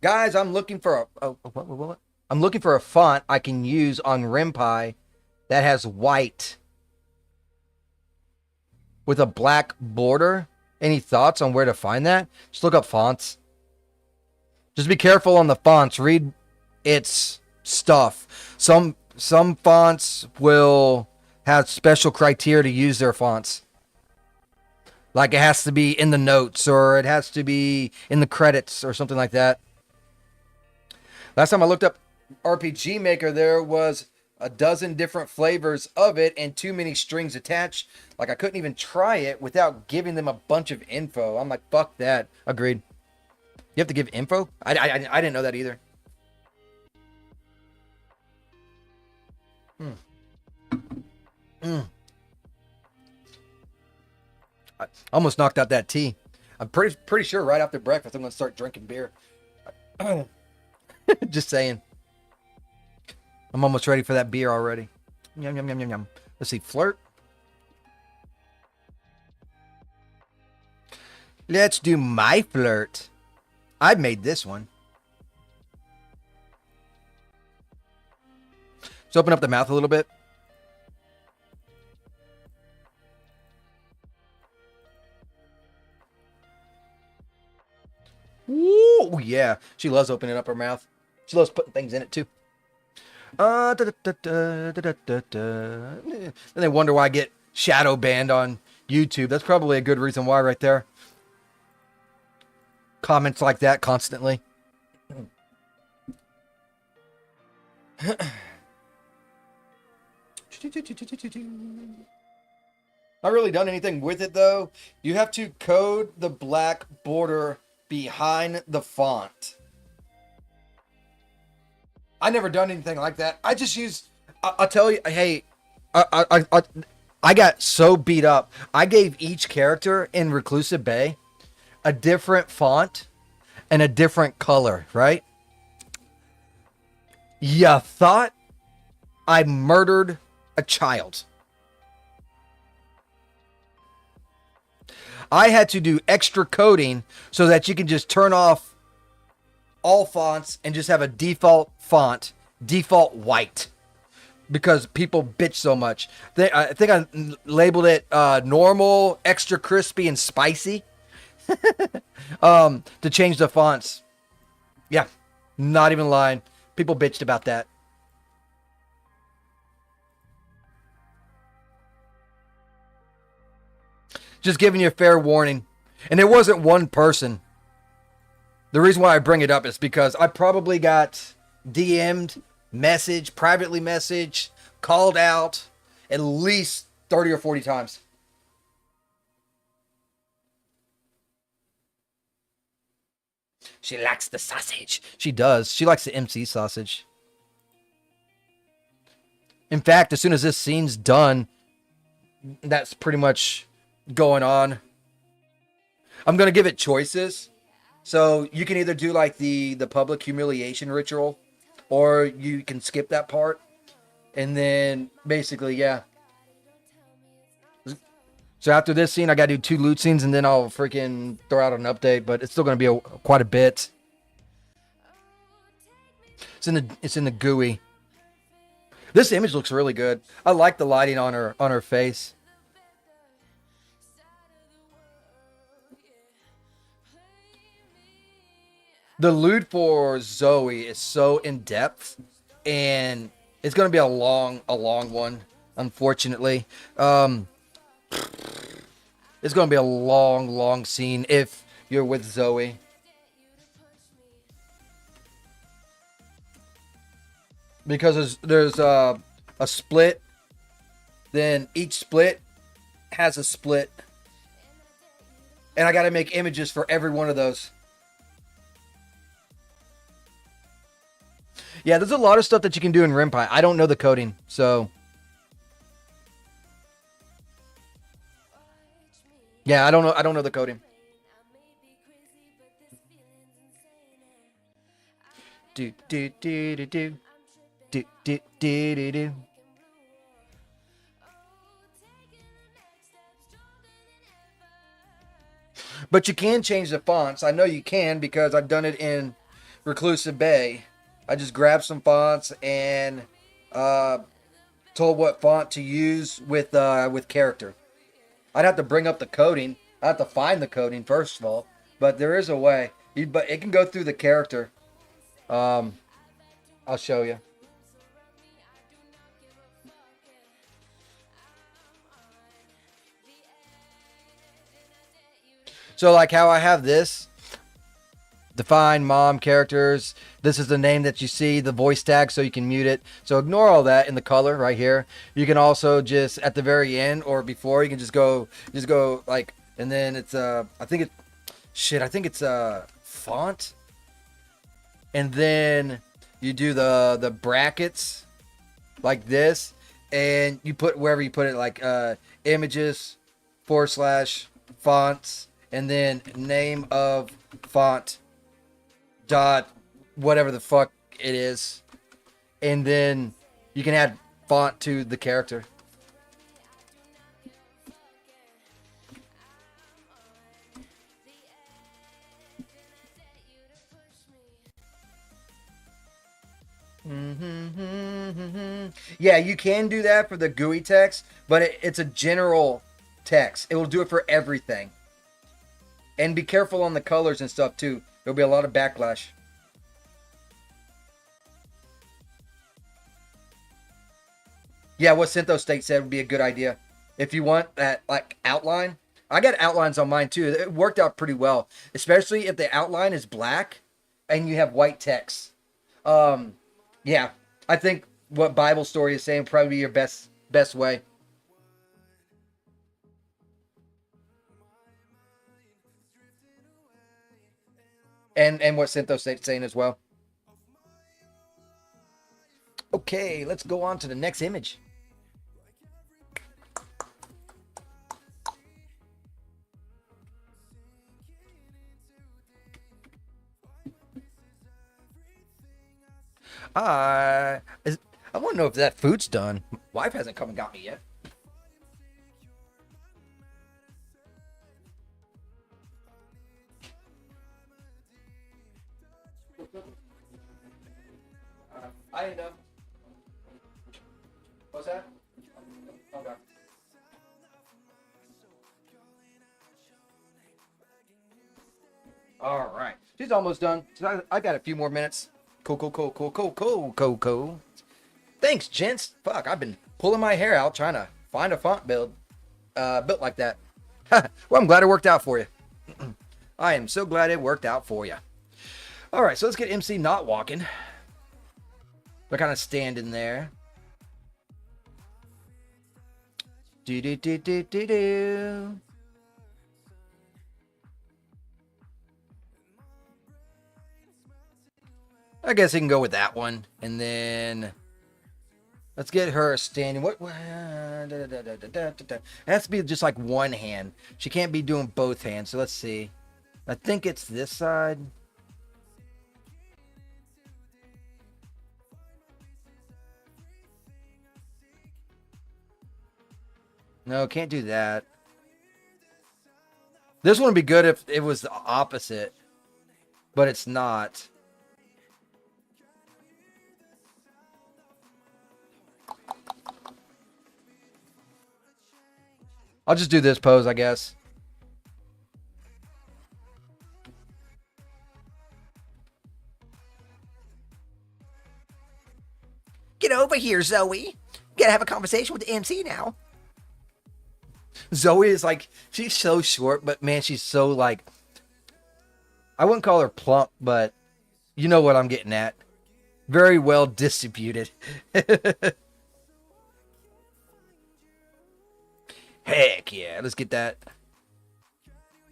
Guys, I'm looking for what? I'm looking for a font I can use on RimPy that has white with a black border. Any thoughts on where to find that? Just look up fonts. Just be careful on the fonts. Read its stuff. Some fonts will have special criteria to use their fonts. Like it has to be in the notes, or it has to be in the credits, or something like that. Last time I looked up RPG Maker, there was a dozen different flavors of it and too many strings attached. Like I couldn't even try it without giving them a bunch of info. I'm like, fuck that. Agreed. You have to give info? I didn't know that either. I almost knocked out that tea. I'm pretty sure right after breakfast I'm going to start drinking beer. Just saying. I'm almost ready for that beer already. Yum, yum, yum, yum, yum. Let's see. Flirt. Let's do my flirt. I made this one. Let's open up the mouth a little bit. Ooh, yeah. She loves opening up her mouth. She loves putting things in it too. Then they wonder why I get shadow banned on YouTube. That's probably a good reason why right there. Comments like that constantly. Not really done anything with it though. You have to code the black border behind the font. I never done anything like that. I just use. I'll tell you. Hey, I got so beat up. I gave each character in Reclusive Bay a different font, and a different color, right? You thought I murdered a child. I had to do extra coding so that you can just turn off all fonts and just have a default font, default white, because people bitch so much. I think I labeled it normal, extra crispy, and spicy to change the fonts. Yeah, not even lying. People bitched about that. Just giving you a fair warning. And it wasn't one person. The reason why I bring it up is because I probably got DM'd, privately messaged, called out at least 30 or 40 times. She likes the sausage. She does. She likes the MC sausage. In fact, as soon as this scene's done, that's pretty much going on. I'm going to give it choices. So you can either do like the public humiliation ritual, or you can skip that part. And then basically, yeah. So after this scene, I got to do 2 loot scenes, and then I'll freaking throw out an update. But it's still going to be quite a bit. It's in the GUI. This image looks really good. I like the lighting on her face. The loot for Zoe is so in depth, and it's going to be a long one, unfortunately. It's going to be a long scene if you're with Zoe. Because there's a split, then each split has a split. And I got to make images for every one of those. Yeah, there's a lot of stuff that you can do in Rimpi. I don't know the coding, so... Yeah, I don't know the coding. Do do do do do do do do do do. But you can change the fonts. I know you can because I've done it in Reclusive Bay. I just grabbed some fonts and told what font to use with character. I'd have to bring up the coding. I have to find the coding first of all, but there is a way. But it can go through the character. I'll show you. So like how I have this. Define mom characters. This is the name that you see, the voice tag, so you can mute it. So ignore all that in the color right here. You can also just at the very end or before, you can just go like, and then it's I think it's font, and then you do the brackets like this, and you put wherever you put it, like images / fonts, and then name of font dot whatever the fuck it is, and then you can add font to the character. Yeah, you can do that for the GUI text, but it's a general text. It will do it for everything. And be careful on the colors and stuff too. There'll be a lot of backlash. Yeah, what Syntho State said would be a good idea. If you want that like outline. I got outlines on mine too. It worked out pretty well. Especially if the outline is black and you have white text. Yeah. I think what Bible Story is saying would probably be your best way. And what Syntho State's saying as well. Okay, let's go on to the next image. Hi. I want to know if that food's done. Wife hasn't come and got me yet. I didn't know. What's that? Okay. All right. She's almost done. So I got a few more minutes. Cool. Thanks, gents. Fuck, I've been pulling my hair out trying to find a font built like that. Well, I'm glad it worked out for you. I am so glad it worked out for you. All right, so let's get MC not walking. They're kind of standing there. Do. I guess he can go with that one. And then let's get her standing. What? It has to be just like one hand. She can't be doing both hands. So let's see. I think it's this side. No, can't do that. This one would be good if it was the opposite. But it's not. I'll just do this pose, I guess. Get over here, Zoe. Gotta have a conversation with the MC now. Zoe is like, she's so short, but man, she's so like, I wouldn't call her plump, but you know what I'm getting at. Very well distributed. Heck yeah. Let's get that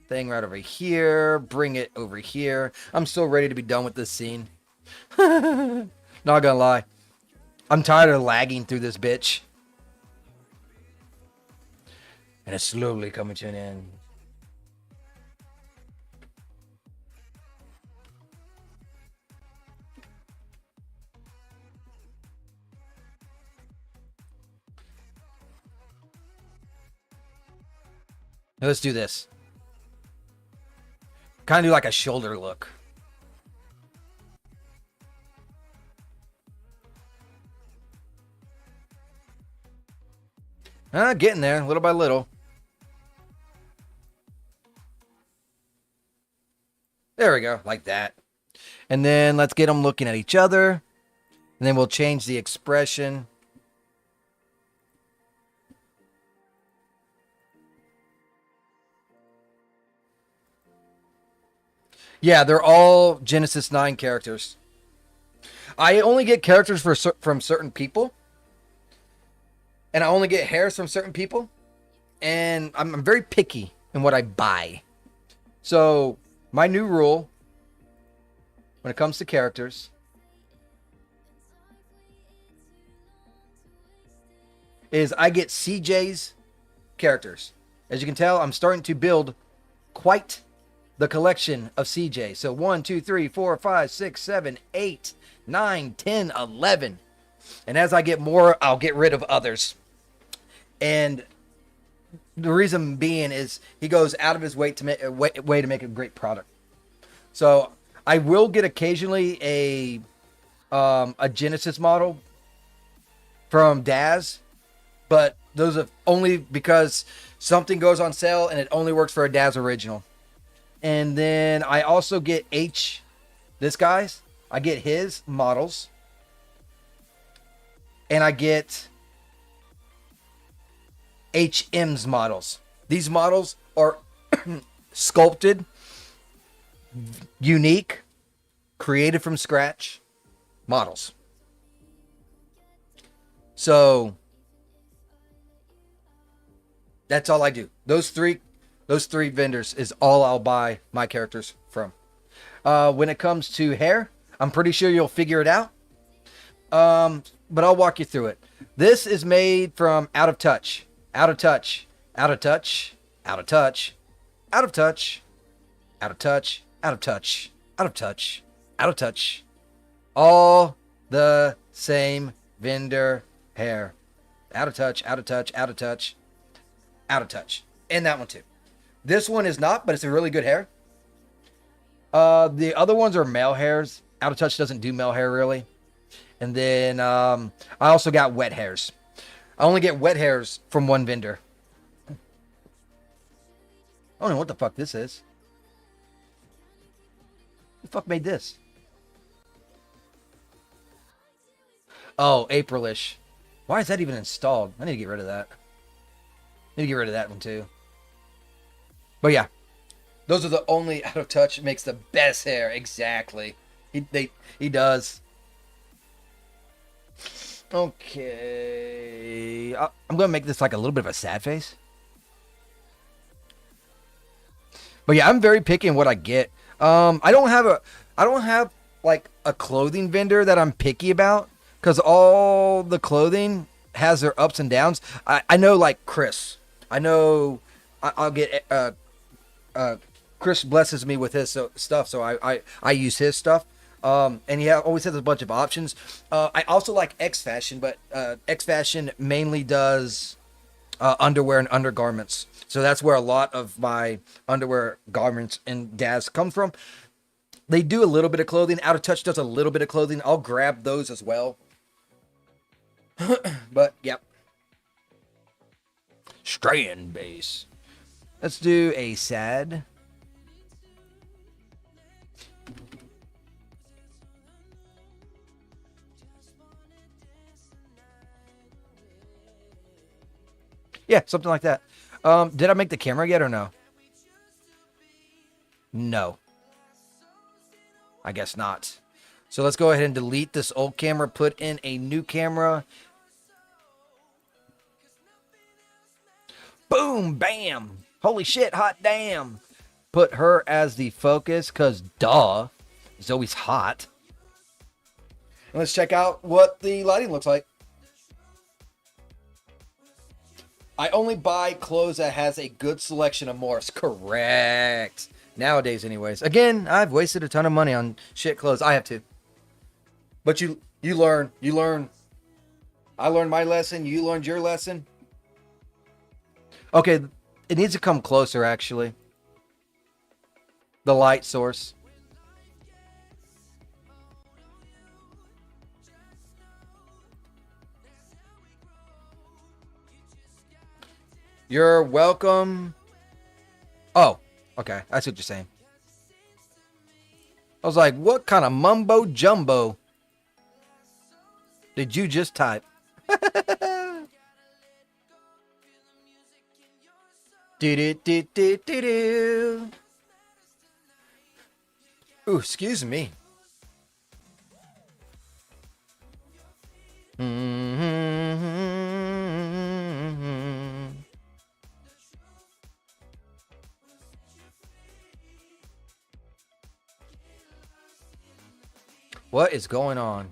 thing right over here. Bring it over here. I'm so ready to be done with this scene. Not gonna lie. I'm tired of lagging through this bitch. And it's slowly coming to an end. Now let's do this. Kind of do like a shoulder look. Getting there, little by little. There we go, like that. And then let's get them looking at each other. And then we'll change the expression. Yeah, they're all Genesis 9 characters. I only get characters from certain people. And I only get hairs from certain people. And I'm very picky in what I buy. So, my new rule when it comes to characters is I get CJ's characters. As you can tell, I'm starting to build quite the collection of CJ. So 1, 2, 3, 4, 5, 6, 7, 8, 9, 10, 11. And as I get more, I'll get rid of others. And the reason being is he goes out of his way to make a great product. So I will get occasionally a Genesis model from Daz, but those are only because something goes on sale and it only works for a Daz original. And then I also get this guy's. I get his models. And I get HM's models. These models are sculpted, unique, created from scratch models. So that's all I do. Those three vendors is all I'll buy my characters from. When it comes to hair, I'm pretty sure you'll figure it out. But I'll walk you through it. This is made from Out of Touch. Out of Touch. Out of Touch. Out of Touch. Out of Touch. Out of Touch. Out of Touch. Out of Touch. Out of Touch. All the same vendor hair. Out of touch, out of touch, out of touch, out of touch. And that one too. This one is not, but it's a really good hair. The other ones are male hairs. Out of touch doesn't do male hair really. And then I also got wet hairs. I only get wet hairs from one vendor. I don't know what the fuck this is. Who the fuck made this? Oh, Aprilish. Why is that even installed? I need to get rid of that. I need to get rid of that one too. But yeah, those are the only out of touch makes the best hair. Exactly. He does. Okay. I'm going to make this like a little bit of a sad face. But yeah, I'm very picky in what I get. I don't have like a clothing vendor that I'm picky about, because all the clothing has their ups and downs. I know like Chris. I know I'll get Chris blesses me with his stuff, so I use his stuff. And he always has a bunch of options. I also like X Fashion, but X Fashion mainly does underwear and undergarments. So that's where a lot of my underwear, garments, and Daz come from. They do a little bit of clothing. Out of Touch does a little bit of clothing. I'll grab those as well. But, yep. Strand base. Let's do a sad. Yeah, something like that. Did I make the camera yet or no? No. I guess not. So let's go ahead and delete this old camera, put in a new camera. Boom, bam. Holy shit, hot damn. Put her as the focus, because duh, it's always hot. And let's check out what the lighting looks like. I only buy clothes that has a good selection of morphs. Correct. Nowadays, anyways. Again, I've wasted a ton of money on shit clothes. I have to. But you learn. You learn. I learned my lesson. You learned your lesson. Okay, it needs to come closer, actually. The light source. You're welcome. Oh, okay. That's what you're saying. I was like, what kind of mumbo jumbo did you just type? Do. Ooh, excuse me. What is going on?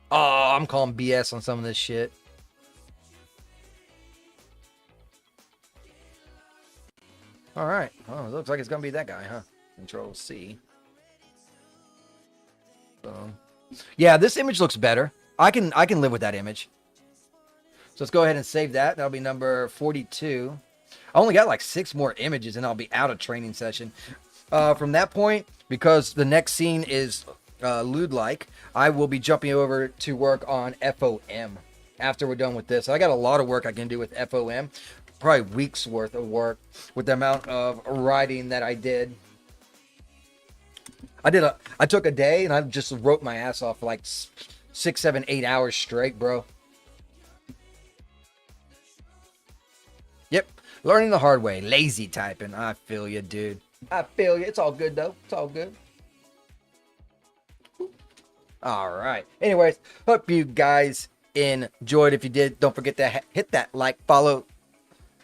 Oh, I'm calling BS on some of this shit. All right. Oh, it looks like it's gonna be that guy, huh? Control C. Boom. Yeah, this image looks better. I can live with that image. So let's go ahead and save that. That'll be number 42. I only got like 6 more images and I'll be out of training session. From that point, because the next scene is lewd-like, I will be jumping over to work on FOM after we're done with this. I got a lot of work I can do with FOM. Probably weeks worth of work with the amount of writing that I did. I took a day and I just wrote my ass off for like 6, 7, 8 hours straight, bro. Yep. Learning the hard way. Lazy typing. I feel you, dude. I feel you. It's all good, though. It's all good. All right. Anyways, hope you guys enjoyed. If you did, don't forget to hit that like, follow,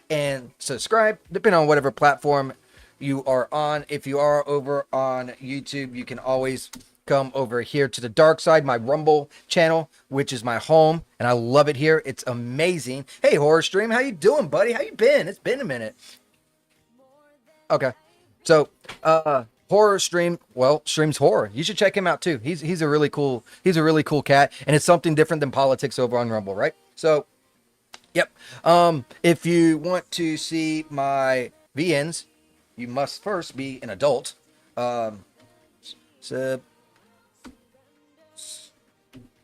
and subscribe, depending on whatever platform you are on. If you are over on YouTube, you can always come over here to the dark side, my Rumble channel, which is my home, and I love it here. It's amazing. Hey, Horror Stream, how you doing, buddy? How you been? It's been a minute. Okay. So, horror stream, well, streams horror. You should check him out too. He's a really cool cat, and it's something different than politics over on Rumble, right? So, yep. If you want to see my VNs, you must first be an adult. Subscribe.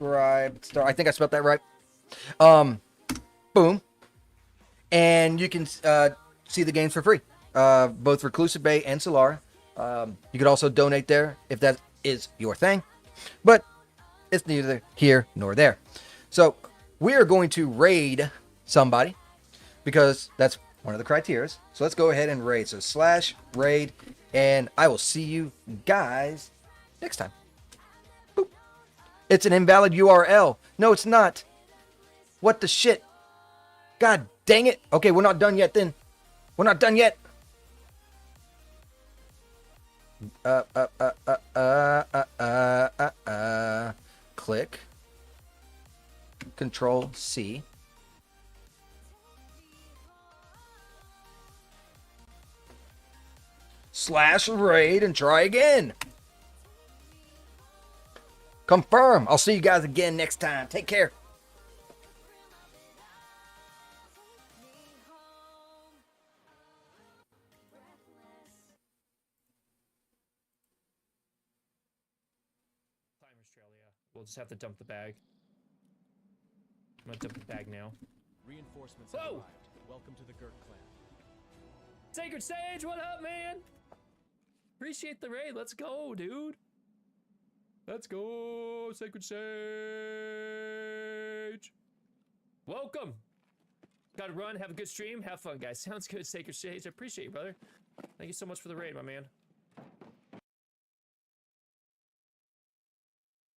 I think I spelled that right. Boom. And you can see the games for free, both Reclusive Bay and Selara. You could also donate there if that is your thing, but it's neither here nor there. So we are going to raid somebody because that's one of the criteria. So let's go ahead and raid. So /raid, and I will see you guys next time. Boop. It's an invalid URL. No, it's not. What the shit? God dang it. Okay, we're not done yet then. We're not done yet. Click. Control C. /raid and try again. Confirm. I'll see you guys again next time. Take care. We'll just have to dump the bag. I'm gonna dump the bag now. Reinforcements have arrived. Welcome to the Gurk clan. Sacred Sage, what up, man? Appreciate the raid. Let's go, dude. Let's go, Sacred Sage. Welcome. Gotta run. Have a good stream. Have fun, guys. Sounds good, Sacred Sage. I appreciate you, brother. Thank you so much for the raid, my man.